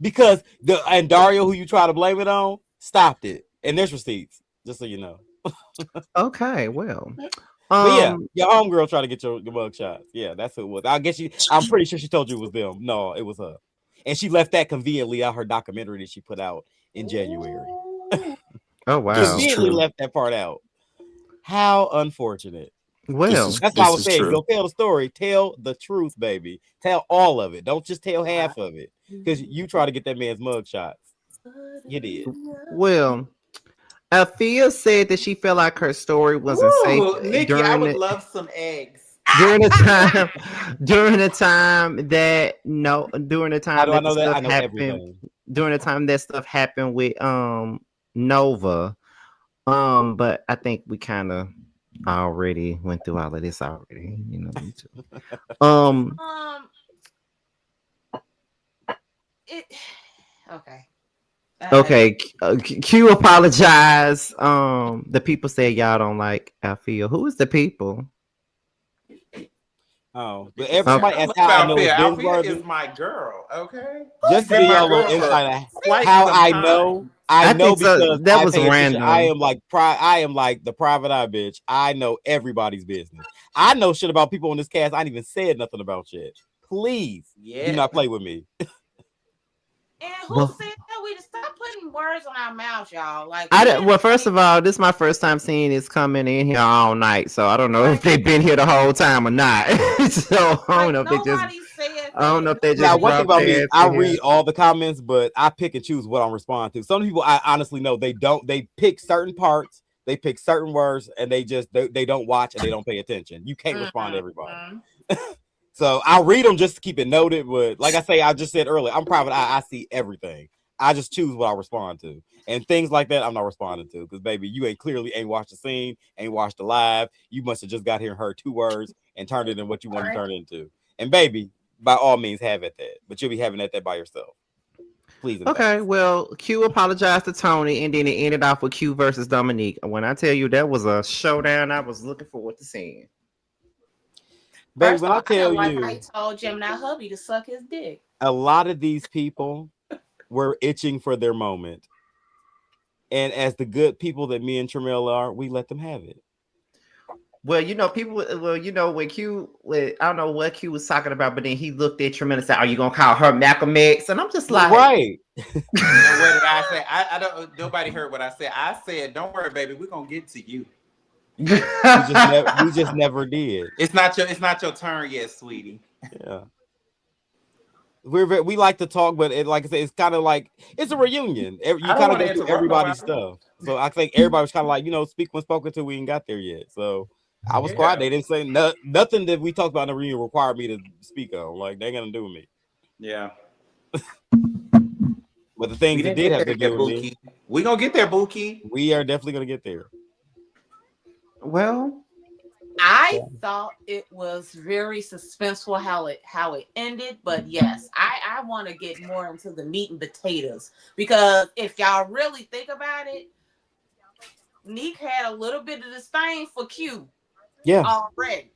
Speaker 5: Because the Andario who you try to blame it on stopped it. And there's receipts, just so you know.
Speaker 3: Okay, well.
Speaker 5: But yeah, your homegirl tried to get your mug shots. Yeah, that's who it was. I guess I'm pretty sure she told you it was them. No, it was her. And she left that conveniently out her documentary that she put out in January.
Speaker 3: Oh wow.
Speaker 7: This is
Speaker 5: Conveniently
Speaker 7: true.
Speaker 5: left that part out. How unfortunate.
Speaker 3: Well,
Speaker 5: That's why I
Speaker 7: This
Speaker 5: was
Speaker 7: is
Speaker 5: saying,
Speaker 7: true.
Speaker 5: go tell the story. Tell the truth, baby. Tell all of it. Don't just tell half of it. Because you try to get that man's mug shots. You did.
Speaker 3: well, Afia said that she felt like her story wasn't safe
Speaker 1: Ooh, Nikki, I would love some eggs.
Speaker 3: during the time during the time that
Speaker 5: How do I know
Speaker 3: the
Speaker 5: that?
Speaker 3: stuff
Speaker 5: I know
Speaker 3: happened
Speaker 5: everything.
Speaker 3: during the time that stuff happened with Nova. But I think we kind of already went through all of this already, you know. Um
Speaker 4: It. Okay.
Speaker 3: okay, Q apologize. The people said y'all don't like Alfia. Who is the people?
Speaker 5: Oh, but
Speaker 3: Okay.
Speaker 5: somebody asked how I know it's binge
Speaker 1: Althea
Speaker 5: worthy.
Speaker 1: is my girl, okay?
Speaker 5: Just to
Speaker 1: Been
Speaker 5: give
Speaker 1: my
Speaker 5: y'all a
Speaker 1: girl
Speaker 5: little
Speaker 1: for
Speaker 5: insight of
Speaker 1: quite
Speaker 5: how
Speaker 1: some
Speaker 5: I
Speaker 1: time.
Speaker 5: know.
Speaker 3: I
Speaker 5: I know
Speaker 3: think so.
Speaker 5: because
Speaker 3: That
Speaker 5: I
Speaker 3: was
Speaker 5: pay attention.
Speaker 3: random.
Speaker 5: I am like the private eye bitch. I know everybody's business. I know shit about people on this cast I ain't even said nothing about yet. Please
Speaker 1: Yeah.
Speaker 5: do not play with me.
Speaker 4: And who
Speaker 3: Well,
Speaker 4: said that we to stop putting words on our mouths, y'all? Like
Speaker 3: well, first of all, this is my first time seeing this coming in here all night, so I don't know if they've been here the whole time or not. So I don't know if they just.
Speaker 4: nobody said
Speaker 3: I don't know if they
Speaker 5: Now,
Speaker 3: just
Speaker 5: one thing
Speaker 3: dropped
Speaker 5: about me,
Speaker 3: their
Speaker 5: I
Speaker 3: ass in here.
Speaker 5: read all the comments, but I pick and choose what I'm responding to. Some people I honestly know they don't. They pick certain parts, they pick certain words, and they don't watch and they don't pay attention. You can't respond to everybody. So I'll read them just to keep it noted. But like I say, I just said earlier, I'm private eye. I see everything. I just choose what I respond to. And things like that, I'm not responding to. Because, baby, you ain't watched the scene, ain't watched the live. You must have just got here and heard 2 words and turned it into what you want to turn it into. And, baby, by all means, have at that. But you'll be having at that by yourself. Please.
Speaker 3: Okay, well, Q apologized to Tony, and then it ended off with Q versus Dominique. When I tell you that was a showdown, I was looking forward to seeing.
Speaker 5: Baby, when I tell
Speaker 4: like
Speaker 5: you,
Speaker 4: I told Gemini hubby to suck his dick.
Speaker 5: a lot of these people were itching for their moment. And as the good people that me and Tremel are, we let them have it.
Speaker 3: Well, when I don't know what Q was talking about, but then he looked at Tremel and said, "Are you gonna call her Malcolm X?" And I'm just like,
Speaker 5: right.
Speaker 1: And what did I say? I don't. Nobody heard what I said. I said, "Don't worry, baby. We're gonna get to you."
Speaker 5: We just never did.
Speaker 1: It's not your turn yet, sweetie.
Speaker 5: Yeah. We like to talk, but like I said, it's kind of like it's a reunion. You
Speaker 1: I don't
Speaker 5: kind of
Speaker 1: want to
Speaker 5: go through
Speaker 1: interrupt
Speaker 5: everybody's
Speaker 1: nobody.
Speaker 5: stuff. So I think everybody was kind of like, speak when spoken to. We ain't got there yet. So I was quiet.
Speaker 1: Yeah.
Speaker 5: They didn't say nothing that we talked about in the reunion required me to speak on. Like they ain't gonna do with me.
Speaker 1: Yeah.
Speaker 5: But the
Speaker 1: We
Speaker 5: things that
Speaker 1: didn't
Speaker 5: did
Speaker 1: get
Speaker 5: have
Speaker 1: there
Speaker 5: to do
Speaker 1: yet,
Speaker 5: with me,
Speaker 1: Bookie. We gonna get there, Bookie.
Speaker 5: we are definitely gonna get there.
Speaker 3: Well,
Speaker 4: I thought it was very suspenseful how it ended, but yes, I want to get more into the meat and potatoes because if y'all really think about it, Neek had a little bit of disdain for Q
Speaker 5: Yeah.
Speaker 4: already,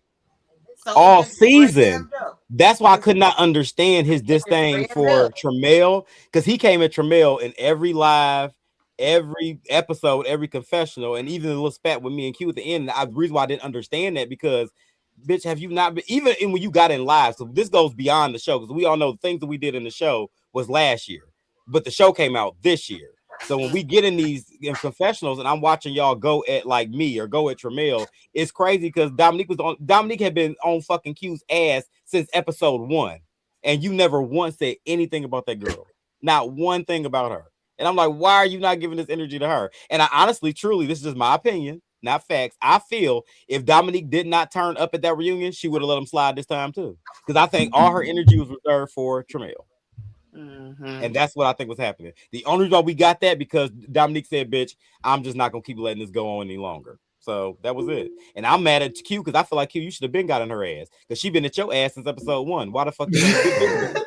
Speaker 4: so it
Speaker 5: All
Speaker 4: just
Speaker 5: season.
Speaker 4: ramped up.
Speaker 5: That's
Speaker 4: It
Speaker 5: why I
Speaker 4: just
Speaker 5: could not understand his
Speaker 4: it just
Speaker 5: disdain
Speaker 4: ramped
Speaker 5: for
Speaker 4: up.
Speaker 5: Tramiel because he came at Tramiel in every live, every episode, every confessional, and even a little spat with me and Q at the end. The reason why I didn't understand that because, bitch, have you not been even when you got in live? So this goes beyond the show because we all know the things that we did in the show was last year, but the show came out this year. So when we get in these confessionals and I'm watching y'all go at like me or go at Tramiel, it's crazy because Dominique had been on fucking Q's ass since episode 1, and you never once said anything about that girl, not one thing about her. And I'm like, why are you not giving this energy to her? And I honestly, truly, this is just my opinion, not facts. I feel if Dominique did not turn up at that reunion, she would have let him slide this time too, because I think all her energy was reserved for Tramiel.
Speaker 4: Mm-hmm.
Speaker 5: And that's what I think was happening. The only reason we got that because Dominique said, bitch, I'm just not gonna keep letting this go on any longer. So that was it. And I'm mad at Q because I feel like Q, you should have been got in her ass. Because she been at your ass since episode 1. Why the fuck you ain't get back there?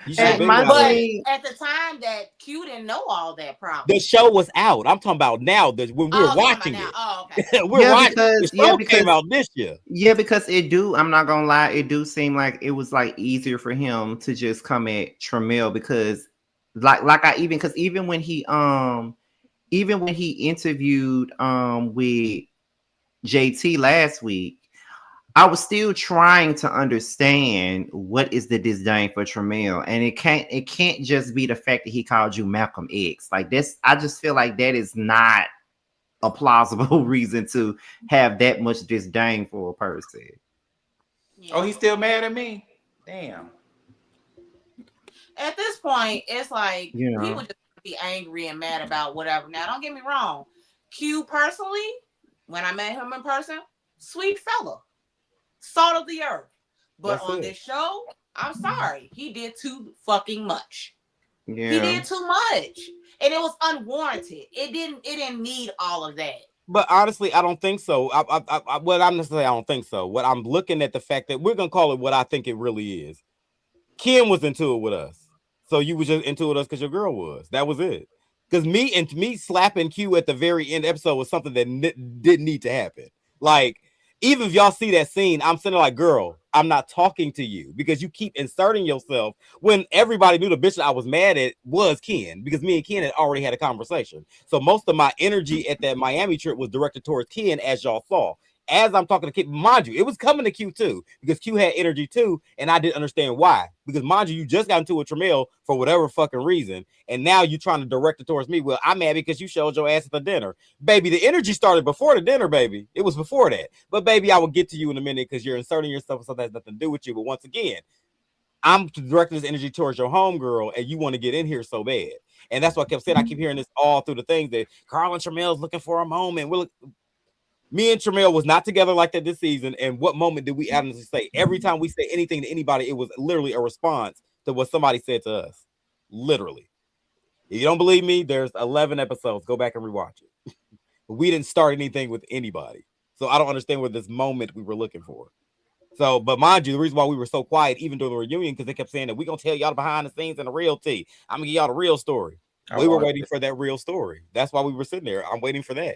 Speaker 5: You should have
Speaker 3: and
Speaker 5: been
Speaker 3: my
Speaker 5: got her
Speaker 4: But
Speaker 5: ass.
Speaker 3: thing,
Speaker 4: at the time that Q didn't know all that
Speaker 5: The
Speaker 4: probably.
Speaker 5: show was out. I'm talking about now that when we're
Speaker 4: Oh, you talking about
Speaker 5: watching
Speaker 4: now?
Speaker 5: it.
Speaker 4: Oh, okay.
Speaker 5: We're watching the
Speaker 3: yeah,
Speaker 5: show came out this year.
Speaker 3: yeah, because it do. I'm not gonna lie, it do seem like it was like easier for him to just come at Tramiel because, like I even because even when he interviewed with JT last week, I was still trying to understand what is the disdain for Tramiel, and it can't just be the fact that he called you Malcolm X. Like this, I just feel like that is not a plausible reason to have that much disdain for a person.
Speaker 1: Oh,
Speaker 4: Yeah.
Speaker 1: he's still mad at me. Damn.
Speaker 4: At this point, it's like
Speaker 3: You
Speaker 4: people
Speaker 3: know,
Speaker 4: just be angry and mad about whatever. Now, don't get me wrong. Q personally, when I met him in person, sweet fella, salt of the earth. But
Speaker 5: That's
Speaker 4: on
Speaker 5: it.
Speaker 4: this show, I'm sorry, he did too fucking much. He
Speaker 3: yeah.
Speaker 4: did too much, and it was unwarranted. It didn't need all of that.
Speaker 5: But honestly, I don't think so. What I'm gonna say, I don't think so. What I'm looking at the fact that we're gonna call it what I think it really is. Kim was into it with us, so you was just into it with us because your girl was. That was it. Because me slapping Q at the very end episode was something that didn't need to happen. Like even if y'all see that scene, I'm sitting there like, girl, I'm not talking to you because you keep inserting yourself when everybody knew the bitch that I was mad at was Ken because me and Ken had already had a conversation. So most of my energy at that Miami trip was directed towards Ken, as y'all saw. As I'm talking to Q, mind you, it was coming to Q too because Q had energy too, and I didn't understand why. Because mind you, you just got into a Tramiel for whatever fucking reason, and now you're trying to direct it towards me. Well, I'm mad because you showed your ass at the dinner, baby. The energy started before the dinner, baby. It was before that. But baby, I will get to you in a minute because you're inserting yourself in something that has nothing to do with you. But once again, I'm directing this energy towards your homegirl, and you want to get in here so bad. And that's what I kept saying. I keep hearing this all through the things that Carl and Tramiel's looking for a moment. Me and Tramiel was not together like that this season. And what moment did we honestly say? Every time we say anything to anybody, it was literally a response to what somebody said to us. Literally. If you don't believe me, there's 11 episodes. Go back and rewatch it. We didn't start anything with anybody. So I don't understand what this moment we were looking for. So, but mind you, the reason why we were so quiet, even during the reunion, because they kept saying that we're going to tell y'all the behind the scenes and the real tea. I'm going to give y'all the real story.
Speaker 1: I
Speaker 5: We were
Speaker 1: want
Speaker 5: waiting
Speaker 1: it.
Speaker 5: for that real story. That's why we were sitting there. I'm waiting for that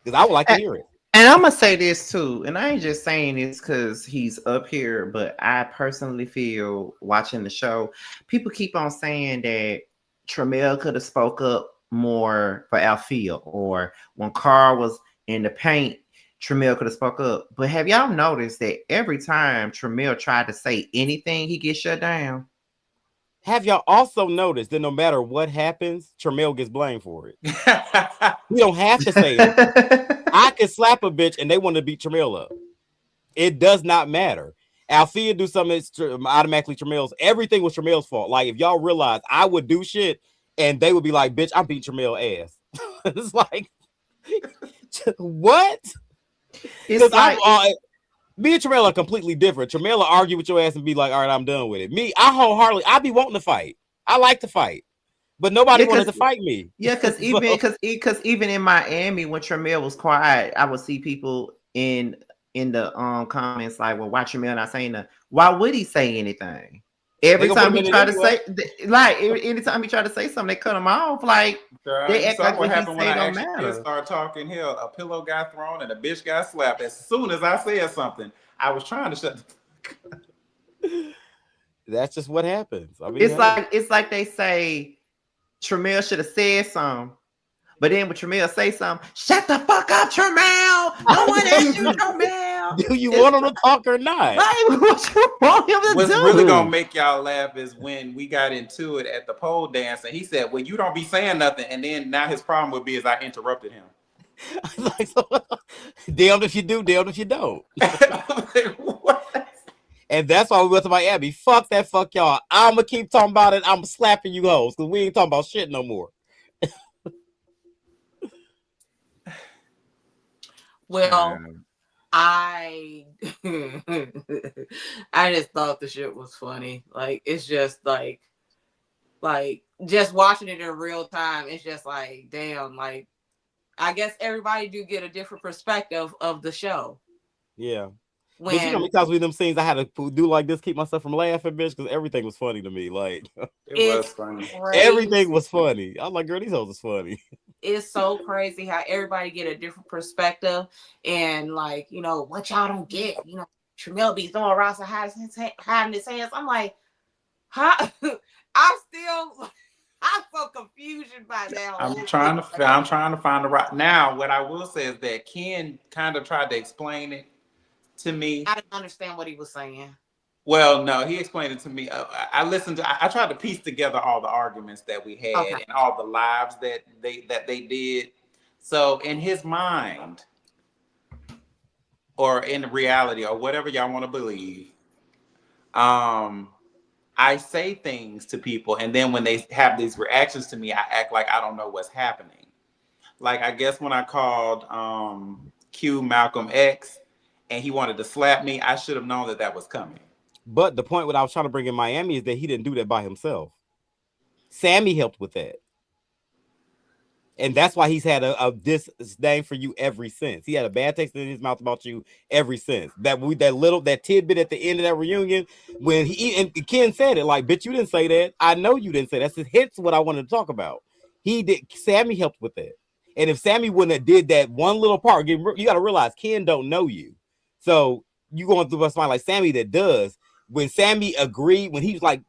Speaker 5: because I would like to hear it.
Speaker 3: And I'm gonna say this too, and I ain't just saying this because he's up here, but I personally feel watching the show, people keep on saying that Tramiel could have spoke up more for Althea, or when Carl was in the paint, Tramiel could have spoke up. But have y'all noticed that every time Tramiel tried to say anything, he gets shut down?
Speaker 5: Have y'all also noticed that no matter what happens, Tramiel gets blamed for it? He don't have to say anything. I could slap a bitch and they want to beat Tramiel up. It does not matter. Althea do something that's automatically Tramiel's. Everything was Tramiel's fault. Like if y'all realize I would do shit and they would be like, "Bitch, I'm beating Tramiel ass." It's like, what?
Speaker 3: It's
Speaker 5: Because I'm
Speaker 3: like
Speaker 5: me and Tramiel are completely different. Tramiel will argue with your ass and be like, "All right, I'm done with it." Me, I wholeheartedly, I be wanting to fight. I like to fight, but nobody
Speaker 3: yeah,
Speaker 5: wanted
Speaker 3: cause
Speaker 5: to fight me.
Speaker 3: yeah, cause even
Speaker 5: So,
Speaker 3: cause even in Miami when Tramiel was quiet, I would see people in the comments like, "Well, why Tramiel not saying that? Why would he say anything?"
Speaker 5: they
Speaker 3: Every
Speaker 5: gonna put
Speaker 3: time
Speaker 5: him
Speaker 3: he
Speaker 5: in it
Speaker 3: tried to
Speaker 5: anyway.
Speaker 3: say, like anytime he tried to say something, they cut him off. Like they
Speaker 1: You
Speaker 3: act
Speaker 1: saw
Speaker 3: like
Speaker 1: what
Speaker 3: what he
Speaker 1: happened when
Speaker 3: say
Speaker 1: I
Speaker 3: don't
Speaker 1: actually did
Speaker 3: matter.
Speaker 1: start talking. Hell, a pillow got thrown and a bitch got slapped. As soon as I said something, I was trying to shut the
Speaker 5: That's just what happens. I mean, hey,
Speaker 3: It's like they say Tramiel should have said something. But then when Tramiel say something, shut the fuck up, Tramiel. No one asked you, Tramiel.
Speaker 5: do you
Speaker 3: It's
Speaker 5: want him to talk or not?
Speaker 3: like what you want him to
Speaker 1: What's really gonna
Speaker 3: do.
Speaker 1: make y'all laugh is when we got into it at the pole dance, and he said, "Well, you don't be saying nothing," and then now his problem would be is I interrupted him.
Speaker 5: Like, so, damned if you do, damned if you don't.
Speaker 1: Like, what?
Speaker 5: And that's why we went to Miami. Fuck that, fuck y'all. I'ma keep talking about it. I'm slapping you hoes because we ain't talking about shit no more.
Speaker 4: Well, I I just thought the shit was funny. Like it's just like just watching it in real time, it's just like damn, like I guess everybody do get a different perspective of the show.
Speaker 5: Yeah. Bitch, you know how
Speaker 4: When
Speaker 5: many times with them scenes I had to do like this, keep myself from laughing, bitch, because everything was funny to me. Like
Speaker 1: It was
Speaker 4: it's
Speaker 1: funny.
Speaker 5: everything
Speaker 4: crazy.
Speaker 5: was funny. I was like, girl, these hoes is funny.
Speaker 4: It's so crazy how everybody get a different perspective and like, what y'all don't get, Tramel be throwing rocks and hiding his hands. I'm like, how I still I'm so confusion by that whole thing. Like,
Speaker 1: I'm trying to find the right. Now, what I will say is that Ken kind of tried to explain it to me.
Speaker 4: I didn't understand what he was saying.
Speaker 1: Well, no, he explained it to me. I listened to. I tried to piece together all the arguments that we
Speaker 4: Okay.
Speaker 1: had and all the lives that they did. So in his mind, or in reality, or whatever y'all want to believe, um, I say things to people, and then when they have these reactions to me, I act like I don't know what's happening. Like I guess when I called Q Malcolm X, and he wanted to slap me, I should have known that that was coming.
Speaker 5: But the point what I was trying to bring in Miami is that he didn't do that by himself. Sammy helped with that. And that's why he's had a disdain for you ever since. He had a bad taste in his mouth about you ever since. That tidbit at the end of that reunion when he and Ken said it like, "Bitch, you didn't say that. I know you didn't say that." That's hence what I wanted to talk about. He did. Sammy helped with that. And if Sammy wouldn't have did that one little part, you got to realize Ken don't know you, so you going through a spine like Sammy that does. When Sammy agreed, when he was like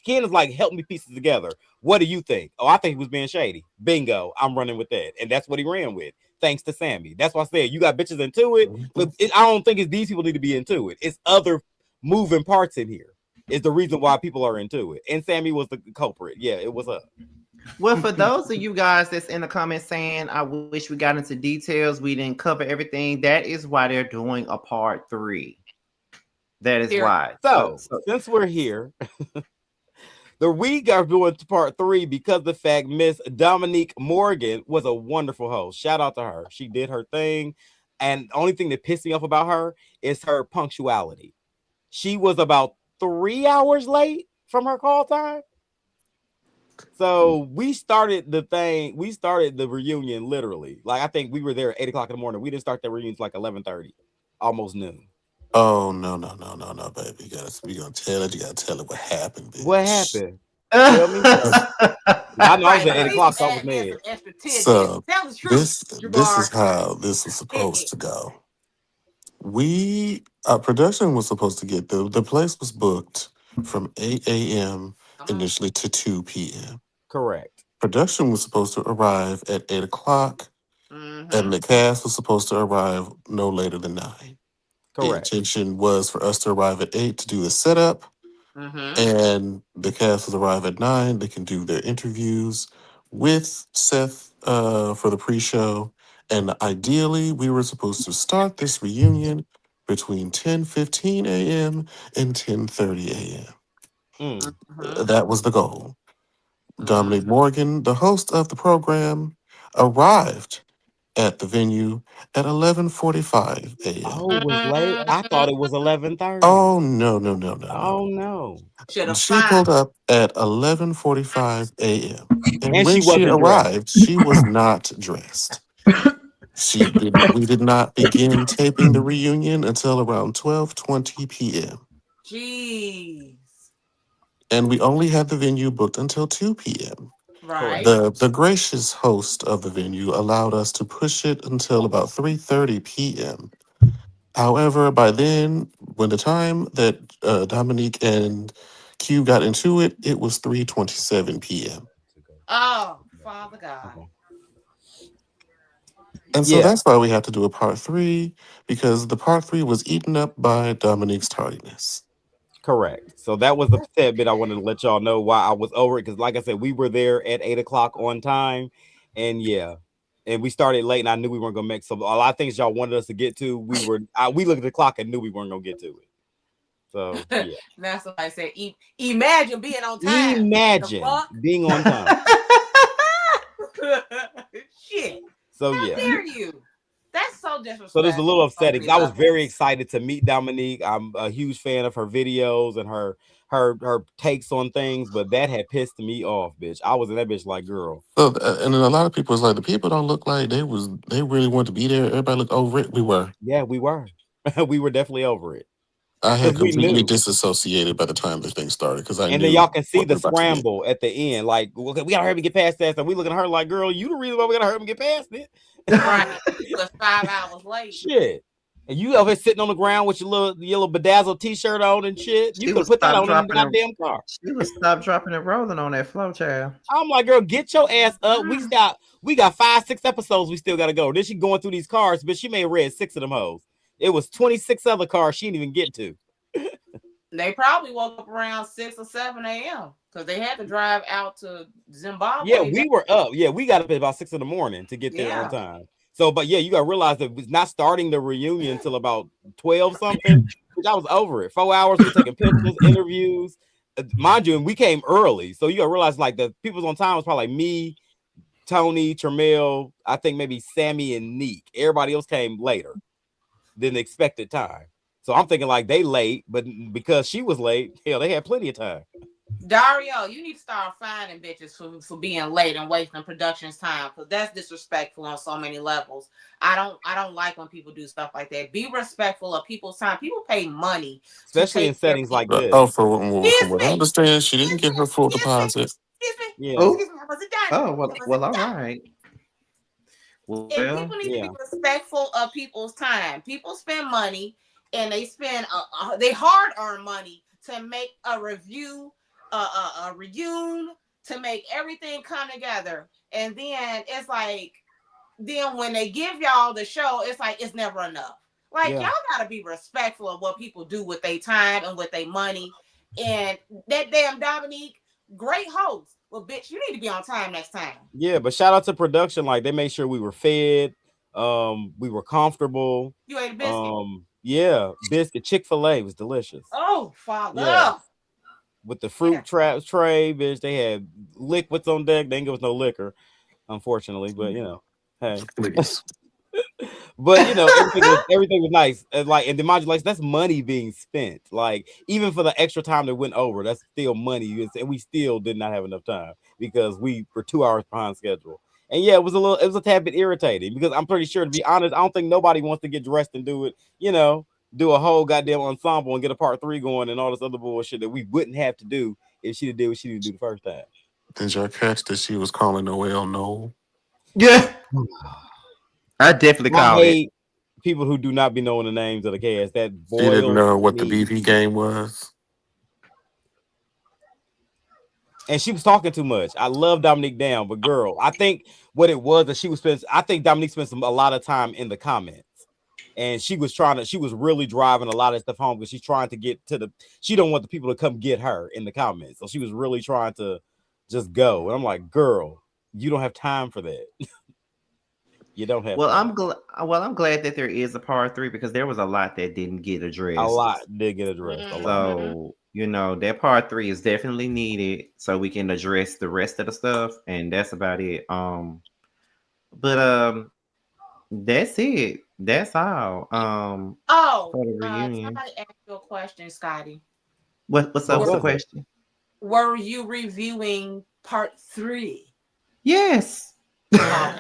Speaker 5: Ken is like, help me piece it together. What do you think? Oh, I think he was being shady. Bingo. I'm running with that. And that's what he ran with. Thanks to Sammy. That's why I said you got bitches into it. But I don't think it's these people need to be into it. It's other moving parts in here. Is the reason why people are into it. And Sammy was the culprit. Yeah, it was up.
Speaker 3: Well, for those of you guys that's in the comments saying, I wish we got into details, we didn't cover everything. That is why they're doing a part 3. That is
Speaker 4: Here.
Speaker 3: why.
Speaker 5: So since we're here, we are doing part 3 because the fact Miss Dominique Morgan was a wonderful host. Shout out to her. She did her thing. And the only thing that pissed me off about her is her punctuality. She was about 3 hours late from her call time. So we started the reunion literally. Like I think we were there at 8 o'clock in the morning. We didn't start the reunion like 11:30, almost noon.
Speaker 7: Oh no, baby! We gonna tell it. You gotta tell it what happened,
Speaker 5: What
Speaker 7: bitch.
Speaker 5: happened? Tell me. I know I was
Speaker 4: Right.
Speaker 5: at
Speaker 4: At
Speaker 5: 8 o'clock,
Speaker 4: least
Speaker 5: so I was
Speaker 4: add
Speaker 5: mad.
Speaker 4: some extra tidbits.
Speaker 7: So
Speaker 4: Tell the truth,
Speaker 7: this is
Speaker 4: Jabbar.
Speaker 7: how this was supposed to go. We production was supposed to get the place was booked from 8 a.m.
Speaker 4: Come on.
Speaker 7: initially to 2 p.m.
Speaker 5: Correct.
Speaker 7: Production was supposed to arrive at 8 o'clock, and
Speaker 3: Mm-hmm.
Speaker 7: the cast was supposed to arrive no later than 9. The
Speaker 5: Correct.
Speaker 7: intention was for us to arrive at 8 to do the setup,
Speaker 3: Mm-hmm.
Speaker 7: and the cast will arrive at 9. They can do their interviews with Seth for the pre-show, And ideally, we were supposed to start this reunion between 10:15 a.m. and 10:30 a.m.
Speaker 5: Mm.
Speaker 4: Mhm.
Speaker 7: That was the goal.
Speaker 4: Mhm.
Speaker 7: Dominic Morgan, the host of the program, arrived at the venue at 11:45 a.m.
Speaker 5: Oh, it was late. I thought it was 11:30.
Speaker 7: Oh no, no, no, no, no.
Speaker 5: Oh no.
Speaker 4: Should have
Speaker 7: She
Speaker 4: found.
Speaker 7: pulled up at 11:45 a.m. And
Speaker 5: And
Speaker 7: when
Speaker 5: she
Speaker 7: she
Speaker 5: wasn't dressed.
Speaker 7: arrived, she was not dressed. We did not begin taping the reunion until around 12:20 p.m.
Speaker 4: Jeez.
Speaker 7: And we only had the venue booked until 2 p.m.
Speaker 5: Correct.
Speaker 4: Right.
Speaker 7: The gracious host of the venue allowed us to push it until about 3:30 p.m. However, by then, when the time that Dominique and Q got into it, it was 3:27 p.m.
Speaker 4: Oh, Father God.
Speaker 5: Okay.
Speaker 7: And so
Speaker 5: Yeah,
Speaker 7: that's why we had to do a part three, because the part three was eaten up by Dominique's tardiness.
Speaker 5: correct. So that was the tidbit I wanted to let y'all know why I was over it. Because, like I said, we were there at 8 o'clock on time, and yeah, and we started late, and I knew we weren't gonna make some a lot of things y'all wanted us to get to. We looked at the clock and knew we weren't gonna get to it. So yeah,
Speaker 4: Now somebody said, imagine being on time. The
Speaker 5: imagine
Speaker 4: fuck?
Speaker 5: being on time.
Speaker 4: Shit.
Speaker 5: So
Speaker 4: How
Speaker 5: yeah.
Speaker 4: dare you? That's so
Speaker 5: So this is a little
Speaker 4: disrespectful on so
Speaker 5: upsetting
Speaker 4: many
Speaker 5: because I was very
Speaker 4: levels.
Speaker 5: excited to meet Dominique. I'm a huge fan of her videos and her takes on things, but that had pissed me off, bitch. I was in that bitch like, girl,
Speaker 7: So, and then a lot of people was like, the people don't look like they really want to be there. Everybody looked over it. We were.
Speaker 5: yeah, we were, we were definitely over it
Speaker 7: I had
Speaker 5: because we
Speaker 7: completely
Speaker 5: knew.
Speaker 7: disassociated by the time the thing started because I
Speaker 5: And then
Speaker 7: knew
Speaker 5: y'all can see
Speaker 7: what
Speaker 5: the
Speaker 7: we're about to get.
Speaker 5: scramble at the end. Like, okay, we gotta hurry and get past that. And we looking at her like, girl, you the reason why we gotta hurry and get past it.
Speaker 4: Right. You was 5 hours late.
Speaker 5: Shit. And you over here sitting on the ground with your little bedazzled t-shirt on and shit. You
Speaker 3: She
Speaker 5: could have
Speaker 3: was
Speaker 5: put that
Speaker 3: stop
Speaker 5: on in the
Speaker 3: dropping and
Speaker 5: goddamn car.
Speaker 3: she was stop dropping and rolling on that flow, child.
Speaker 5: I'm like, girl, get your ass up. We got 5, 6 episodes we still gotta go. Then she going through these cars, but she may have read 6 of them hoes. It was 26 other cars she didn't even get to.
Speaker 4: They probably woke up around 6 or 7 a.m. because they had to drive out to
Speaker 5: Yeah,
Speaker 4: Zimbabwe.
Speaker 5: we were up. Yeah, we got up at about 6 in the morning to get there on
Speaker 4: Yeah.
Speaker 5: time. So, but yeah, you gotta realize that it's not starting the reunion until about 12 something, which I was over it. 4 hours, we were taking pictures, interviews. Mind you, and we came early. So you gotta realize like the people on time was probably like me, Tony, Tremel, I think maybe Sammy and Neek. Everybody else came later than the expected time. So I'm thinking like they late, but because she was late, hell, they had plenty of time.
Speaker 4: Dario, you need to start finding bitches for being late and wasting production's time because that's disrespectful on so many levels. I don't like when people do stuff like that. Be respectful of people's time. People pay money to
Speaker 5: Especially in
Speaker 4: take their
Speaker 5: settings like
Speaker 7: Oh,
Speaker 5: this.
Speaker 7: from
Speaker 4: excuse
Speaker 7: what I
Speaker 4: me.
Speaker 7: understand, she didn't
Speaker 4: Excuse
Speaker 7: get
Speaker 4: me.
Speaker 7: her full
Speaker 4: Excuse me.
Speaker 7: deposit.
Speaker 4: Excuse me.
Speaker 5: Yeah,
Speaker 3: Oh,
Speaker 4: Excuse me. I wasn't done.
Speaker 3: oh,
Speaker 4: I
Speaker 3: well,
Speaker 4: wasn't
Speaker 3: all
Speaker 4: done.
Speaker 3: right.
Speaker 4: And
Speaker 3: Well,
Speaker 4: people need to be
Speaker 5: yeah.
Speaker 4: respectful of people's time. People spend money and they spend they hard earned money to make a review, a reunion, to make everything come together. And then it's like, then when they give y'all the show, it's like it's never enough. Like
Speaker 5: Yeah.
Speaker 4: y'all gotta be respectful of what people do with their time and with their money. And that damn Dominique, great host. Well, bitch, you need to be on time next time.
Speaker 5: Yeah, but shout out to production. Like they made sure we were fed, we were comfortable.
Speaker 4: You ate a biscuit.
Speaker 5: Yeah, biscuit Chick-fil-A was delicious.
Speaker 4: Oh,
Speaker 5: Yeah,
Speaker 4: father.
Speaker 5: with the
Speaker 4: Yeah.
Speaker 5: fruit traps tray, bitch. They had liquids on deck. They didn't give us no liquor, unfortunately. But hey.
Speaker 7: Please.
Speaker 5: But everything was nice. And the modulation, that's money being spent. Like even for the extra time that went over, that's still money. And we still did not have enough time because we were 2 hours behind schedule. And yeah, it was a tad bit irritating because I'm pretty sure, to be honest, I don't think nobody wants to get dressed and do it, do a whole goddamn ensemble and get a part three going and all this other bullshit that we wouldn't have to do if she did what she didn't do the first time.
Speaker 7: Did y'all catch that she was calling Noel no?
Speaker 3: yeah, I definitely
Speaker 5: I
Speaker 3: called it.
Speaker 5: hate people who do not be knowing the names of the cast. That
Speaker 7: She didn't
Speaker 5: boils
Speaker 7: know what the
Speaker 5: me.
Speaker 7: BV game was.
Speaker 5: And she was talking too much. I love Dominique down, but girl, I think what it was that she was spent. I think Dominique spent a lot of time in the comments, and she was really driving a lot of stuff home because she's trying to get to the. She don't want the people to come get her in the comments, so she was really trying to just go. And I'm like, girl, you don't have time for that. You don't have
Speaker 3: Well,
Speaker 5: to.
Speaker 3: I'm glad that there is a part 3 because there was a lot that didn't get
Speaker 5: A
Speaker 3: addressed.
Speaker 5: lot did get addressed. A lot.
Speaker 3: So, that part 3 is definitely needed so we can address the rest of the stuff, and that's about it. But that's it. That's all.
Speaker 4: Oh,
Speaker 3: For the reunion.
Speaker 4: somebody asked you a question, Scotty.
Speaker 3: What's up?
Speaker 5: What
Speaker 3: What's the
Speaker 5: was it?
Speaker 3: question?
Speaker 4: Were you reviewing part 3?
Speaker 3: Yes.
Speaker 4: Oh,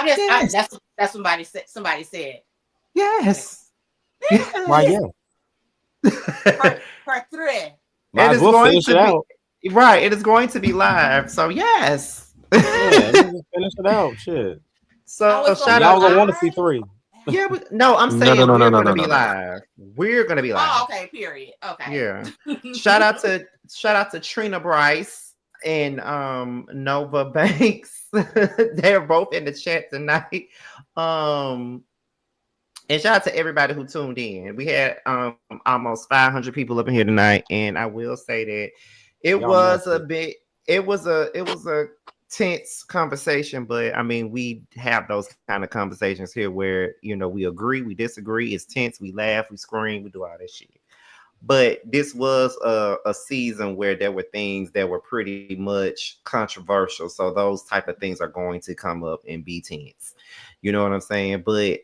Speaker 3: Yes.
Speaker 4: that's somebody said. Somebody said
Speaker 3: Yes.
Speaker 5: Why, yeah.
Speaker 4: part 3.
Speaker 5: Might as
Speaker 3: it's
Speaker 5: well
Speaker 3: going
Speaker 5: finish it
Speaker 3: to
Speaker 5: out.
Speaker 3: be right. It is going to be live. So yes.
Speaker 5: Yeah, just finish it out. Shit.
Speaker 4: Oh,
Speaker 3: So
Speaker 4: it's gonna
Speaker 3: shout
Speaker 4: be
Speaker 3: out
Speaker 5: Y'all gonna
Speaker 3: to
Speaker 5: want to see
Speaker 4: live.
Speaker 5: 3.
Speaker 3: yeah. No, I'm
Speaker 7: No, no,
Speaker 3: saying
Speaker 7: no, no,
Speaker 3: we're
Speaker 7: no,
Speaker 3: going to
Speaker 7: no,
Speaker 3: be
Speaker 7: no, no.
Speaker 3: live. We're going to be live.
Speaker 4: Oh, okay. Period. Okay.
Speaker 3: Yeah. Shout out to Trina Bryce and Nova Banks. They're both in the chat tonight. And shout out to everybody who tuned in. We had almost 500 people up in here tonight, and I will say that it
Speaker 5: Y'all
Speaker 3: was a
Speaker 5: nasty.
Speaker 3: bit. It was a tense conversation, but I mean, we have those kind of conversations here where we agree, we disagree. It's tense. We laugh, we scream, we do all that shit. But this was a season where there were things that were pretty much controversial. So those type of things are going to come up and be tense. You know what I'm saying? But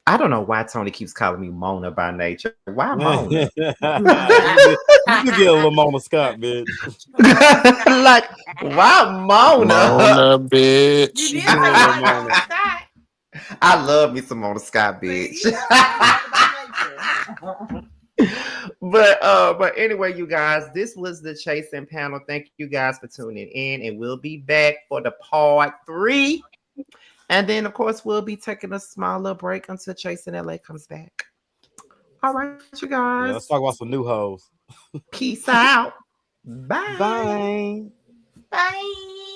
Speaker 3: I don't know why Tony keeps calling me Mona by nature. Why Mona?
Speaker 5: You could get a little Mona Scott, bitch.
Speaker 3: Like, why Mona?
Speaker 7: Mona,
Speaker 4: You
Speaker 7: bitch.
Speaker 4: did
Speaker 5: You
Speaker 4: say
Speaker 5: get a
Speaker 4: you
Speaker 5: little
Speaker 4: like
Speaker 5: Mona.
Speaker 4: Mona Scott.
Speaker 3: I love me some Mona Scott,
Speaker 4: See,
Speaker 3: bitch.
Speaker 4: you know I'm Mona by nature.
Speaker 3: But anyway, you guys, this was the Chasing panel. Thank you guys for tuning in, and we'll be back for the part 3. And then, of course, we'll be taking a small little break until Chasing LA comes back. All right, you
Speaker 5: Yeah,
Speaker 3: guys.
Speaker 5: let's talk about some new hoes.
Speaker 3: Peace out. Bye.
Speaker 5: Bye.
Speaker 4: Bye.